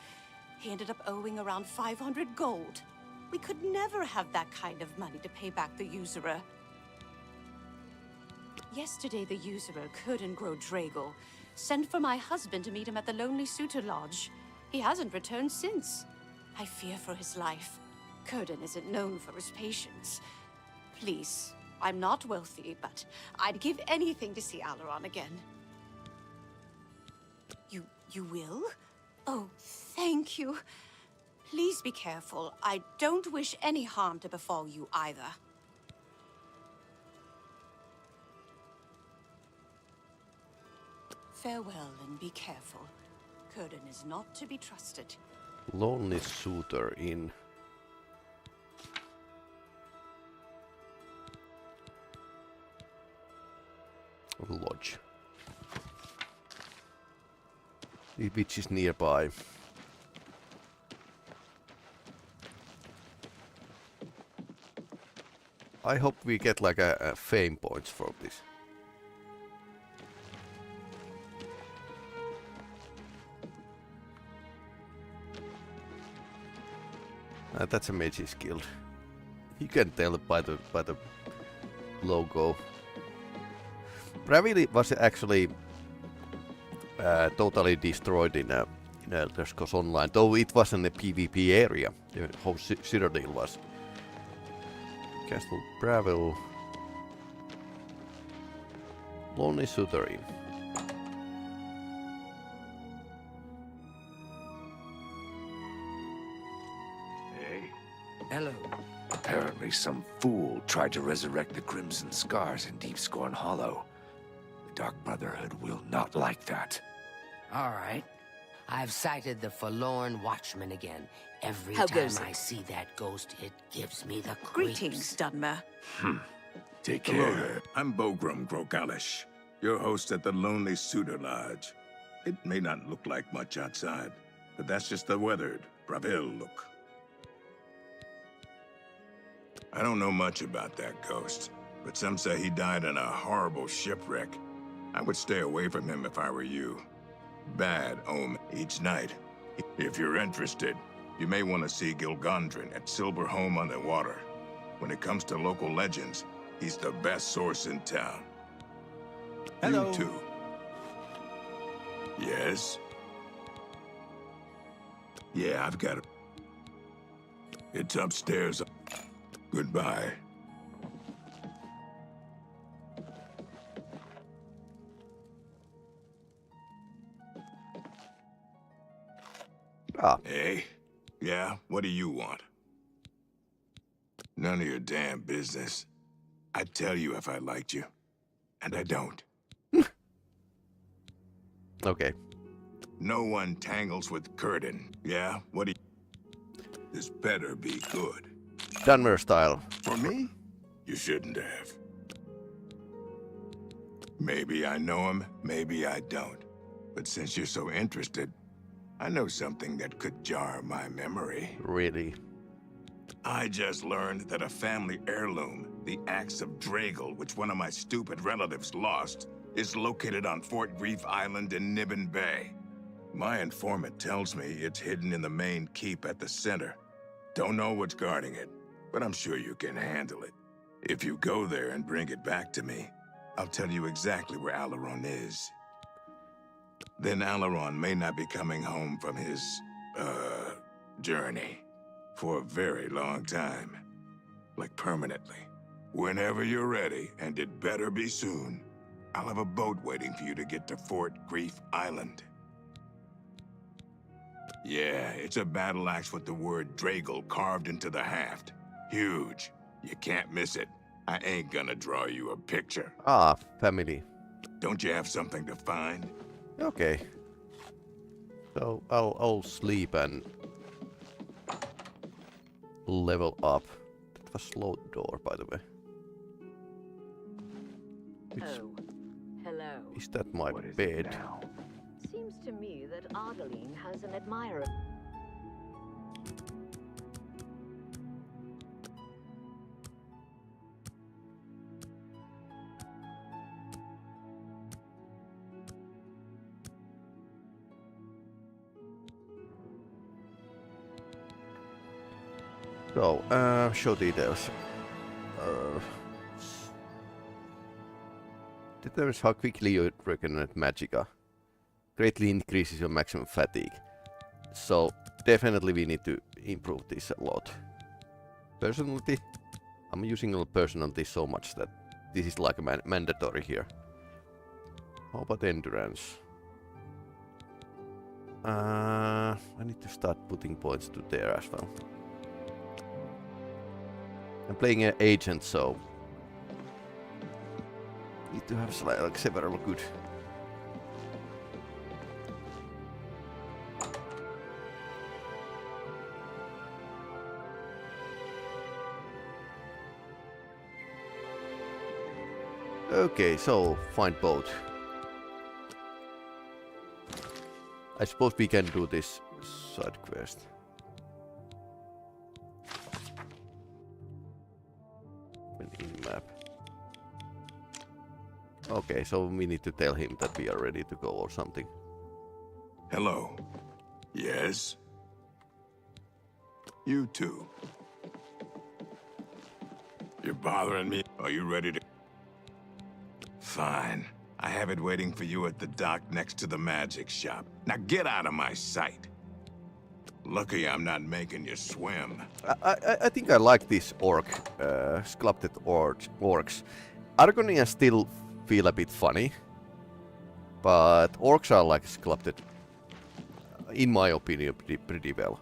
He ended up owing around 500 gold. We could never have that kind of money to pay back the usurer. Yesterday, the usurer, Kurden Drago, sent for my husband to meet him at the Lonely Suitor Lodge. He hasn't returned since. I fear for his life. Kurden isn't known for his patience. Please, I'm not wealthy, but I'd give anything to see Alaron again. You will? Oh, thank you. Please be careful. I don't wish any harm to befall you either. Farewell and be careful. Kurden is not to be trusted. Lonely Suitor Inn. Lodge. Which is nearby. I hope we get like a fame points from this. That's a Mage's Guild. You can tell by the logo. Bravili was actually totally destroyed in Elder Scrolls Online, though it wasn't a PvP area. The whole Citadel was. Castle Bravil. Lonely Suitor Inn. Hello. Apparently some fool tried to resurrect the Crimson Scars in Deep Scorn Hollow. The Dark Brotherhood will not like that. All right. I've sighted the forlorn watchman again. Every How time goes I it? see that ghost, it gives me the Greetings, creeps. Dunmer. Take Hello care. there. I'm Bogram Grokalish, your host at the Lonely Suitor Lodge. It may not look like much outside, but that's just the weathered, Bravil look. I don't know much about that ghost, but some say he died in a horrible shipwreck. I would stay away from him if I were you. Bad omen each night. If you're interested, you may want to see Gilgondrin at Silver Home on the Water. When it comes to local legends, he's the best source in town. Hello. You too. Yes? Yeah, I've got it. It's upstairs. Goodbye. Ah, Hey? Yeah, what do you want? None of your damn business. I'd tell you if I liked you. And I don't. okay. No one tangles with Curtin. Yeah, what do you... This better be good. Dunmer style. For me? You shouldn't have. Maybe I know him, maybe I don't. But since you're so interested, I know something that could jar my memory. Really? I just learned that a family heirloom, the axe of Dragal, which one of my stupid relatives lost, is located on Fort Grief Island in Nibbin Bay. My informant tells me it's hidden in the main keep at the center. Don't know what's guarding it, but I'm sure you can handle it. If you go there and bring it back to me, I'll tell you exactly where Alaron is. Then Alaron may not be coming home from his, journey. For a very long time. Like permanently. Whenever you're ready, and it better be soon, I'll have a boat waiting for you to get to Fort Grief Island. Yeah, it's a battle axe with the word Dragal carved into the haft. Huge. You can't miss it. I ain't gonna draw you a picture. Ah, family. Don't you have something to find? Okay. So I'll sleep and level up. That was slow door, by the way. Oh, hello. Is that my What is it bed? now? Seems to me that Ardeline has an admirer. So, show details. Determines how quickly you recognize magicka. Greatly increases your maximum fatigue. So, definitely we need to improve this a lot. Personality? I'm using personality so much that this is like a mandatory here. How about endurance? I need to start putting points to there as well. I'm playing an agent, so need to have like several good. Okay, so find boat. I suppose we can do this side quest. In-map. Okay, so we need to tell him that we are ready to go or something. Hello. Yes? You too. You're bothering me? Are you ready to... Fine. I have it waiting for you at the dock next to the magic shop. Now get out of my sight. Lucky I'm not making you swim. I think I like this sculpted orcs. Argonians still feel a bit funny, but orcs are like sculpted, in my opinion, pretty well.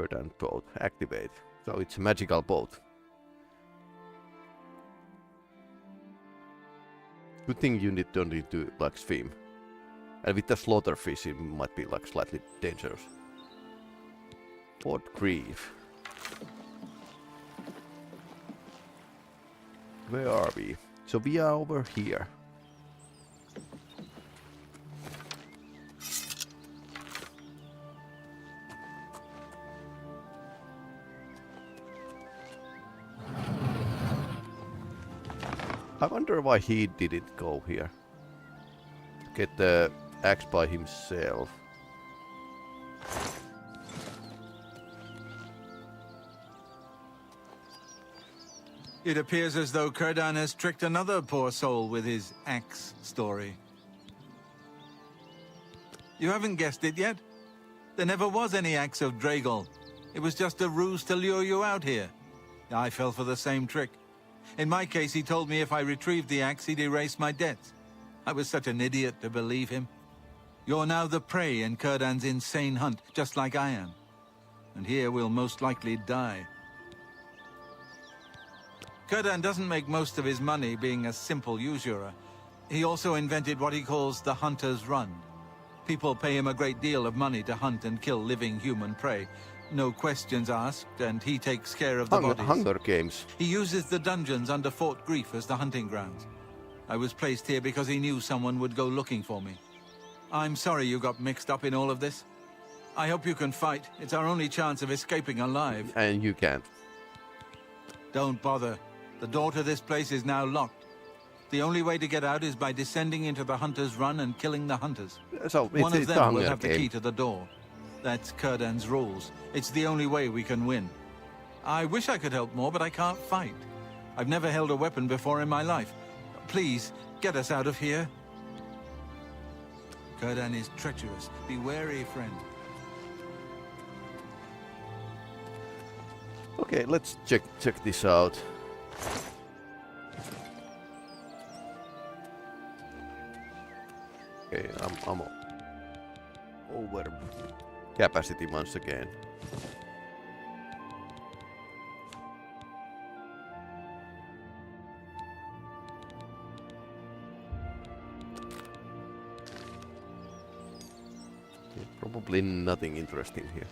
Kurdan boat. Activate. So it's a magical boat. Good thing you don't need to like swim. And with the slaughterfish it might be like slightly dangerous. Fort Grief. Where are we? So we are over here. I wonder why he didn't go here. Get the axe by himself. It appears as though Kurdan has tricked another poor soul with his axe story. You haven't guessed it yet? There never was any axe of Draegel. It was just a ruse to lure you out here. I fell for the same trick. In my case, he told me if I retrieved the axe, he'd erase my debts. I was such an idiot to believe him. You're now the prey in Kurdan's insane hunt, just like I am. And here we'll most likely die. Kurdan doesn't make most of his money being a simple usurer. He also invented what he calls the Hunter's Run. People pay him a great deal of money to hunt and kill living human prey. No questions asked, and he takes care of the bodies. Hunger Games. He uses the dungeons under Fort Grief as the hunting grounds. I was placed here because he knew someone would go looking for me. I'm sorry you got mixed up in all of this. I hope you can fight. It's our only chance of escaping alive. And you can't. Don't bother. The door to this place is now locked. The only way to get out is by descending into the Hunter's Run and killing the hunters. So One of them will have the key to the door. That's Kurdan's rules. It's the only way we can win. I wish I could help more, but I can't fight. I've never held a weapon before in my life. Please, get us out of here. Kurdan is treacherous. Be wary, friend. Okay, let's check this out. Okay, I'm over capacity once again. Okay, probably nothing interesting here.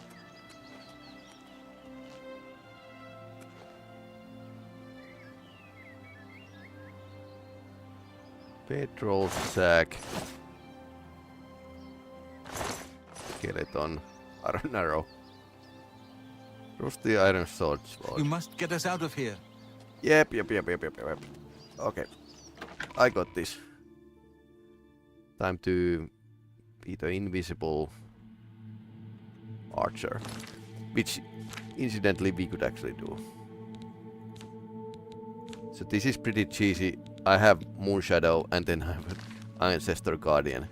Petrol sack. Skeleton. Iron arrow. Rusty iron sword. You must get us out of here. Yep. Okay. I got this. Time to be the invisible archer. Which, incidentally, we could actually do. So this is pretty cheesy. I have Moonshadow and then I have Ancestor Guardian.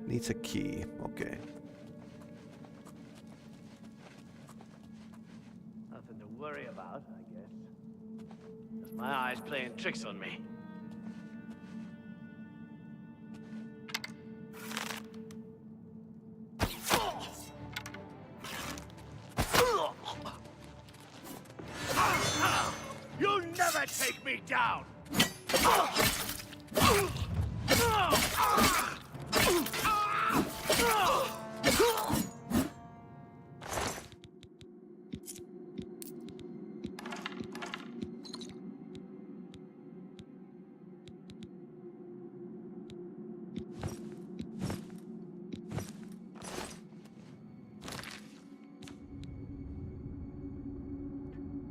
Needs a key. Okay. Nothing to worry about, I guess. Just my eyes playing tricks on me. You'll never take me down!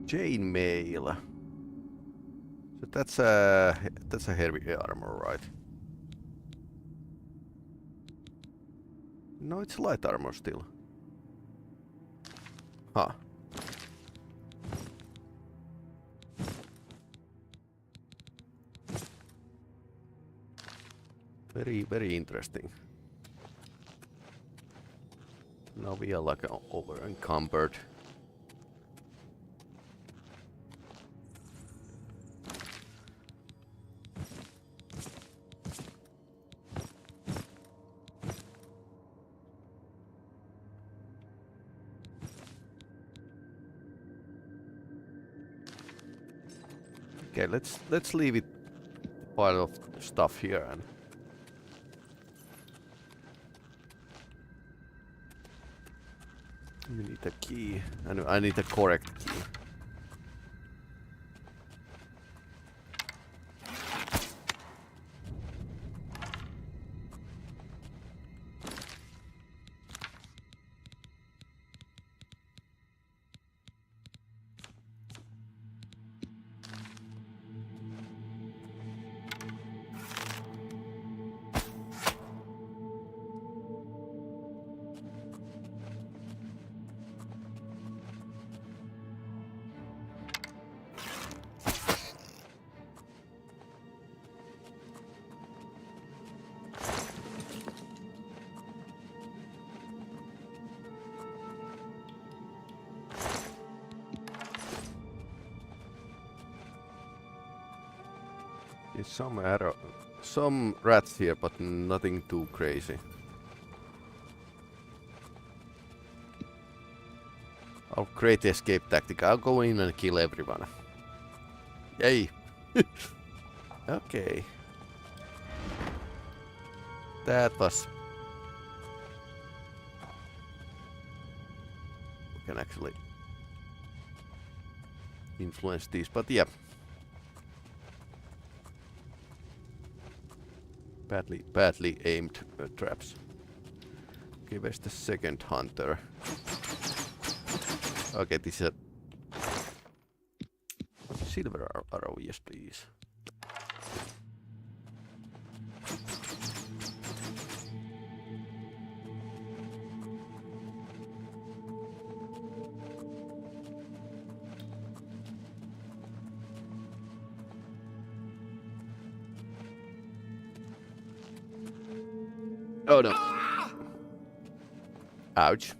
Chainmail. So that's a heavy armor, right? No, it's light armor still. Huh. Very interesting. Now we are like over encumbered. Okay, let's leave it pile of stuff here and you need a key, and I need a correct key. There's some rats here, but nothing too crazy. I'll create escape tactic. I'll go in and kill everyone. Yay! Okay. That was... We can actually influence these, but yeah. Badly aimed traps. Okay, where's the second hunter? Okay, this is a silver arrow, yes please. Oh no. Ouch.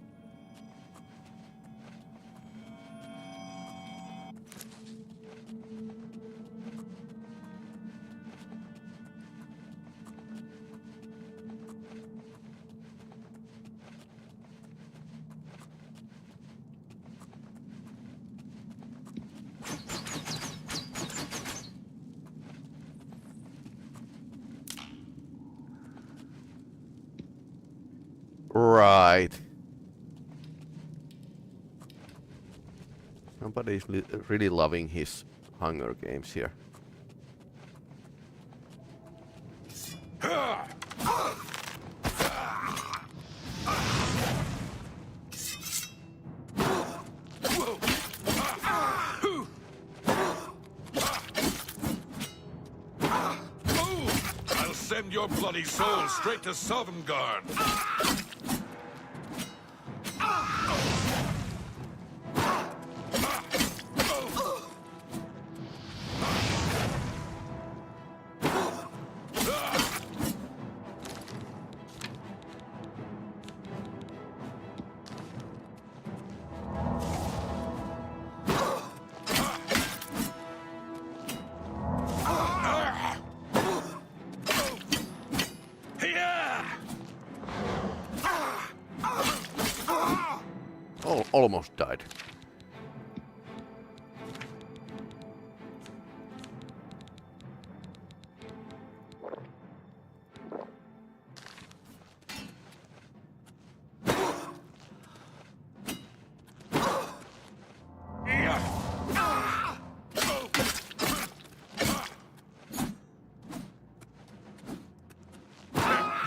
Right. Somebody's really loving his Hunger Games here. I'll send your bloody soul straight to Sovngarde. Almost died.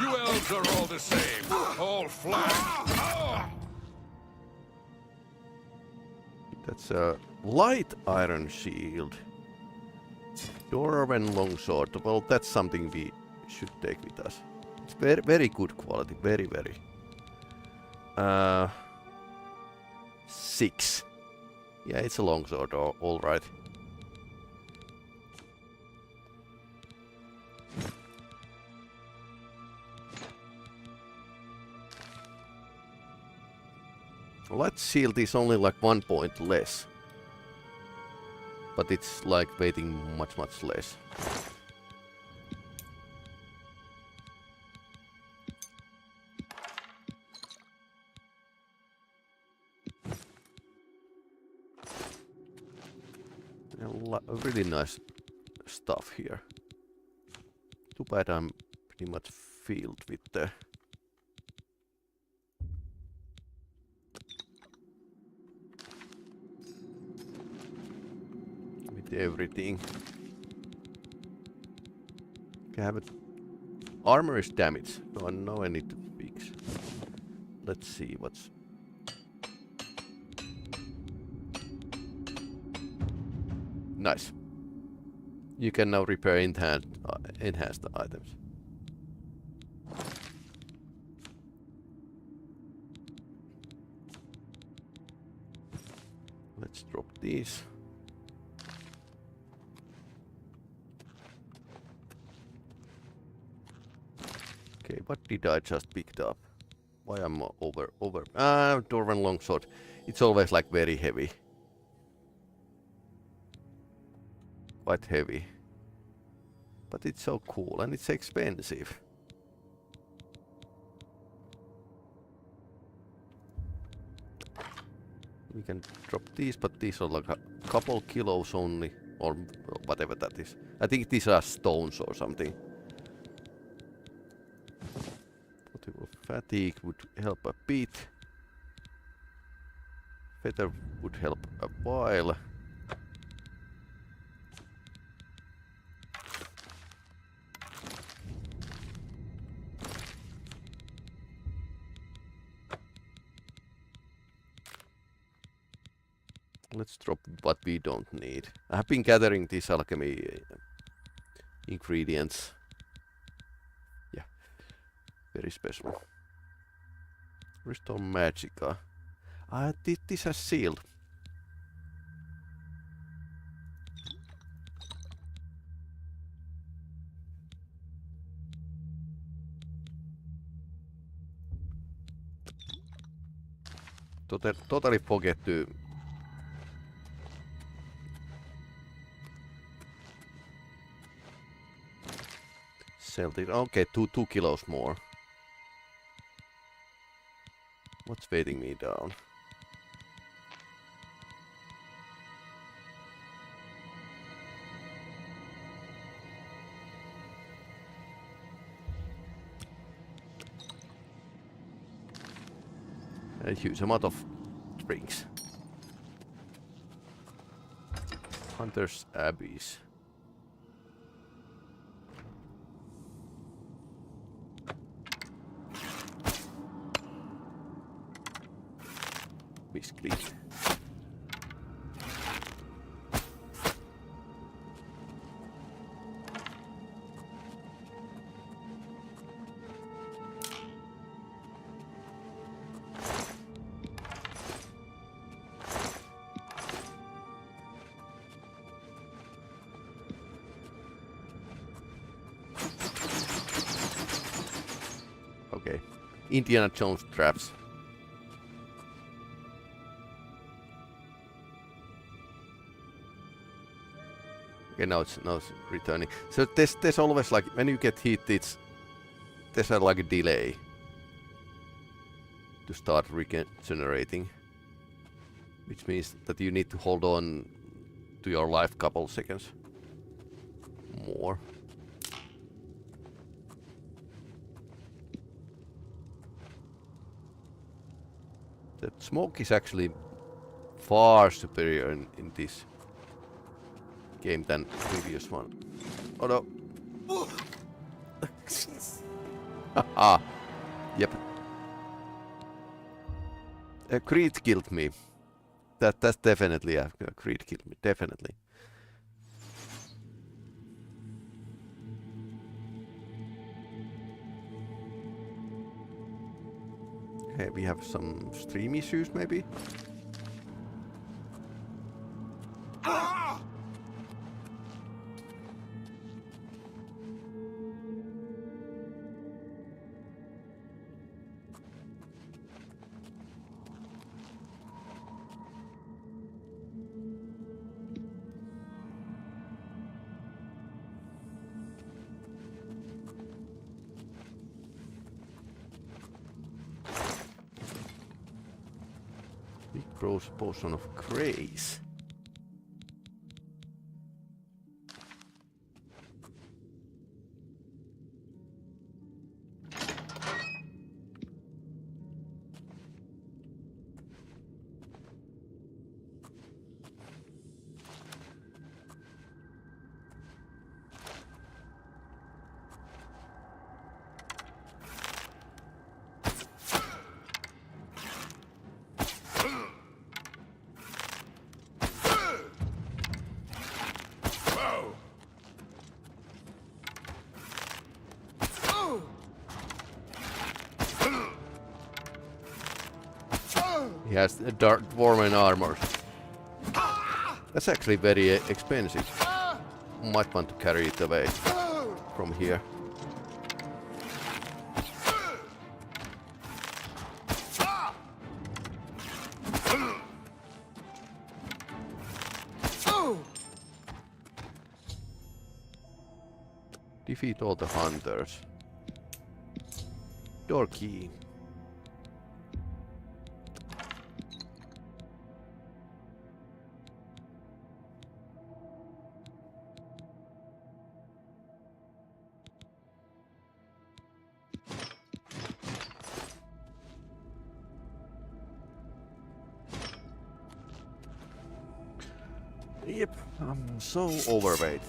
You elves are all the same, all flat. That's a light iron shield. Dwarven longsword. Well, that's something we should take with us. It's very, very good quality. Very, very. 6. Yeah, it's a longsword. All right. Light shield is only like 1 point less. But it's like weighing much less. A really nice stuff here. Too bad I'm pretty much filled with the... with everything. Okay, I have it. Armor is damaged, so I know I need to fix. Let's see what's... Nice. You can now repair enhanced items. Let's drop these. Okay, what did I just picked up? Why am I over? Dwarven longsword. It's always like very heavy. Quite heavy. But it's so cool and it's expensive. We can drop these, but these are like a couple kilos only, or whatever that is. I think these are stones or something. Fatigue would help a bit. Feather would help a while. Let's drop what we don't need. I have been gathering these alchemy ingredients. Yeah, very special. Restore Magica. This has sealed. Totally forget to sell it. Okay, 2 kilos more. What's weighting me down? A huge amount of drinks. Hunter's Abbeys. Basically. Okay. Indiana Jones traps. Okay, now it's returning. So there's always like when you get hit, there's like a delay to start regenerating, which means that you need to hold on to your life couple seconds more. The smoke is actually far superior in this game than previous one. Oh no. Haha. Yep. A crit killed me. That's definitely a crit killed me. Definitely. Okay, we have some stream issues maybe. Grows potion of grace. He has a dark dwarven armor. That's actually very expensive. Might want to carry it away from here. Defeat all the hunters. Door key. Yep, I'm so overweight.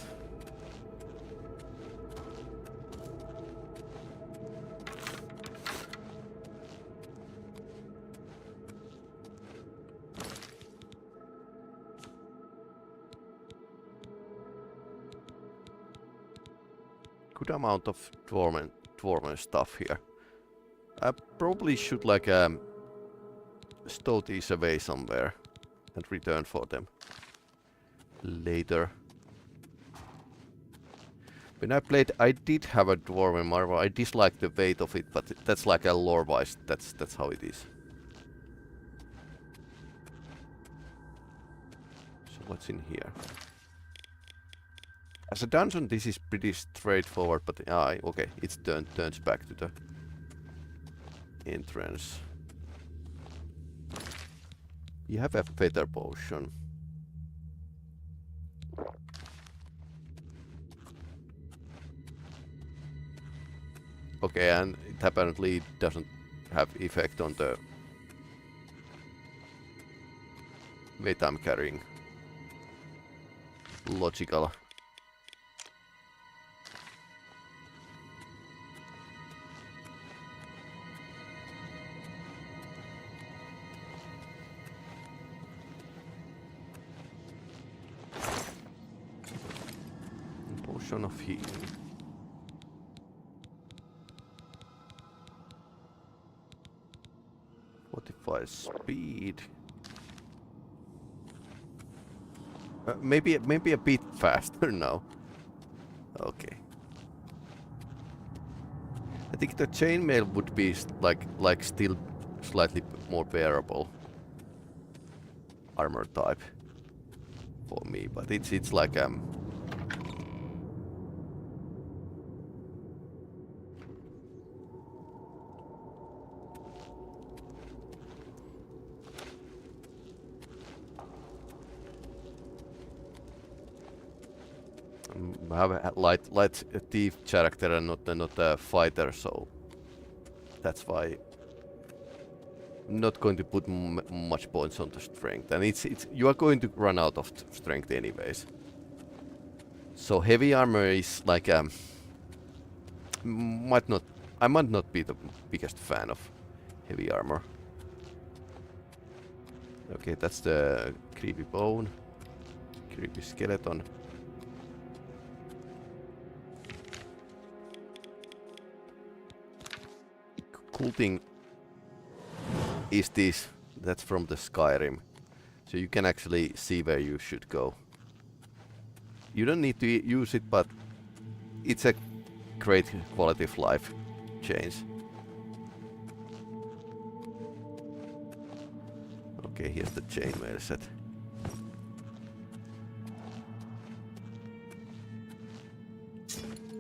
Good amount of dwarven stuff here. I probably should like stow these away somewhere and return for them later. When I played, I did have a dwarven marvel. I disliked the weight of it, but that's like a lore-wise. That's how it is. So what's in here? As a dungeon, this is pretty straightforward, but okay, it turns back to the entrance. You have a feather potion. Okay, and it apparently doesn't have effect on the weight I'm carrying. Logical. Potion of healing. Speed. Maybe a bit faster now. Okay. I think the chainmail would be like still slightly more bearable armor type for me, but it's like I have a light thief character and not a fighter, so that's why I'm not going to put much points on the strength, and you are going to run out of strength anyways. So heavy armor is like I might not be the biggest fan of heavy armor. Okay, that's the creepy bone, creepy skeleton. Cool thing is this, that's from the Skyrim, so you can actually see where you should go. You don't need to use it, but it's a great quality of life change. Okay, here's the chainmail set.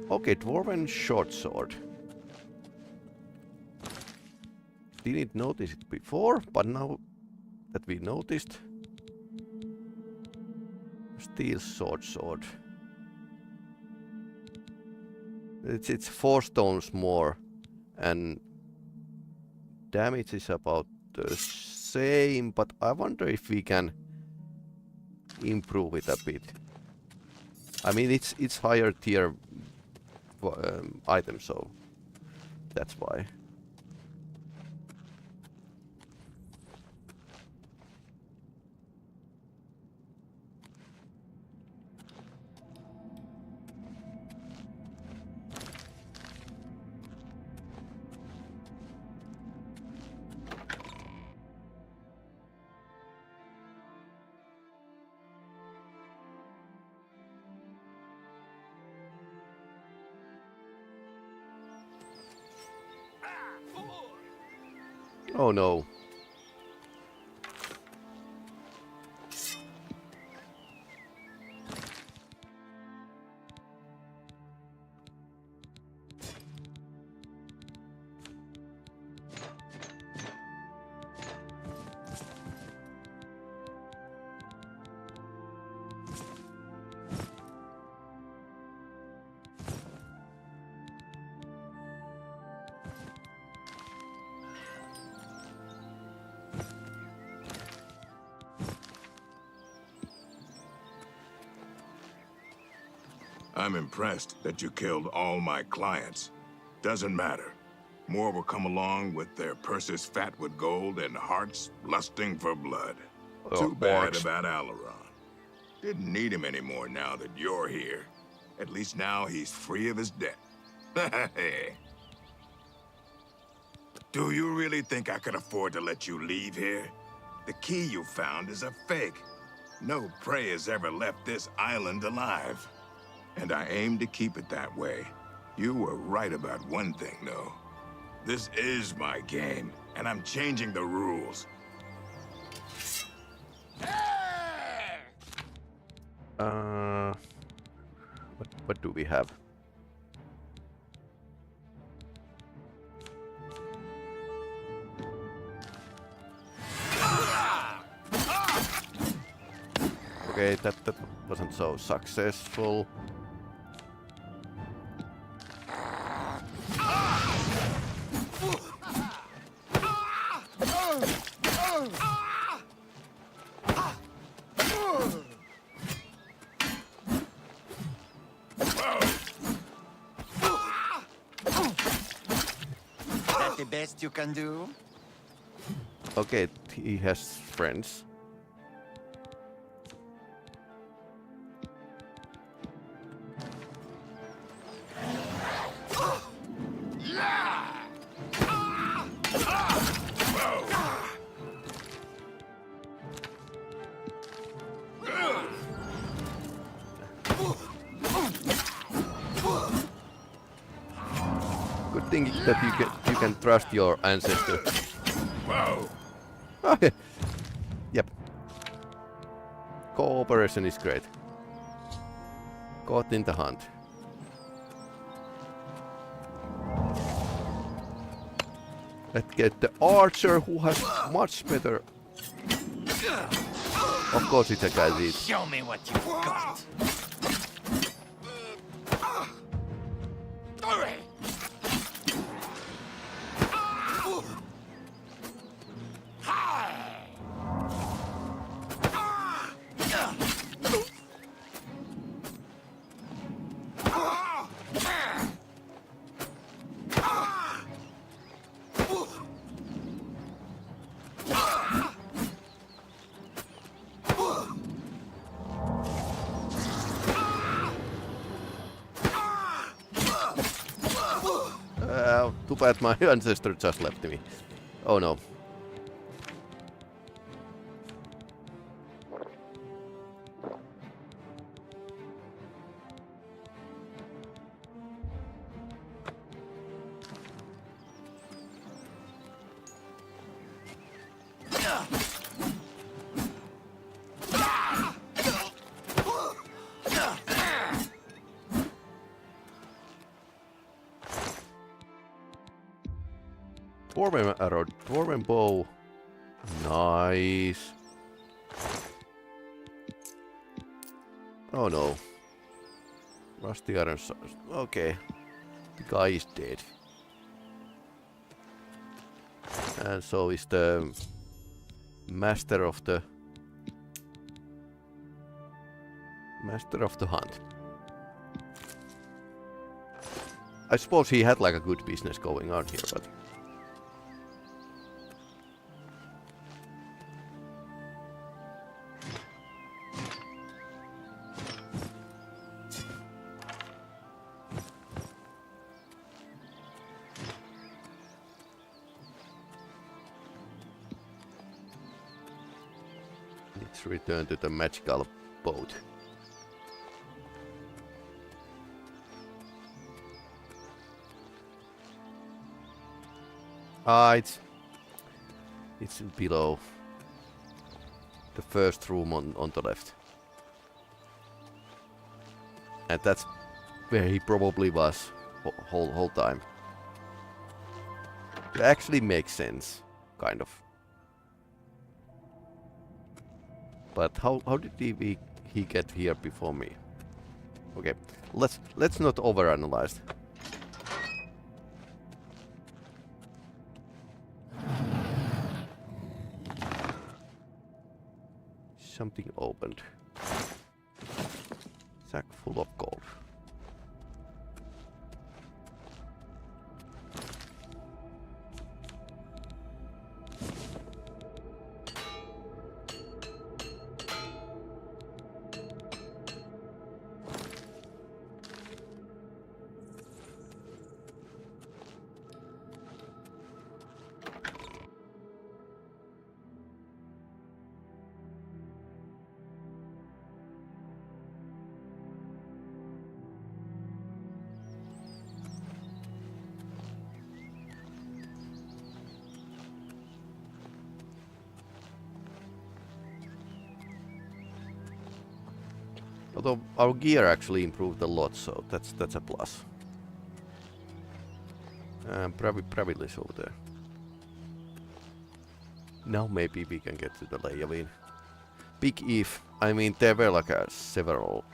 Okay, dwarven short sword. Didn't notice it before, but now that we noticed, steel sword. It's 4 stones more, and damage is about the same, but I wonder if we can improve it a bit. I mean, it's higher tier item, so that's why. Oh no. I'm impressed that you killed all my clients. Doesn't matter. More will come along with their purses fat with gold and hearts lusting for blood. Too bad about Alaron. Didn't need him anymore now that you're here. At least now he's free of his debt. Do you really think I could afford to let you leave here? The key you found is a fake. No prey has ever left this island alive. And I aim to keep it that way. You were right about one thing, though. This is my game, and I'm changing the rules. What do we have? Okay, that wasn't so successful. That the best you can do? Okay, he has friends. Good thing that you can trust your ancestor. Whoa! Okay. Yep. Cooperation is great. Caught in the hunt. Let's get the archer who has much better. Of course it's a Gazit. Show me what you've got. Too bad my ancestor just left me. Oh no. Dwarven arrow, dwarven bow. Nice. Oh no. Rusty iron sword. Okay. The guy is dead. And so is the master of the hunt. I suppose he had like a good business going on here, but let's return to the magical boat. It's below the first room on the left. And that's where he probably was whole time. It actually makes sense, kind of. But how did he get here before me? Okay, let's not overanalyze. Something opened. Sack full of gold. Although our gear actually improved a lot, so that's a plus. Pravil is over there. Now maybe we can get to the Layavin. Big if. I mean, there were like several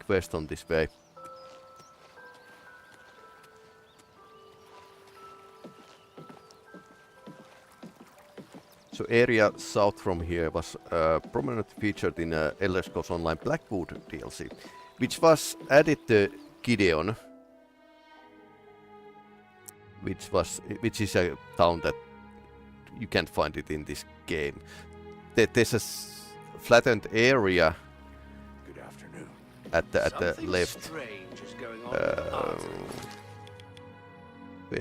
quests on this way. So area south from here was prominently featured in Elder Scrolls Online Blackwood DLC, which was added to Gideon, which is a town that you can't find it in this game. There's a flattened area. Good afternoon. At the left,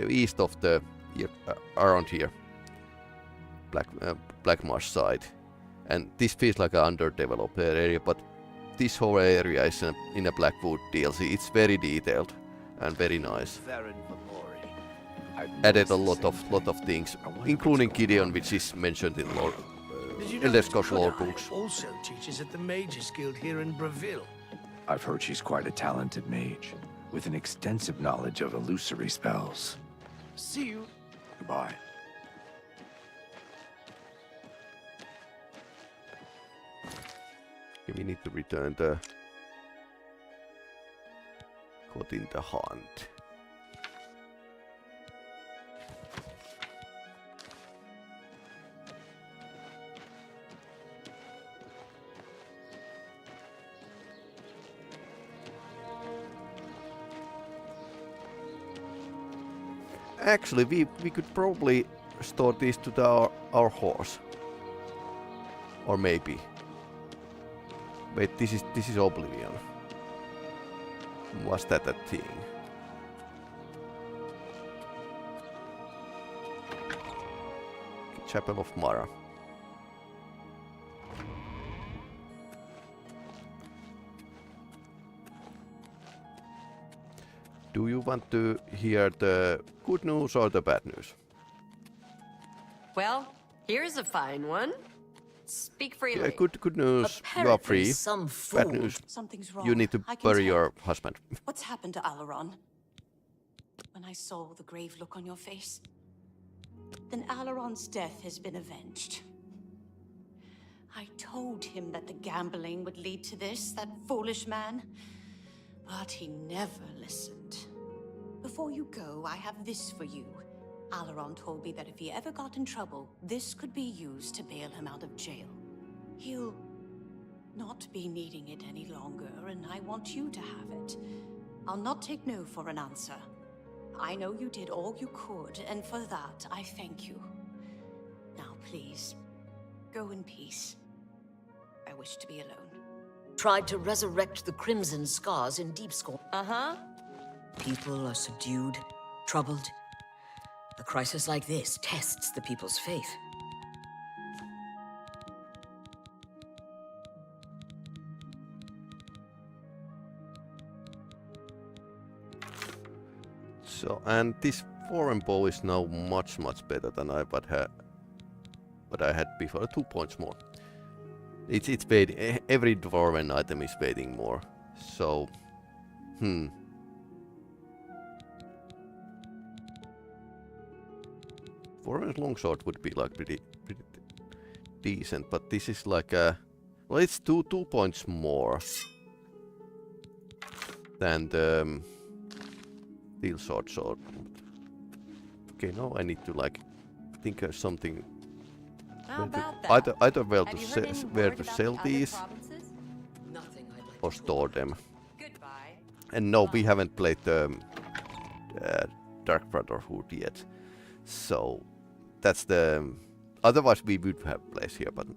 east of the around here. Black Marsh side, and this feels like an underdeveloped area, but this whole area is in a Blackwood DLC. It's very detailed and very nice. Added a lot of things, including Gideon, which is mentioned in Elder Scrolls lore books. Also teaches at the Mages Guild here in Breville. I've heard she's quite a talented mage, with an extensive knowledge of illusory spells. See you. Goodbye. We need to return the caught in the hunt. Actually, we could probably store these to our horse, or maybe. Wait, this is Oblivion. Was that a thing? Chapel of Mara. Do you want to hear the good news or the bad news? Well, here's a fine one. Speak freely. Good news, you are free. Bad news, Something's wrong. you need to I can bury tell. your husband. What's happened to Alaron? When I saw the grave look on your face, then Alaron's death has been avenged. I told him that the gambling would lead to this, that foolish man, but he never listened. Before you go, I have this for you. Alaron told me that if he ever got in trouble, this could be used to bail him out of jail. He'll not be needing it any longer, and I want you to have it. I'll not take no for an answer. I know you did all you could, and for that, I thank you. Now, please, go in peace. I wish to be alone. Tried to resurrect the Crimson Scars in Deep Scorn. Uh-huh. People are subdued, troubled. A crisis like this tests the people's faith. So, and this foreign bow is now much better than I would have what I had before, 2 points more. It's weighting, every dwarven item is weighting more, so, Dwarven longsword would be like pretty decent, but this is like a, well, it's 2 points more than the steel sword. Okay, now I need to like think of something. Either where to sell these or store them. And no, we haven't played the Dark Brotherhood yet, so that's the. Otherwise, we would have place here, but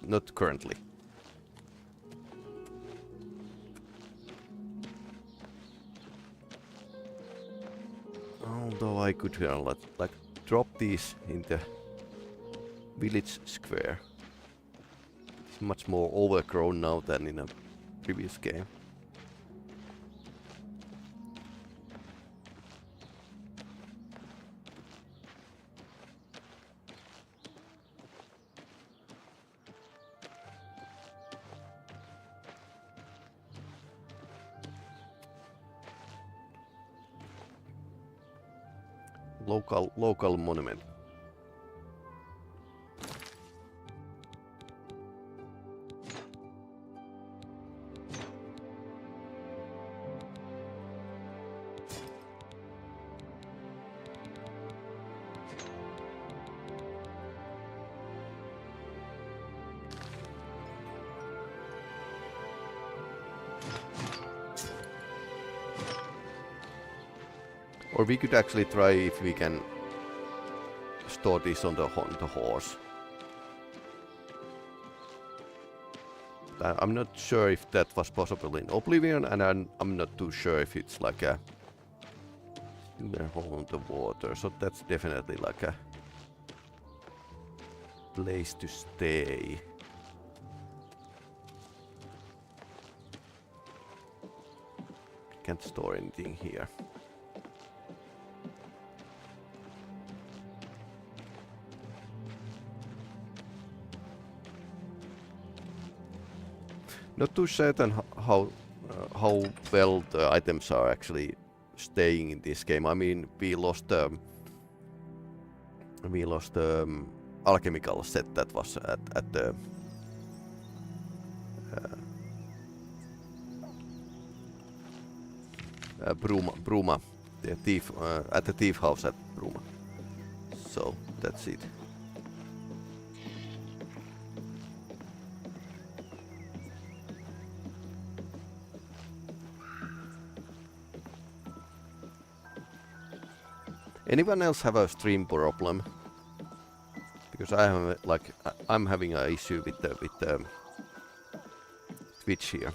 not currently. Although I could like drop these in the village square. It's much more overgrown now than in a previous game. Local monument. Or we could actually try if we can store this on the horse. I'm not sure if that was possible in Oblivion, and I'm not too sure if it's like a hole in the water. So that's definitely like a place to stay. Can't store anything here. Not too certain how well the items are actually staying in this game. I mean, we lost alchemical set that was at the Bruma, the thief at the thief house at Bruma. So that's it. Anyone else have a stream problem? Because I have I'm having an issue with the Twitch here.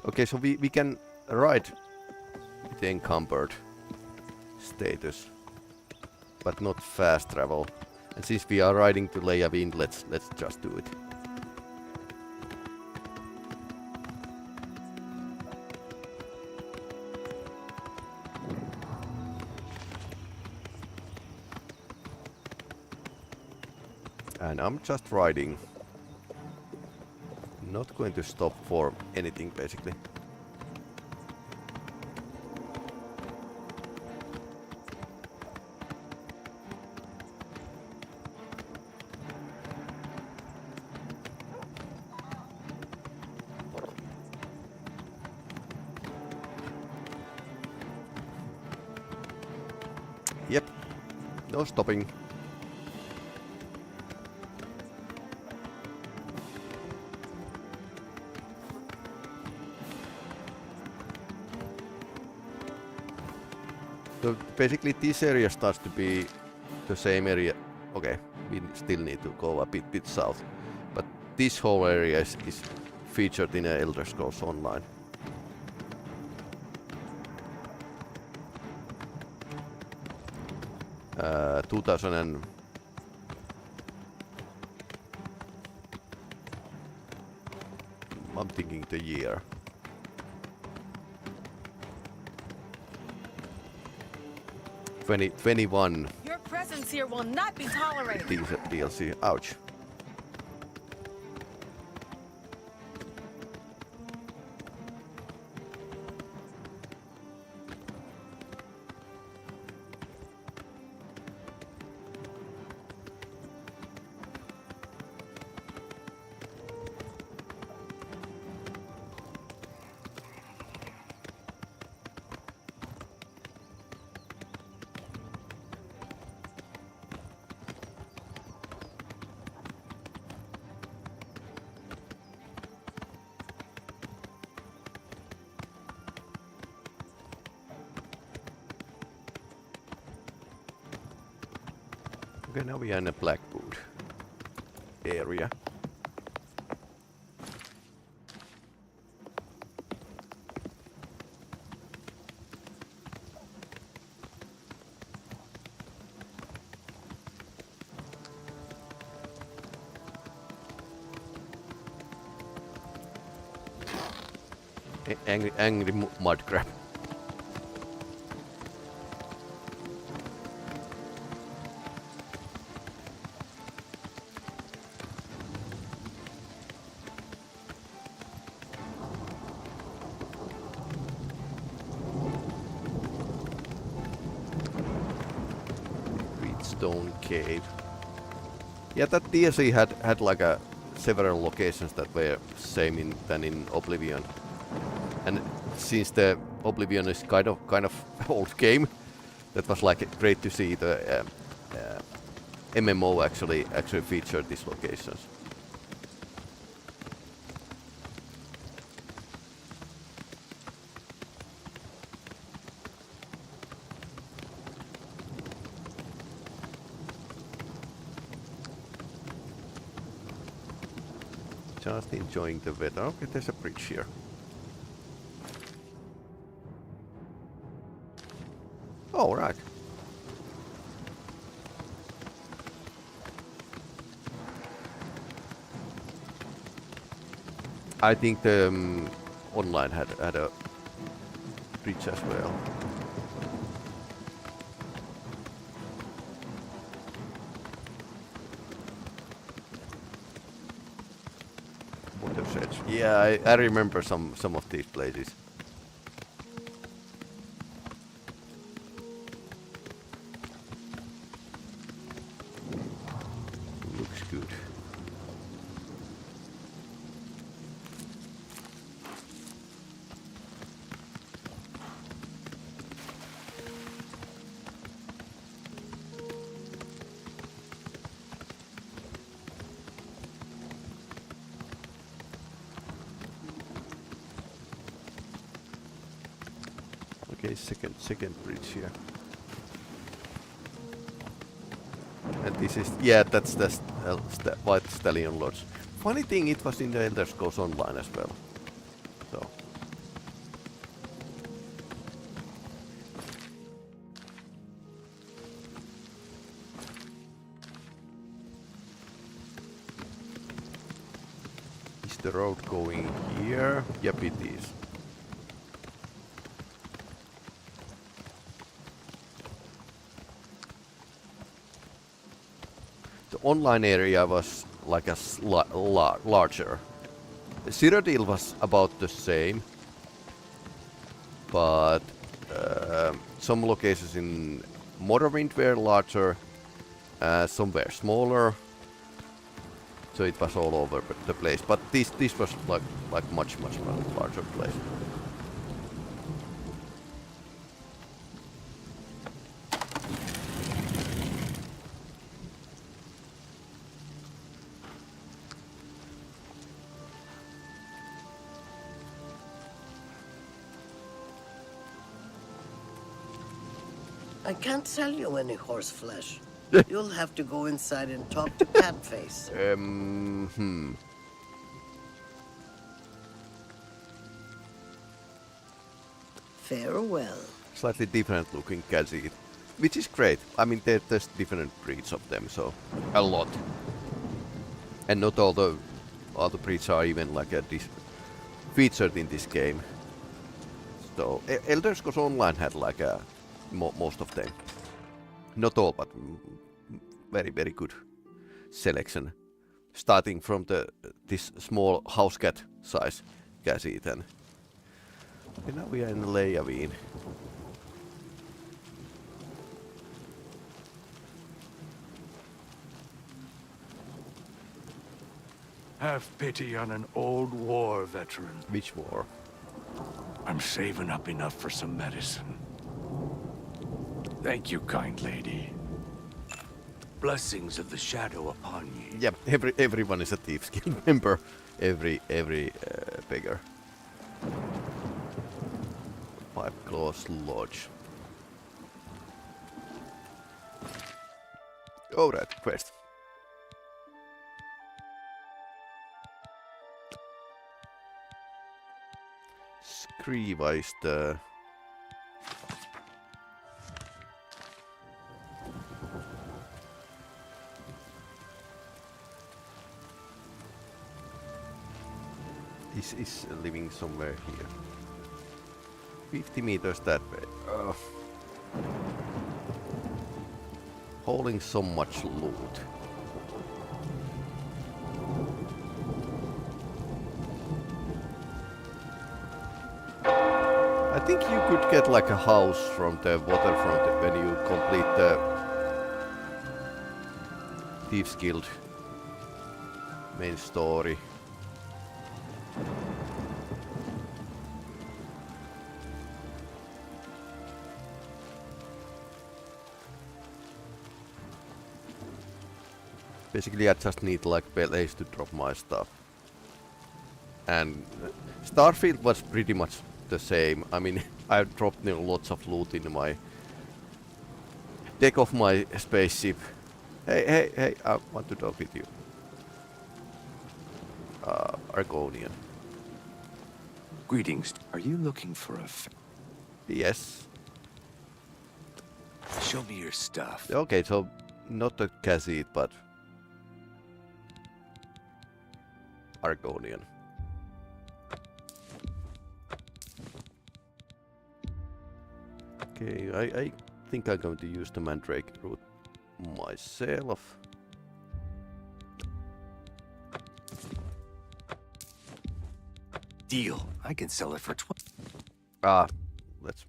Okay, so we can ride with the encumbered status, but not fast travel. And since we are riding to Leia Wind, let's just do it. And I'm just riding. Not going to stop for anything, basically. Yep, no stopping. So basically this area starts to be the same area. Okay, we still need to go a bit south. But this whole area is featured in Elder Scrolls Online. 2000 and I'm thinking the year. 2021. Your presence here will not be tolerated. DLC. Ouch. Okay, now we are in a Blackwood area. Angry mud crab. Stone cave. Yeah, that DLC had like a several locations that were same than in Oblivion, and since the Oblivion is kind of old game, that was like great to see the MMO actually featured these locations. Just enjoying the weather. Okay, there's a bridge here. Oh, right. I think the online had a bridge as well. Yeah, I remember some of these places. Looks good. Okay, second bridge here. And this is, yeah, that's the White Stallion Lodge. Funny thing, it was in the Elder Scrolls Online as well. So. Is the road going here? Yep, it is. Online area was like a larger. The Cyrodiil was about the same, but some locations in Morrowind were larger, some were smaller, so it was all over the place. But this was like much larger place. I can't sell you any horse flesh. You'll have to go inside and talk to Catface. Farewell. Slightly different looking Khajiit. which is great. I mean, there's different breeds of them, so a lot, and not all the breeds are even like featured in this game. So Elder Scrolls Online had like most of them, not all, but very good selection, starting from this small house cat size cassette, and now we are in Leavine. Have pity on an old war veteran. Which war? I'm saving up enough for some medicine. Thank you, kind lady. Blessings of the shadow upon ye. Yeah, everyone is a Thieves Guild member. Every beggar. Five Claws Lodge. Alright, quest. Skriva is the... is living somewhere here. 50 meters that way. Holding so much loot. I think you could get like a house from the waterfront when you complete the Thieves Guild main story. Basically I just need like place to drop my stuff. And Starfield was pretty much the same. I mean, I dropped lots of loot in my deck of my spaceship. Hey, I want to talk with you. Argonian. Greetings. Are you looking for a... Yes. Show me your stuff. Okay, so not a cassette, but Argonian. Okay, I think I'm going to use the Mandrake route myself. Deal. I can sell it for Let's...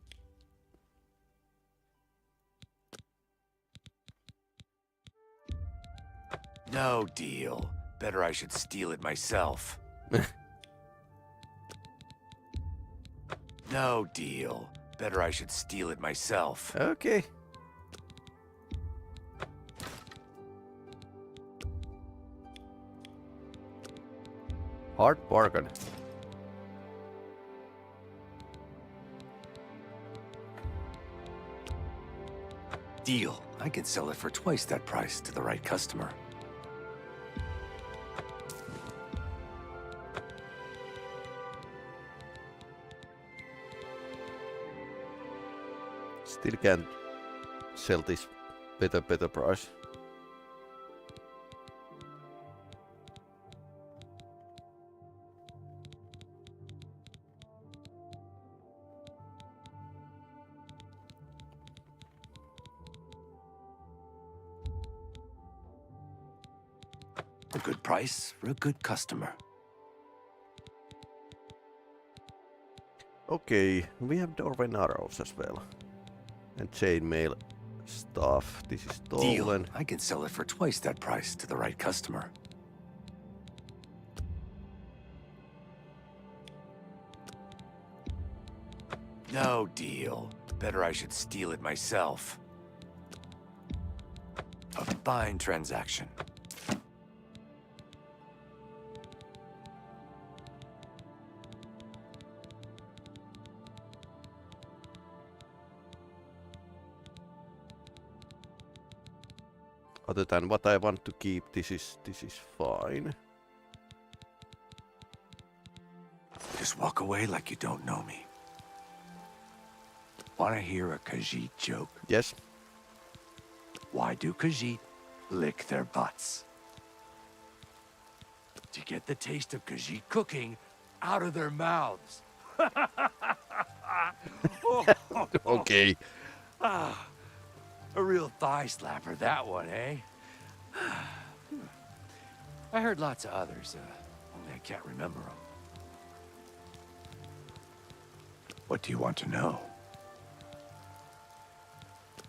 No deal. Better I should steal it myself. No deal. Better I should steal it myself. Okay. Hard bargain. Deal. I can sell it for twice that price to the right customer. Still can't sell this better price. A good price for a good customer. Okay, we have Dwarven arrows as well. And chainmail stuff. This is stolen. Deal. I can sell it for twice that price to the right customer. No deal. Better I should steal it myself. A fine transaction. Other than what I want to keep, this is fine. Just walk away like you don't know me. Wanna hear a Khajiit joke? Yes. Why do Khajiit lick their butts? To get the taste of Khajiit cooking out of their mouths. Okay. Ah, a real thigh slapper, that one, eh? I heard lots of others, only I can't remember them. What do you want to know?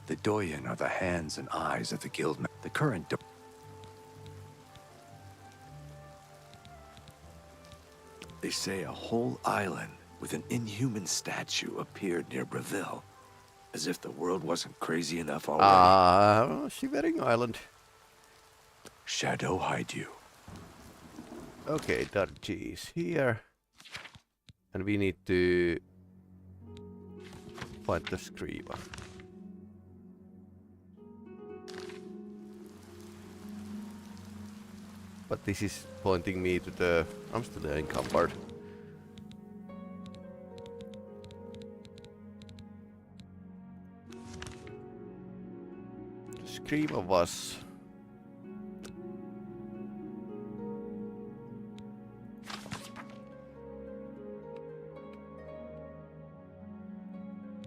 The Doyen are the hands and eyes of the guild. The current They say a whole island with an inhuman statue appeared near Breville. As if the world wasn't crazy enough already. Shivering Island. Shadow hide you. Okay, Dodgy is here. And we need to find the Scriba. But this is pointing me to the... I'm still encumbered. The Scriba was...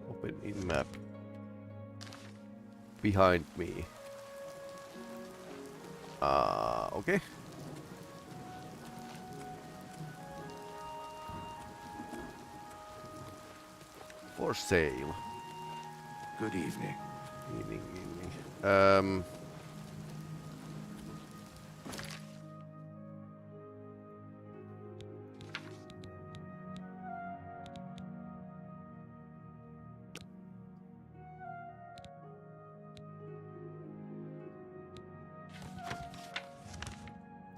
Open in map. Behind me. Okay. For sale. Good evening. Evening.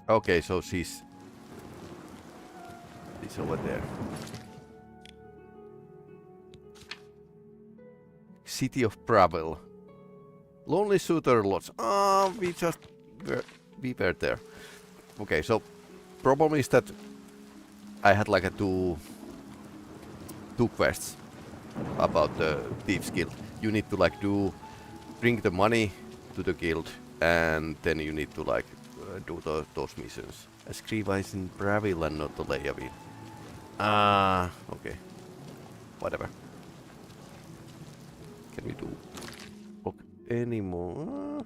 Okay, so she's over there. City of Breville. Lonely Suitor Lodge. We were there. Okay, so problem is that I had like a two quests about the Thieves Guild. You need to like bring the money to the guild, and then you need to like do those missions. Scriba is in Breville and not the Leavine. Okay. Whatever. Can we do any more?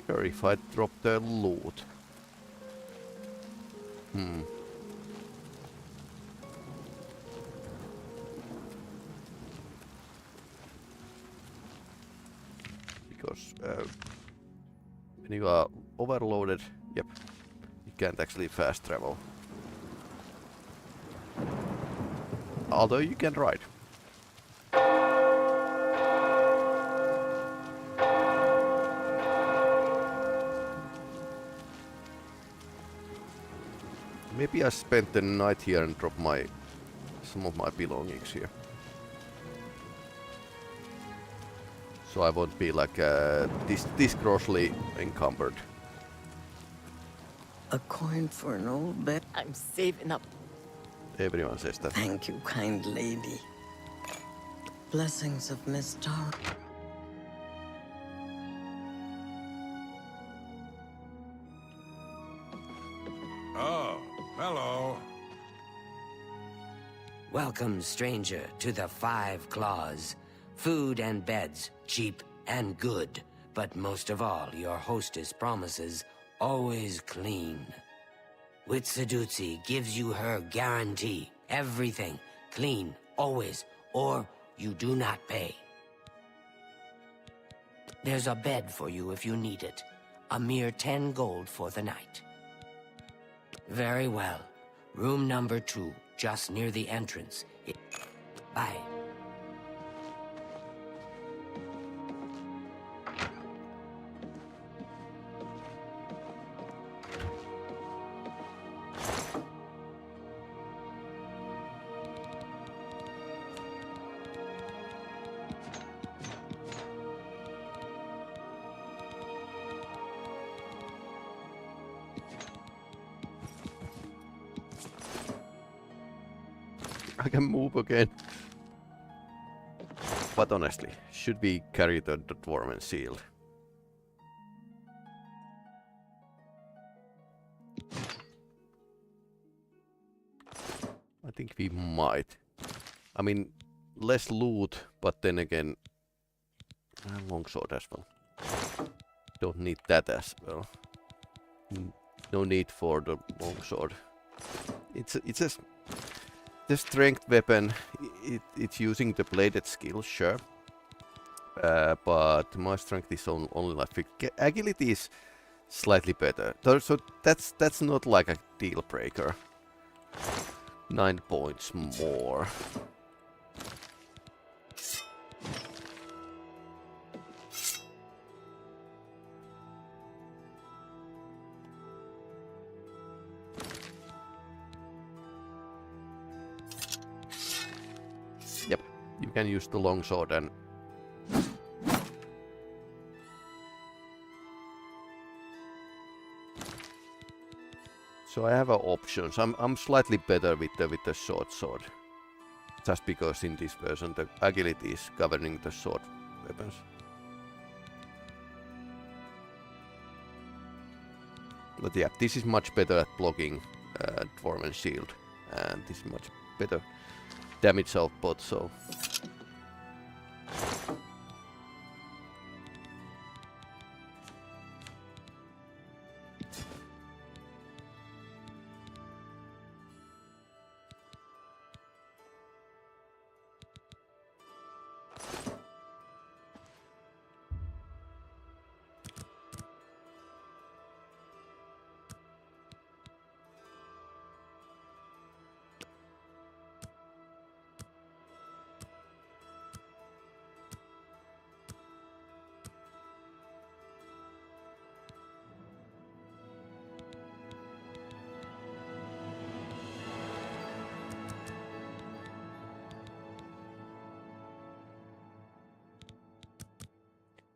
Sure, if I drop the loot. Because when you are overloaded, yep, you can't actually fast travel. Although you can ride. Maybe I spent the night here and drop some of my belongings here. So I won't be like this grossly encumbered. A coin for an old bed. I'm saving up. Everyone says that. Thank you, kind lady. Blessings of Miss Tara. Oh, hello. Welcome, stranger, to the Five Claws. Food and beds, cheap and good. But most of all, your hostess promises always clean. Witsadutsi gives you her guarantee. Everything clean, always, or you do not pay. There's a bed for you if you need it. A mere 10 gold for the night. Very well. Room number 2, just near the entrance. Bye. I can move again. But honestly, should we carry the Dwarven Shield? I think we might. I mean, less loot, but then again, longsword as well. Don't need that as well. No need for the longsword. It's the strength weapon. It's using the bladed skill, sure. But my strength is only like 50. Agility is slightly better. So that's not like a deal breaker. 9 points more. Yep, you can use the longsword and so I have options. I'm slightly better with the short sword, just because in this version the agility is governing the short weapons. But yeah, this is much better at blocking Dwarven Shield, and this is much better damage output. So.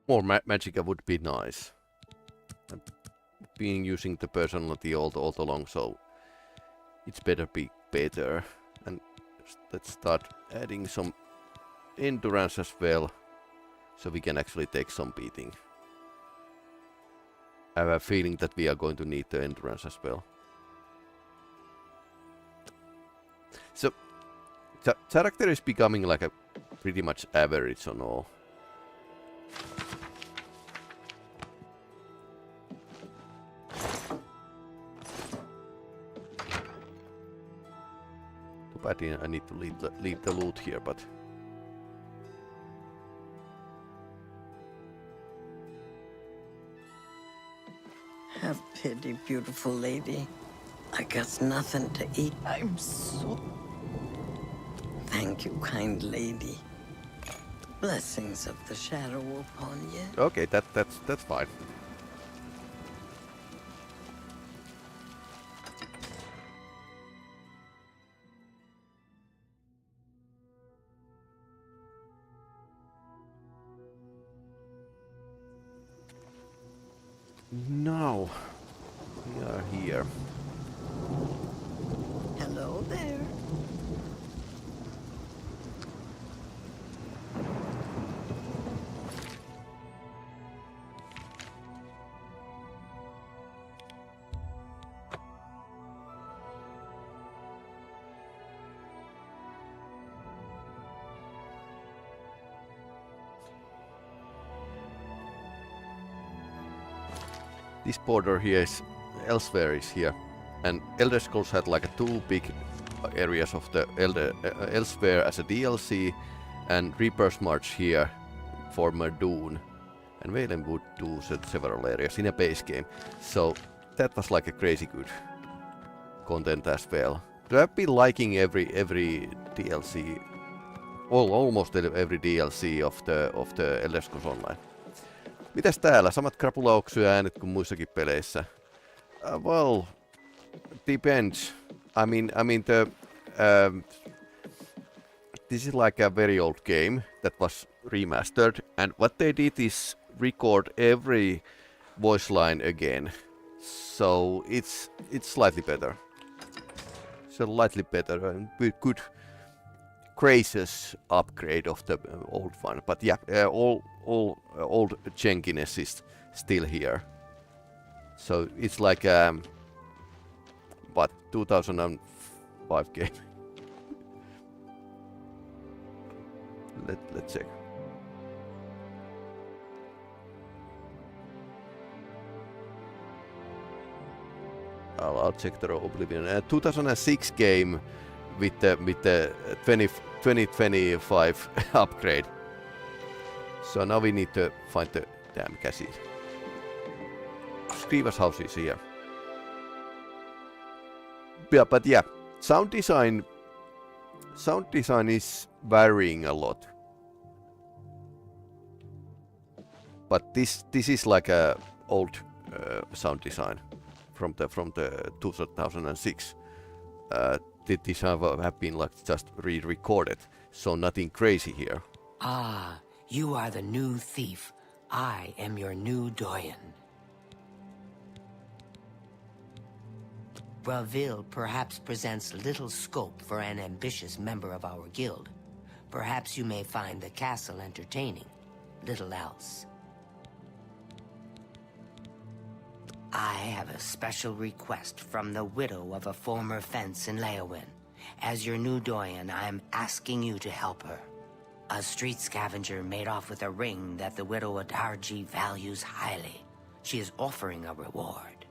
More magicka would be nice. Being using the personality all along, so it's better be better. And let's start adding some endurance as well, so we can actually take some beating. I have a feeling that we are going to need the endurance as well. So the character is becoming like a pretty much average on all. I need to leave the loot here, but have pity, beautiful lady. I got nothing to eat. I'm so... Thank you, kind lady. Blessings of the shadow upon you. Okay, that's fine. Now we are here. Hello there. This border here is elsewhere is here, and Elder Scrolls had like two big areas of the elsewhere as a DLC, and Reaper's March here for Mardoon, and Valen would do several areas in a base game. So that was like a crazy good content as well. I've been liking every DLC, almost every DLC of the Elder Scrolls Online. Mitäs täällä? Samat krapulauksu ja äänet kuin muissakin peleissä? Well, depends. I mean this is like a very old game that was remastered, and what they did is record every voice line again. So it's slightly better. Slightly better and with gracious upgrade of the old one. But yeah, all old jankiness is still here. So it's like what 2005 game. Let's check. I'll check the Oblivion. 2006 game with the 2025 upgrade. So now we need to find the damn käsi. Skriva's house is here. Yeah, but yeah, sound design is varying a lot. But this is like a old sound design from the 2006. These have been like just re-recorded, so nothing crazy here. Ah, you are the new thief. I am your new doyen. Bravil perhaps presents little scope for an ambitious member of our guild. Perhaps you may find the castle entertaining. Little else. I have a special request from the widow of a former fence in Leowin. As your new doyen, I am asking you to help her. A street scavenger made off with a ring that the widow Adarji values highly. She is offering a reward.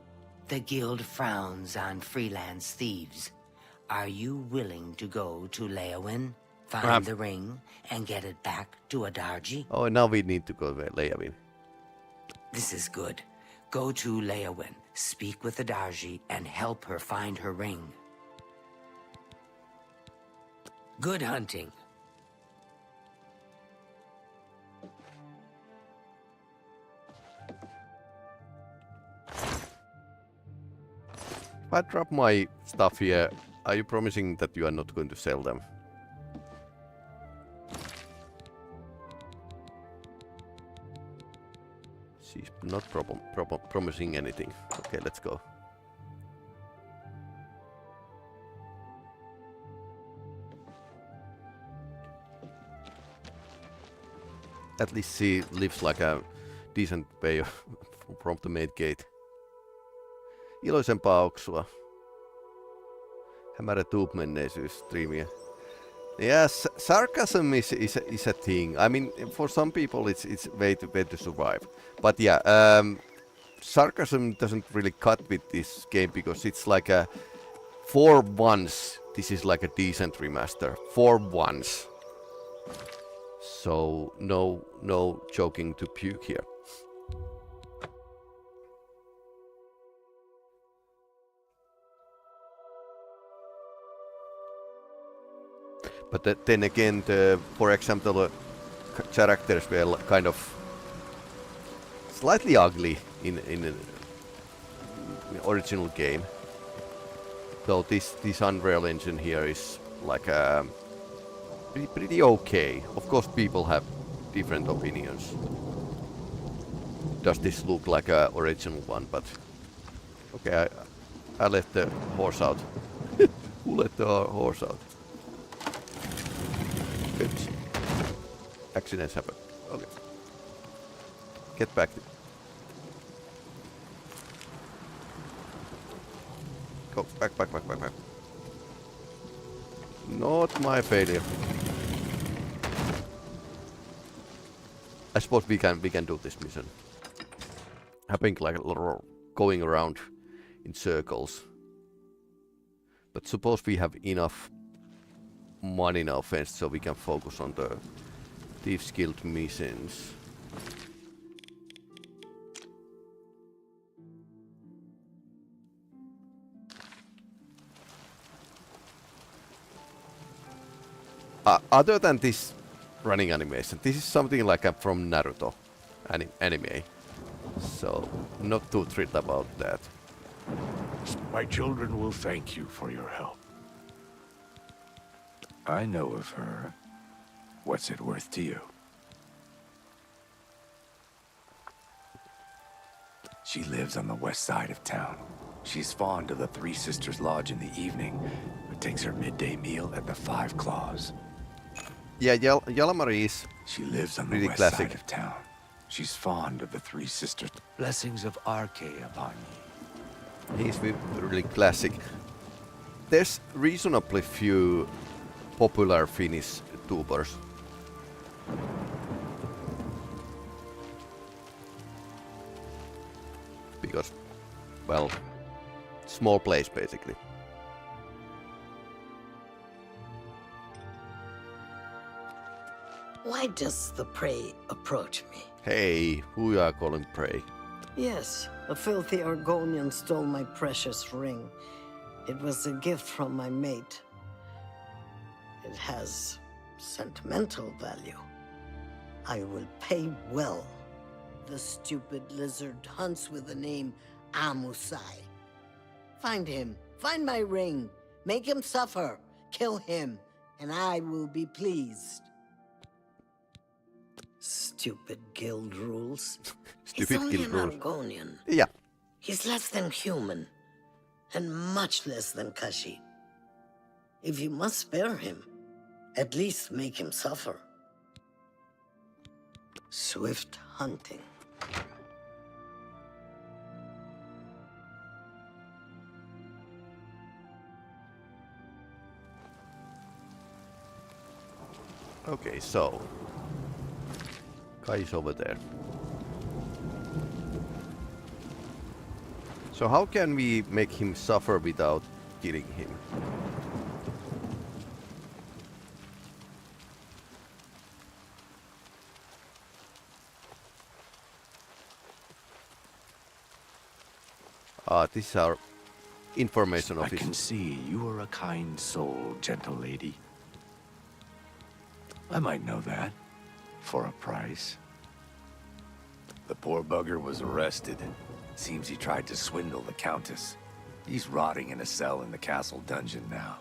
The guild frowns on freelance thieves. Are you willing to go to Leowin, find the ring, and get it back to Adarji? Oh, now we need to go to Leowin. This is good. Go to Leowin, speak with Adarji, and help her find her ring. Good hunting. If I drop my stuff here, are you promising that you are not going to sell them? She's not promising anything. Okay, let's go. At least she lives like a decent way from the main gate. Iloisempaa oksua. Hämärä tube-menneisyys striimiä. Yes, sarcasm is a thing. I mean, for some people it's way to survive. But yeah, sarcasm doesn't really cut with this game because it's like a for once this is like a decent remaster. For once. So no joking to puke here. But then again, for example, characters were kind of slightly ugly in the original game. Though this Unreal Engine here is like pretty okay. Of course, people have different opinions. Does this look like a original one? But okay, I let the horse out. Who let the horse out? Oops. Accidents happen. Okay. Get back. Go back. Not my failure. I suppose we can do this mission. Having like going around in circles. But suppose we have enough money now first so we can focus on the Thieves Guild missions. Other than this running animation, this is something like from Naruto anime. So not too thrilled about that. My children will thank you for your help. I know of her. What's it worth to you? She lives on the west side of town. She's fond of the Three Sisters Lodge in the evening, but takes her midday meal at the Five Claws. Yeah, Jalmari is She lives on the really west classic. side of town. She's fond of the Three Sisters. Blessings of Arche upon ye. He's really classic. There's reasonably few popular Finnish tubers. Because, well, small place basically. Why does the prey approach me? Hey, who you are calling prey? Yes, a filthy Argonian stole my precious ring. It was a gift from my mate. It has sentimental value. I will pay well. The stupid lizard hunts with the name Amusai. Find him. Find my ring. Make him suffer. Kill him, and I will be pleased. Stupid guild rules. He's only an Argonian. Yeah. He's less than human, and much less than Kashi. If you must spare him, at least make him suffer. Swift hunting. Okay, so Kai's over there. So how can we make him suffer without killing him? This is our information I office. can see you are a kind soul, gentle lady. I might know that. For a price. The poor bugger was arrested. Seems he tried to swindle the Countess. He's rotting in a cell in the castle dungeon now.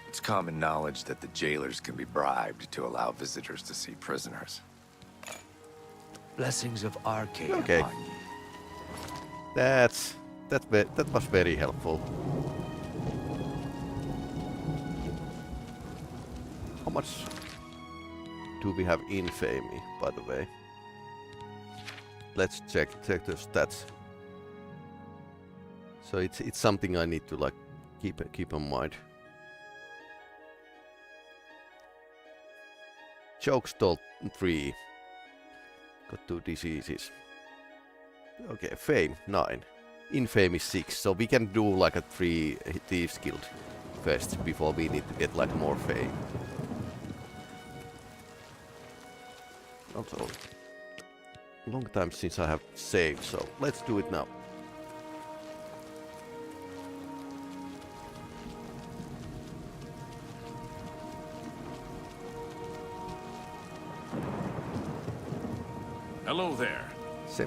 It's common knowledge that the jailers can be bribed to allow visitors to see prisoners. Blessings of Arche Okay. upon ye. That was very helpful. How much do we have infamy, by the way? Let's check the stats. So it's something I need to like keep in mind. Jokes told 3. Got 2 diseases. Okay, fame 9. Infamy 6. So we can do like a 3 Thieves Guild first before we need to get like more fame. Also, long time since I have saved, so let's do it now. Hello there.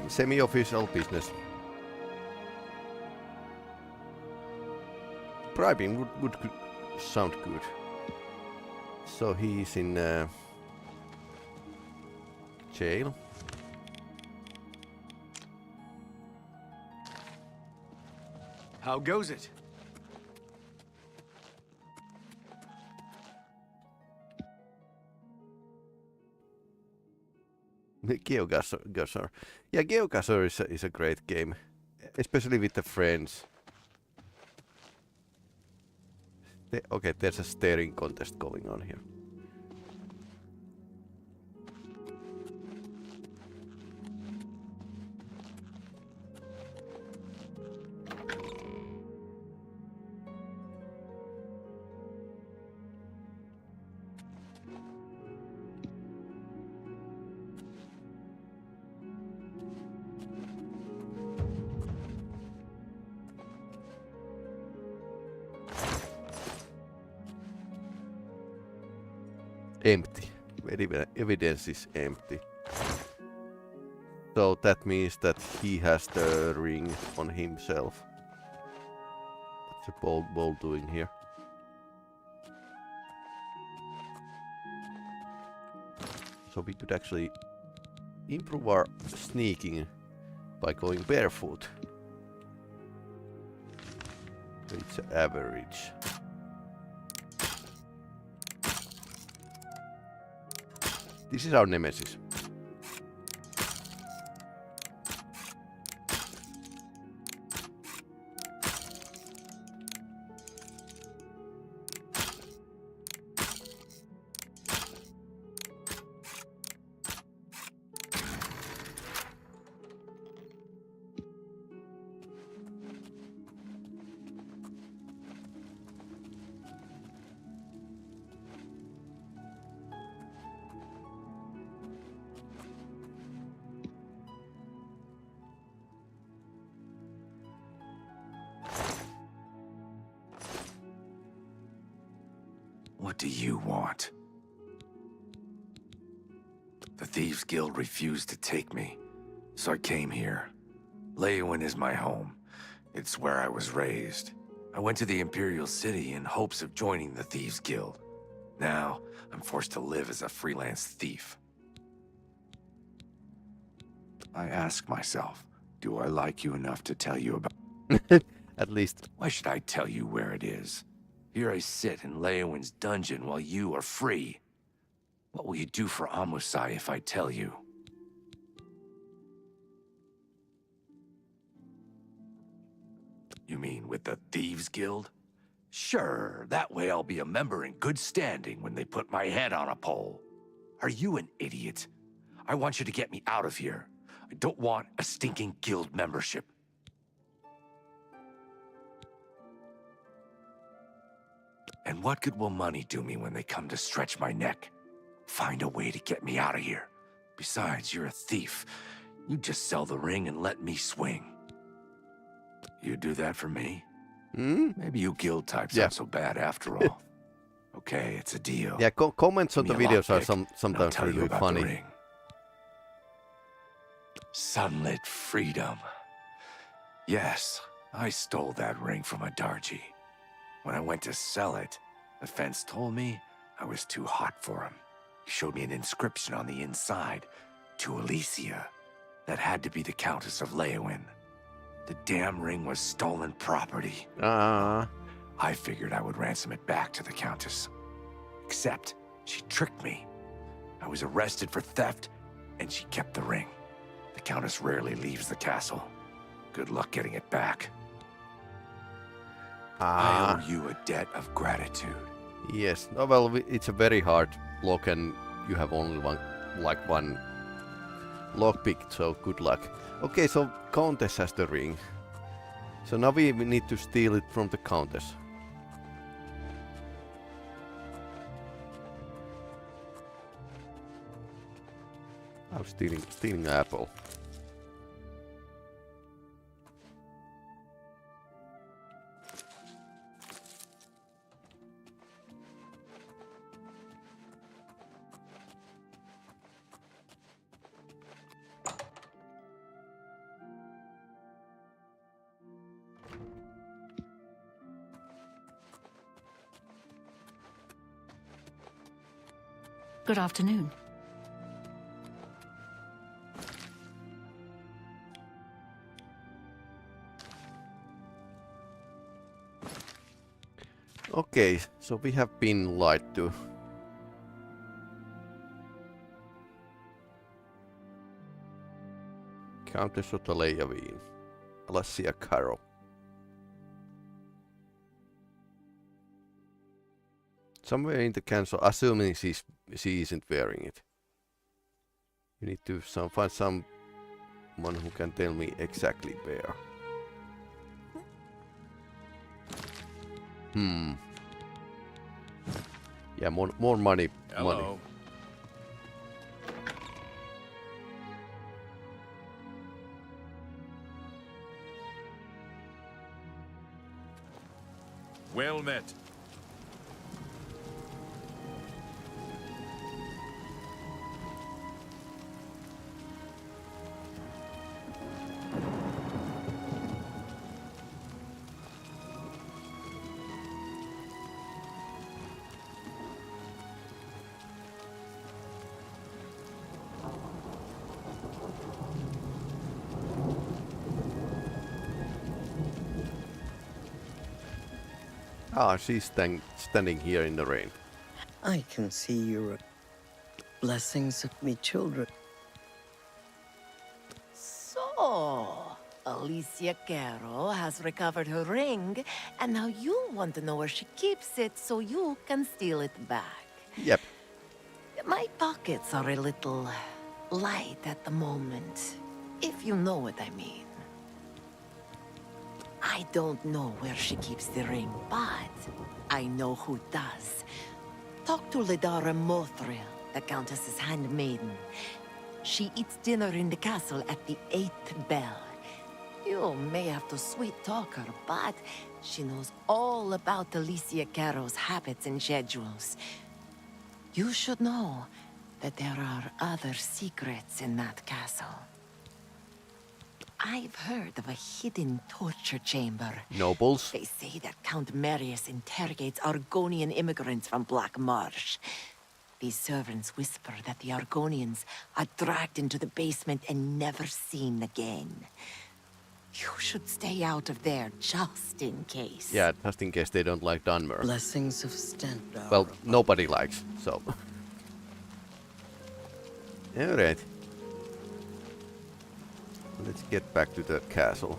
Semi-official business. Bribing would sound good. So he's in jail. How goes it? GeoGuessr. Yeah, GeoGuessr is a great game, especially with the friends. Okay, there's a staring contest going on here. Empty. Evidence is empty. So that means that he has the ring on himself. What's the ball doing here? So we could actually improve our sneaking by going barefoot. So it's average. This is our nemesis. What do you want? The Thieves Guild refused to take me, so I came here. Leeuwin is my home. It's where I was raised. I went to the Imperial City in hopes of joining the Thieves Guild. Now, I'm forced to live as a freelance thief. I ask myself, do I like you enough to tell you about... At least. Why should I tell you where it is? Here I sit in Leeuwin's dungeon while you are free. What will you do for Amusai if I tell you? You mean with the Thieves Guild? Sure, that way I'll be a member in good standing when they put my head on a pole. Are you an idiot? I want you to get me out of here. I don't want a stinking guild membership. And what good will money do me when they come to stretch my neck? Find a way to get me out of here. Besides, you're a thief. You just sell the ring and let me swing. You do that for me? Maybe you guild types aren't so bad after all. Okay, it's a deal. Yeah, comments on the videos are sometimes tell you really about funny. the ring. Sunlit freedom. Yes, I stole that ring from a Darji. When I went to sell it, the fence told me I was too hot for him. He showed me an inscription on the inside, to Alicia. That had to be the Countess of Leeuwin. The damn ring was stolen property. I figured I would ransom it back to the Countess. Except, she tricked me. I was arrested for theft, and she kept the ring. The Countess rarely leaves the castle. Good luck getting it back. I owe you a debt of gratitude. Yes. No, well, it's a very hard lock, and you have only one lockpick, so good luck. Okay, so Countess has the ring. So now we need to steal it from the Countess. I'm stealing apple. Good afternoon. Okay, so we have been lied to. Countess of the Leeuwin, Alicia Carroll. Somewhere in the castle, assuming she isn't wearing it. You need to find someone who can tell me exactly where. Yeah, more money. Hello. Money. Well met. Ah, she's standing here in the rain. I can see you're... Blessings of me children. So, Alicia Caro has recovered her ring, and now you want to know where she keeps it so you can steal it back. Yep. My pockets are a little light at the moment, if you know what I mean. I don't know where she keeps the ring, but I know who does. Talk to Ledara Mothril, the Countess's handmaiden. She eats dinner in the castle at the 8th bell. You may have to sweet-talk her, but she knows all about Alicia Caro's habits and schedules. You should know that there are other secrets in that castle. I've heard of a hidden torture chamber. Nobles? They say that Count Marius interrogates Argonian immigrants from Black Marsh. These servants whisper that the Argonians are dragged into the basement and never seen again. You should stay out of there just in case. Yeah, just in case they don't like Dunmer. Blessings of Stendarr. Well, nobody likes, so. Alright. Let's get back to the castle.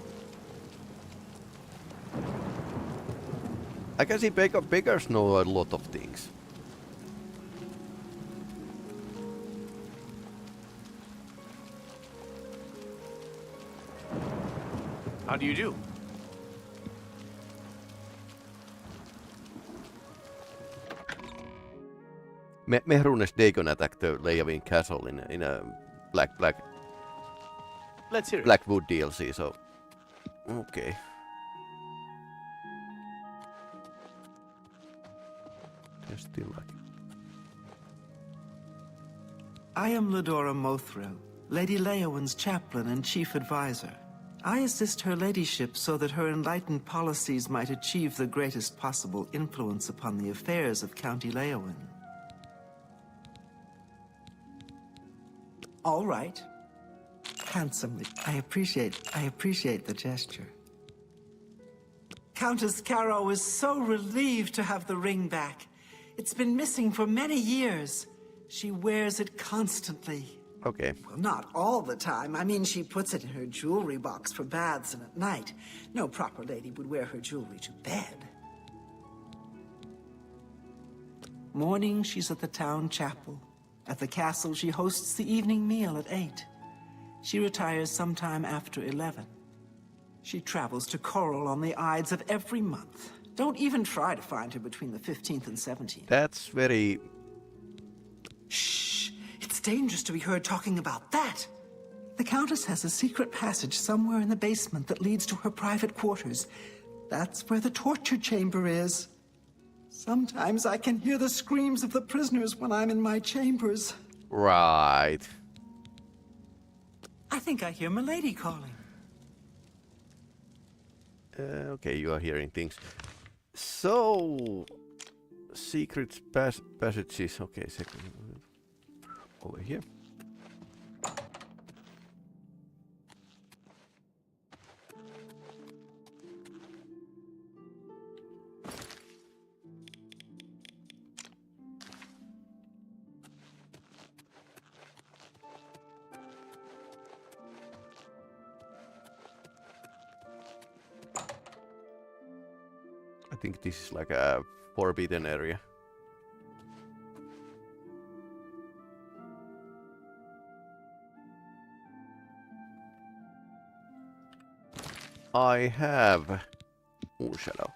I can see beggars know a lot of things. How do you do? Mehrunes Dagon attacked the Leavine castle in a Let's hear it. Blackwood DLC, so okay. There's still like I am Ledora Mothril, Lady Leowyn's chaplain and chief advisor. I assist her ladyship so that her enlightened policies might achieve the greatest possible influence upon the affairs of County Leowyn. All right. Handsomely. I appreciate the gesture. Countess Caro is so relieved to have the ring back. It's been missing for many years. She wears it constantly. Okay. Well, not all the time. I mean, she puts it in her jewelry box for baths and at night. No proper lady would wear her jewelry to bed. Morning, she's at the town chapel. At the castle, she hosts the evening meal at 8. She retires sometime after 11. She travels to Coral on the Ides of every month. Don't even try to find her between the 15th and 17th. That's very... Shh! It's dangerous to be heard talking about that! The Countess has a secret passage somewhere in the basement that leads to her private quarters. That's where the torture chamber is. Sometimes I can hear the screams of the prisoners when I'm in my chambers. Right. I think I hear Milady calling. Okay, you are hearing things. So... Secret passages. Okay, second. Over here. I think this is like a forbidden area. I have Moon Shadow.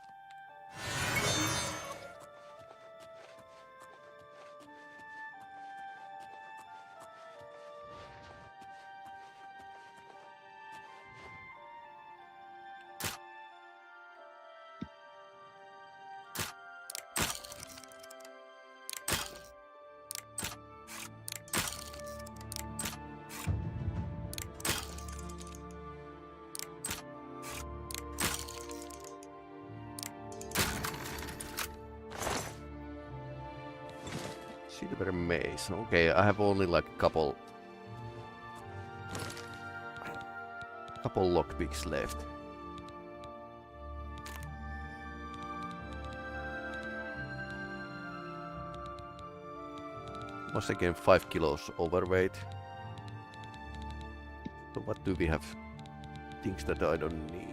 Silver maze. Okay, I have only like a couple lockpicks left. Once again, 5 kilos overweight. So what do we have? Things that I don't need.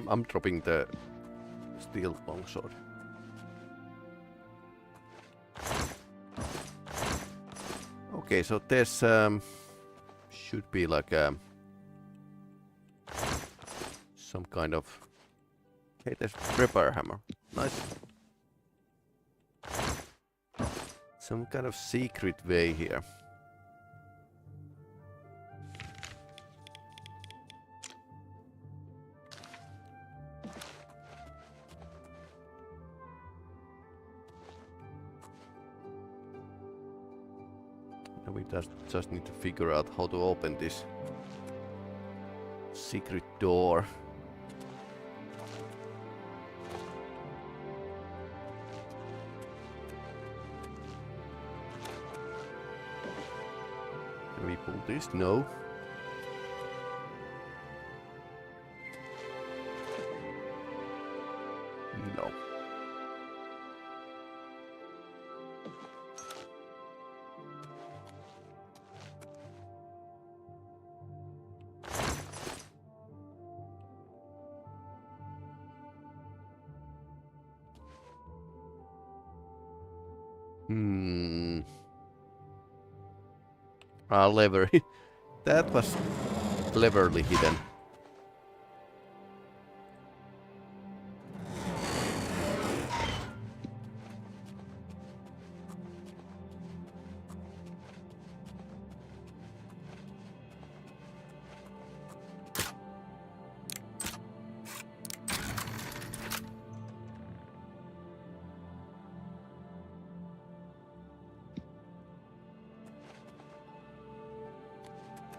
I'm dropping the steel longsword. Okay, so there's should be like some kind of. Hey, there's repair hammer. Nice. Some kind of secret way here. We just need to figure out how to open this secret door. Can we pull this? No. No. Lever. That was cleverly hidden.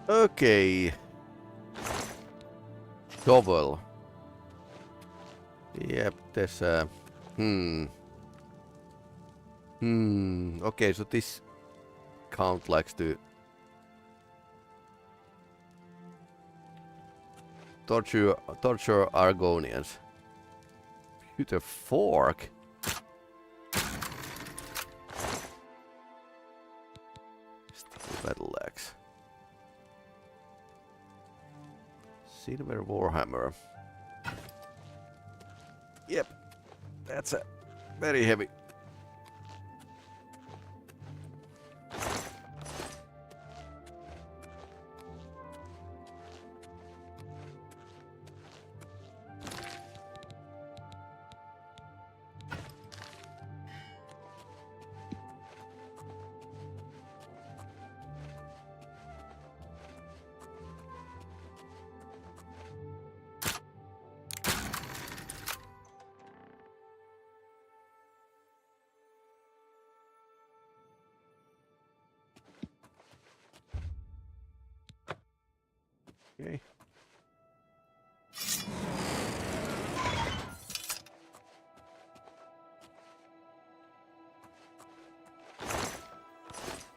Okay. Shovel. Yep, there's a... Okay, so this count likes to... torture Argonians. With a fork? Steel battle axe. Silver Warhammer. Yep, that's a very heavy. Okay.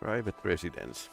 Private residence.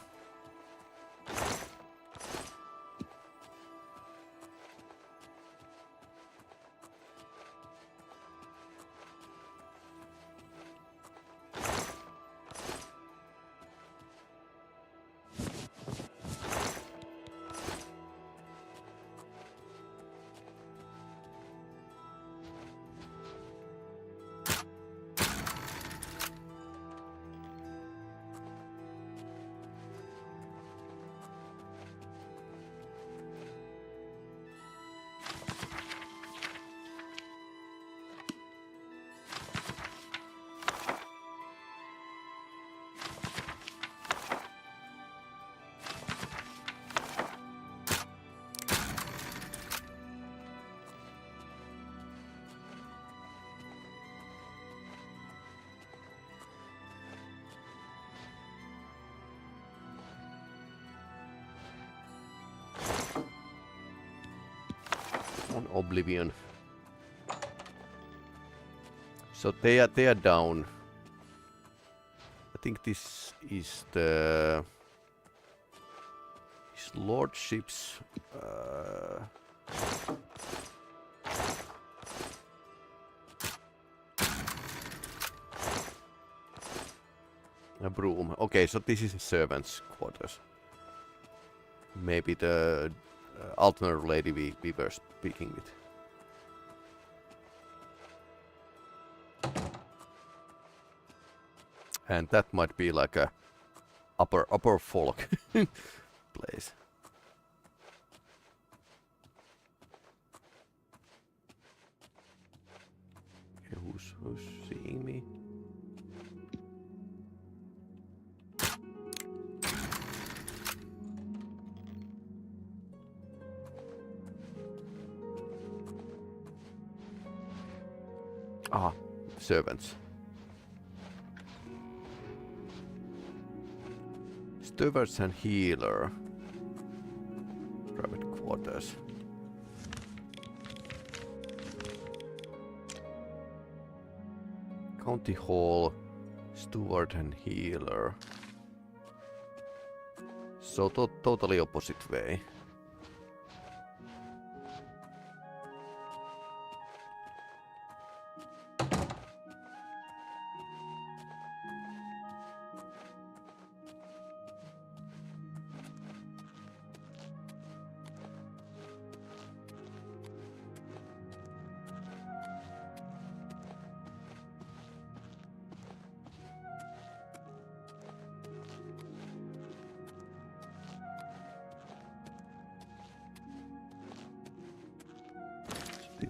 on Oblivion. So they are down. I think this is the his lordship's a broom. Okay, so this is a servant's quarters. Maybe the alternate lady we were speaking with. And that might be like a upper folk place. Okay, who's seeing me? Ah, servants. Stewards and healer. Private quarters. County hall, steward and healer. So totally opposite way.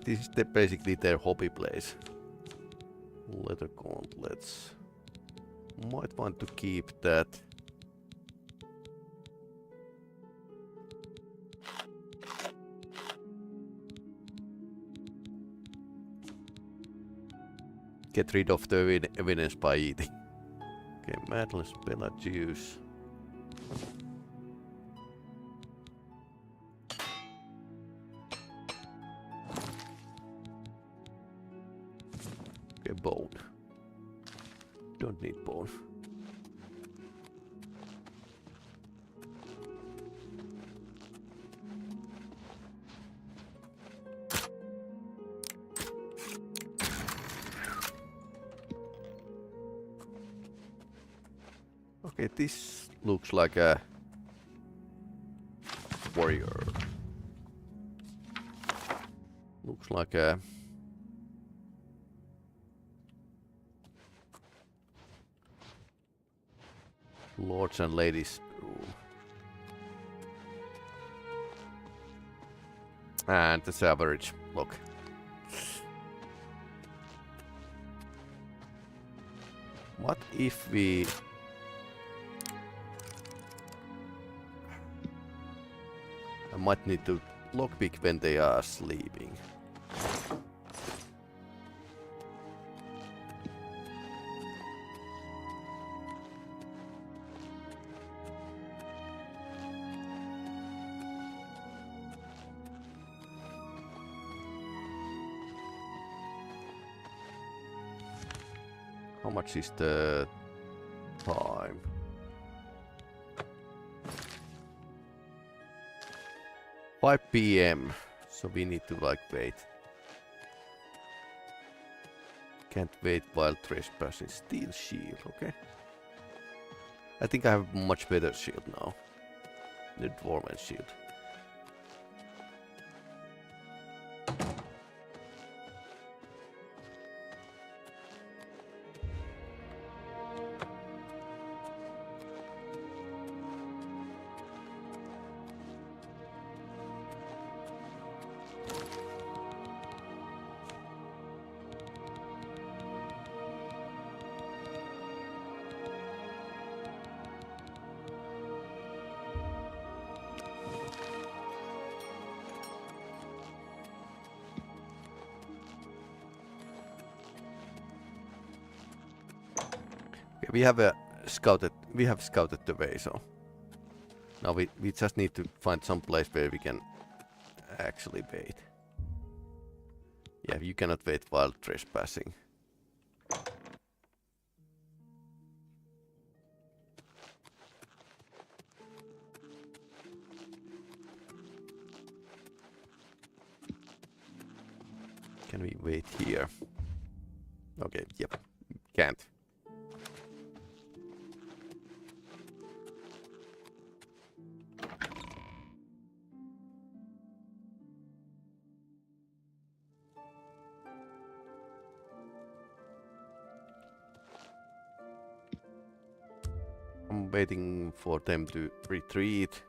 This is basically their hobby place. Leather gauntlets. Might want to keep that. Get rid of the evidence by eating. Okay, Madeline's Bella juice. Okay, bone. Don't need bone. Okay, this looks like a warrior. Looks like a lords and ladies room. And the average look. What if we I might need to lockpick when they are sleeping. How much is the time? $5 PM, so we need to like wait. Can't wait while trespassing. Steel shield, okay. I think I have much better shield now. The dwarven shield. We have scouted the way, so now we just need to find some place where we can actually wait. Yeah, you cannot wait while trespassing. Can we wait here? Okay, yep. Can't. I'm waiting for them to retreat.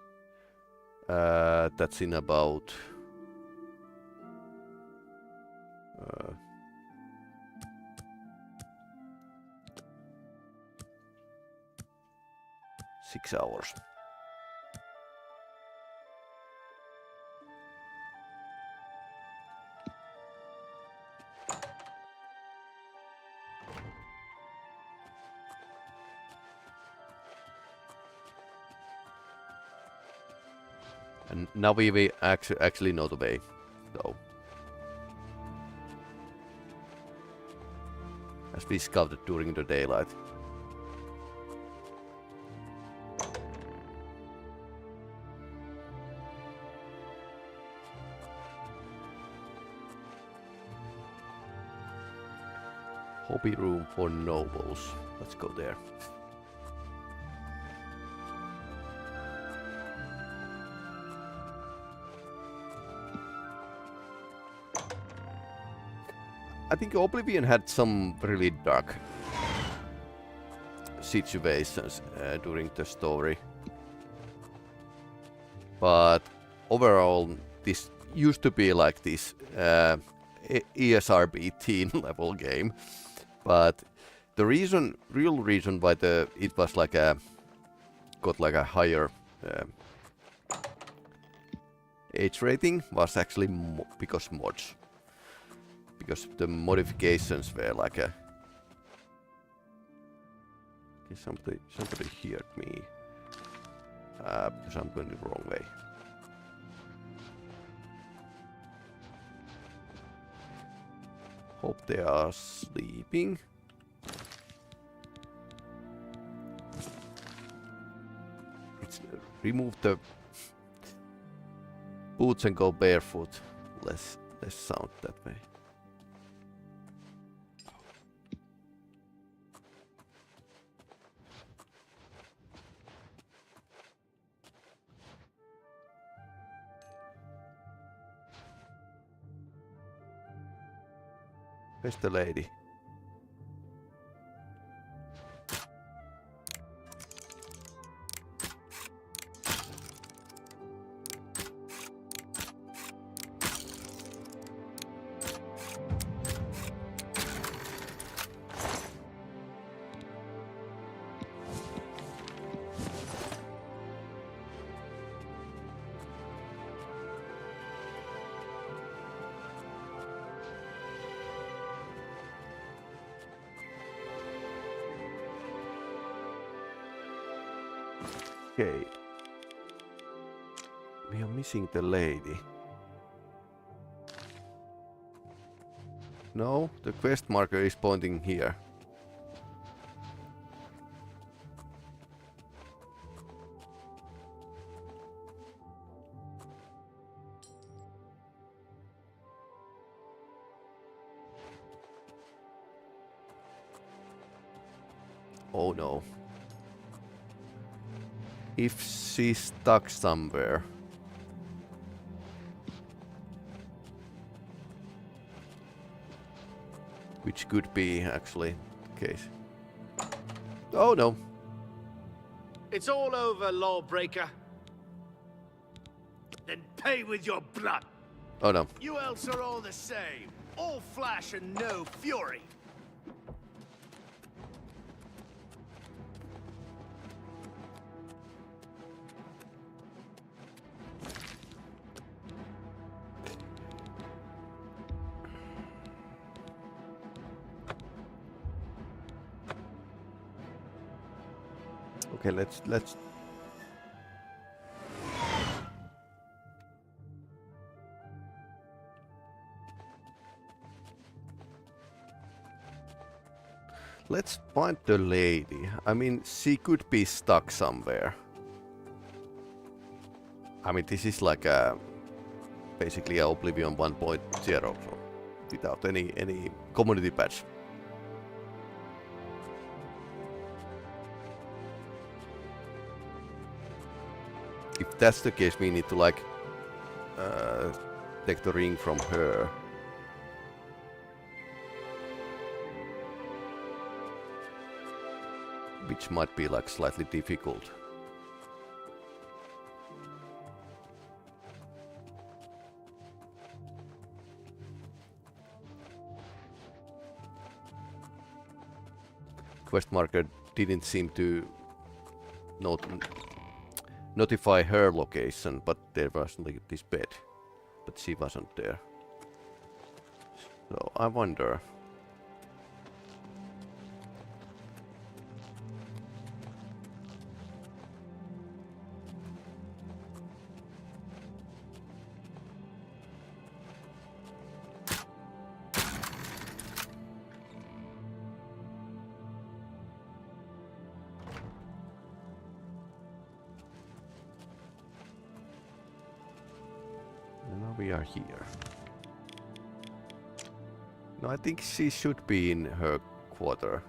That's in about 6 hours. And now we actually know the way, so as we scouted during the daylight. Hobby room for nobles. Let's go there. I think Oblivion had some really dark situations during the story. But overall, this used to be like this ESRB teen level game. But the real reason why it was like got like a higher age rating was actually because mods. Because the modifications were like a... Okay, somebody heard me. Because I'm going the wrong way. Hope they are sleeping. Let's remove the boots and go barefoot. Less sound that way. Where's the lady? Okay. We are missing the lady. No, the quest marker is pointing here. Oh no. If she's stuck somewhere. Which could be actually the case. Oh no. It's all over, lawbreaker. Then pay with your blood. Oh no. You elves are all the same. All flash and no fury. Okay, let's Let's find the lady. I mean, she could be stuck somewhere. I mean, this is like a basically a Oblivion 1.0, so without any community patch. If that's the case, we need to like take the ring from her. Which might be like slightly difficult. Quest marker didn't seem to notify her location, but there was like this bed, but she wasn't there. So I wonder. We are here. No, I think she should be in her quarter.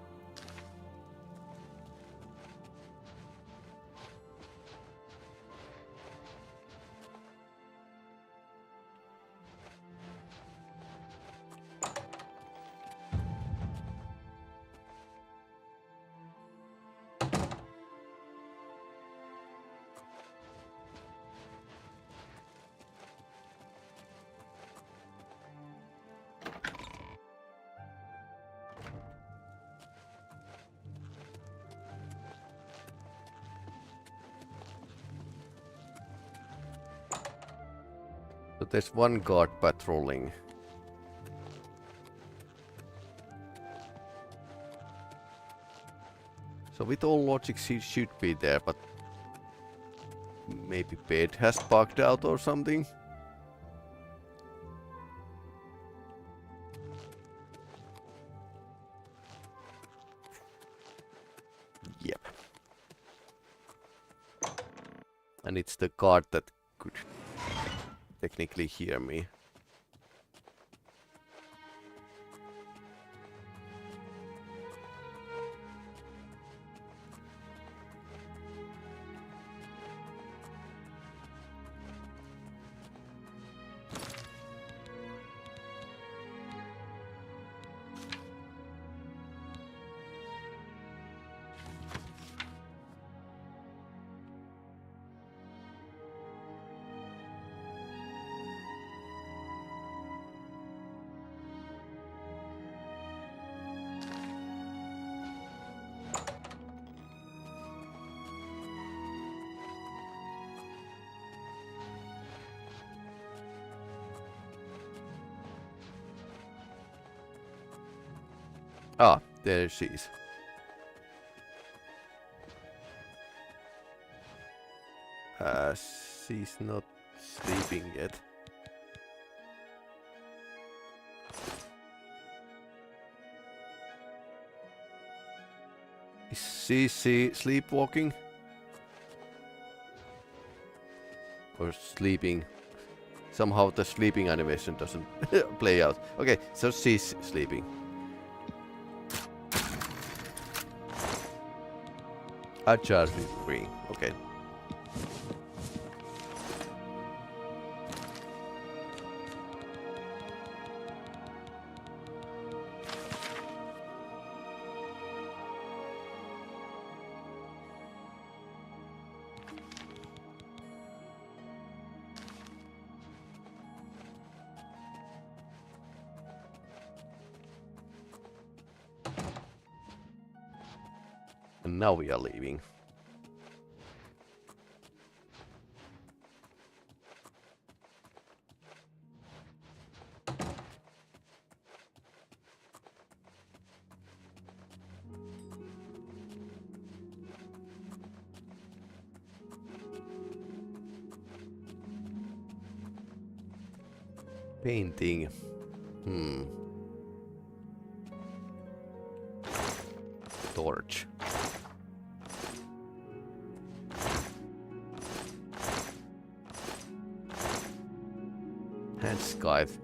So there's one guard patrolling. So with all logic she should be there, but maybe bed has bugged out or something. Yep. And it's the guard that could technically hear me. Ah, there she is. She's not sleeping yet. Is she sleepwalking? Or sleeping? Somehow the sleeping animation doesn't play out. Okay, so she's sleeping. A charge ring, okay. And now we are leaving. Painting. torch. And Scythe.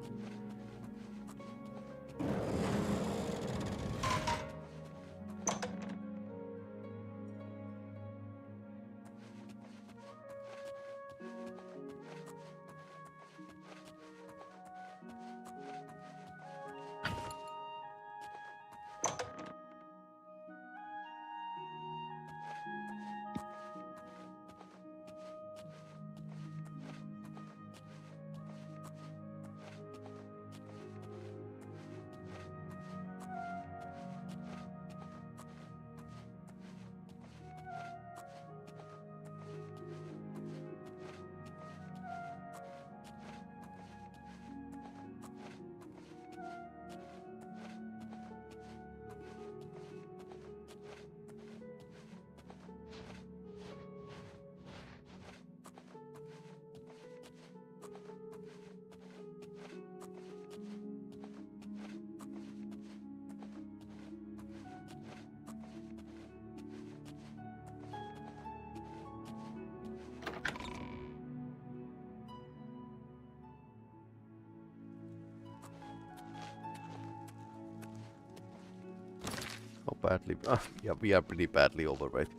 How badly? Yeah, we are pretty badly overweight.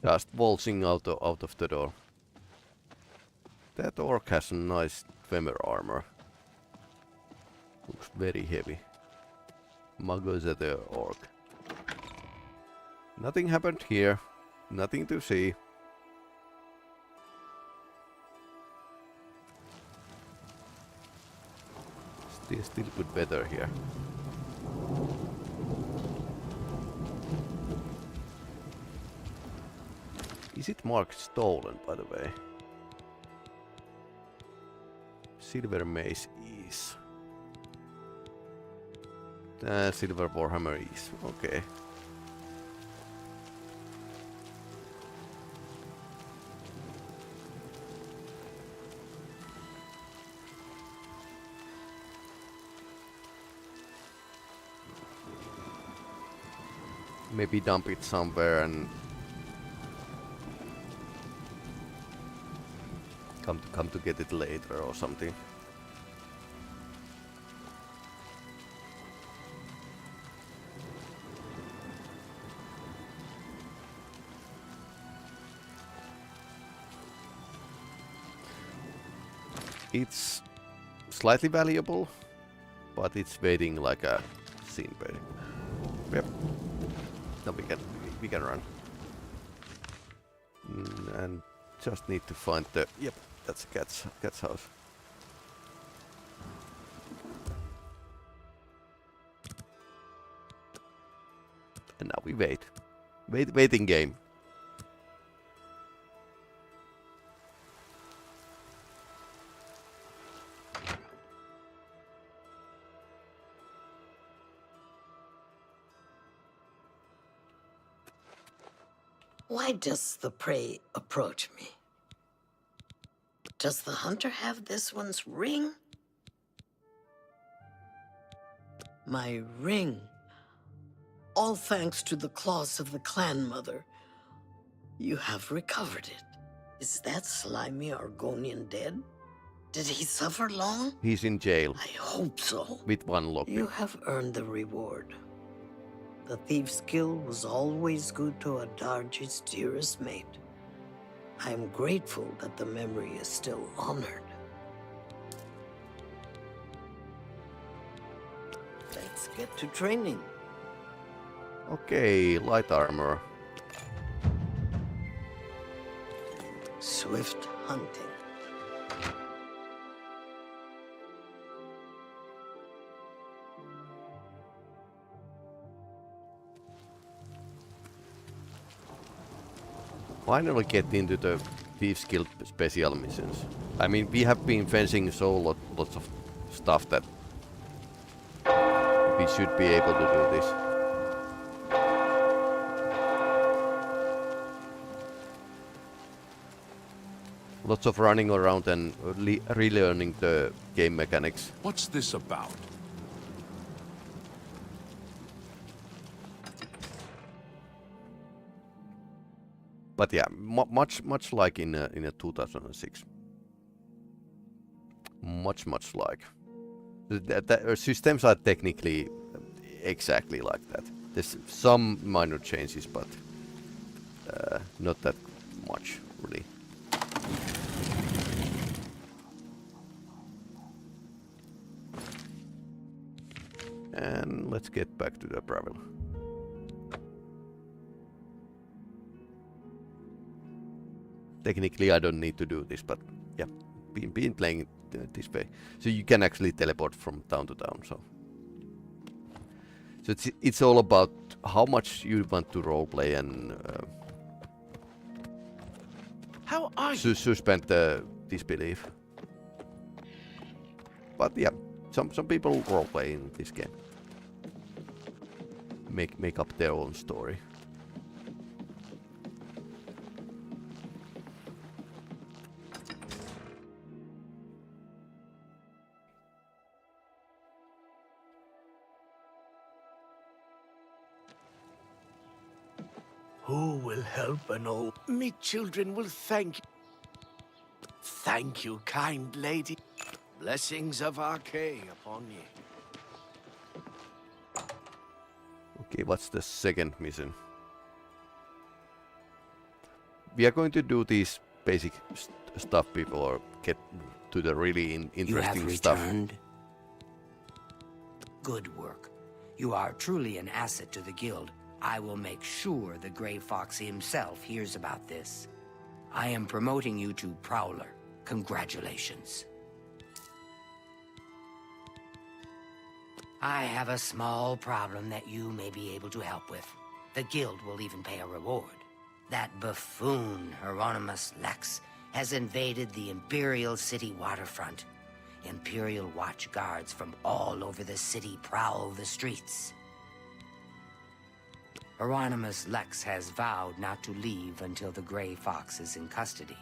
Just waltzing out of the door. That orc has a nice femur armor. Looks very heavy. Muggles at the orc. Nothing happened here. Nothing to see. Still good weather here. Is it marked stolen, by the way? Silver mace is. Silver warhammer is. Okay. Maybe dump it somewhere and come to get it later or something. It's slightly valuable, but it's waiting like a scene waiting. Yep. Now we can run. And just need to find the... Yep, that's a cat's house. And now we wait. Waiting game. Why does the prey approach me? Does the hunter have this one's ring? My ring. All thanks to the claws of the clan mother. You have recovered it. Is that slimy Argonian dead? Did he suffer long? He's in jail. I hope so. With one lock. You have earned the reward. The thief's guild was always good to Adarji's dearest mate. I am grateful that the memory is still honored. Let's get to training. Okay, light armor. Swift hunting. finally get into the Thieves Guild special missions. I mean, we have been fencing lots of stuff that we should be able to do this. Lots of running around and relearning the game mechanics. What's this about? But yeah, much like in a 2006. Much like. The systems are technically exactly like that. There's some minor changes, but not that much really. And let's get back to the Bravel. Technically I don't need to do this, but yeah, been playing it this way. So you can actually teleport from town to town, so it's all about how much you want to roleplay and how are you? Suspend the disbelief. But yeah, some people roleplay in this game. Make up their own story. Who will help an old... Me children will thank you. Thank you, kind lady. Blessings of Archay upon ye. Okay, what's the second mission? We are going to do these basic stuff before get to the really interesting stuff. You have returned? Good work. You are truly an asset to the guild. I will make sure the Grey Fox himself hears about this. I am promoting you to Prowler. Congratulations. I have a small problem that you may be able to help with. The guild will even pay a reward. That buffoon, Hieronymus Lex, has invaded the Imperial City waterfront. Imperial watch guards from all over the city prowl the streets. Hieronymus Lex has vowed not to leave until the Grey Fox is in custody.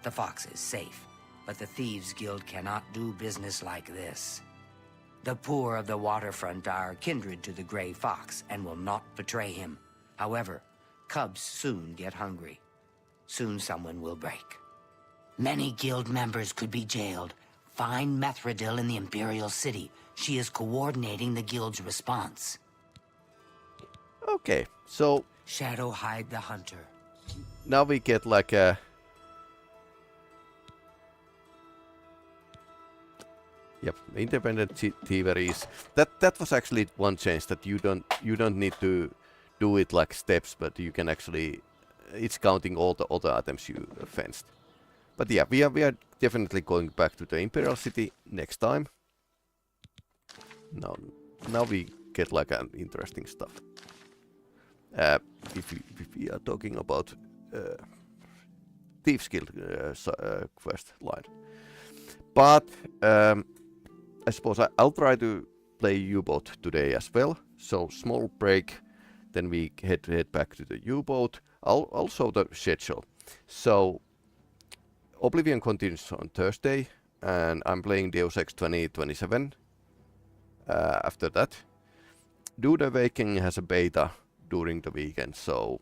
The fox is safe, but the Thieves Guild cannot do business like this. The poor of the waterfront are kindred to the Grey Fox and will not betray him. However, cubs soon get hungry. Soon someone will break. Many guild members could be jailed. Find Methredil in the Imperial City. She is coordinating the guild's response. Okay, so... Shadowhide the Hunter. Now we get like a... Yep, independent thieveries. That was actually one change, that you don't need to do it like steps, but you can actually... It's counting all the other items you fenced. But yeah, we are definitely going back to the Imperial City next time. Now we get like an interesting stuff. If we are talking about Thieves Guild quest line. But I suppose I'll try to play U-boat today as well. So small break, then we head back to the U-boat. Also the schedule. So Oblivion continues on Thursday, and I'm playing Deus Ex 2027 after that. Dune Awakening has a beta during the weekend, so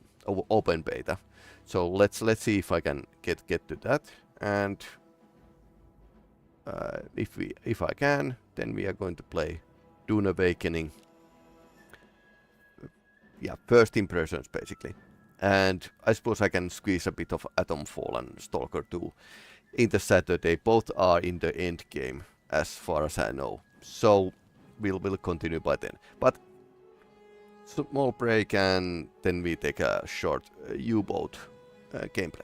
open beta. So let's see if I can get to that, and if I can, then we are going to play Dune Awakening. Yeah, first impressions basically. And I suppose I can squeeze a bit of Atomfall and Stalker 2 in the Saturday. Both are in the end game, as far as I know. So we'll continue by then. But small break, and then we take a short U-boat gameplay.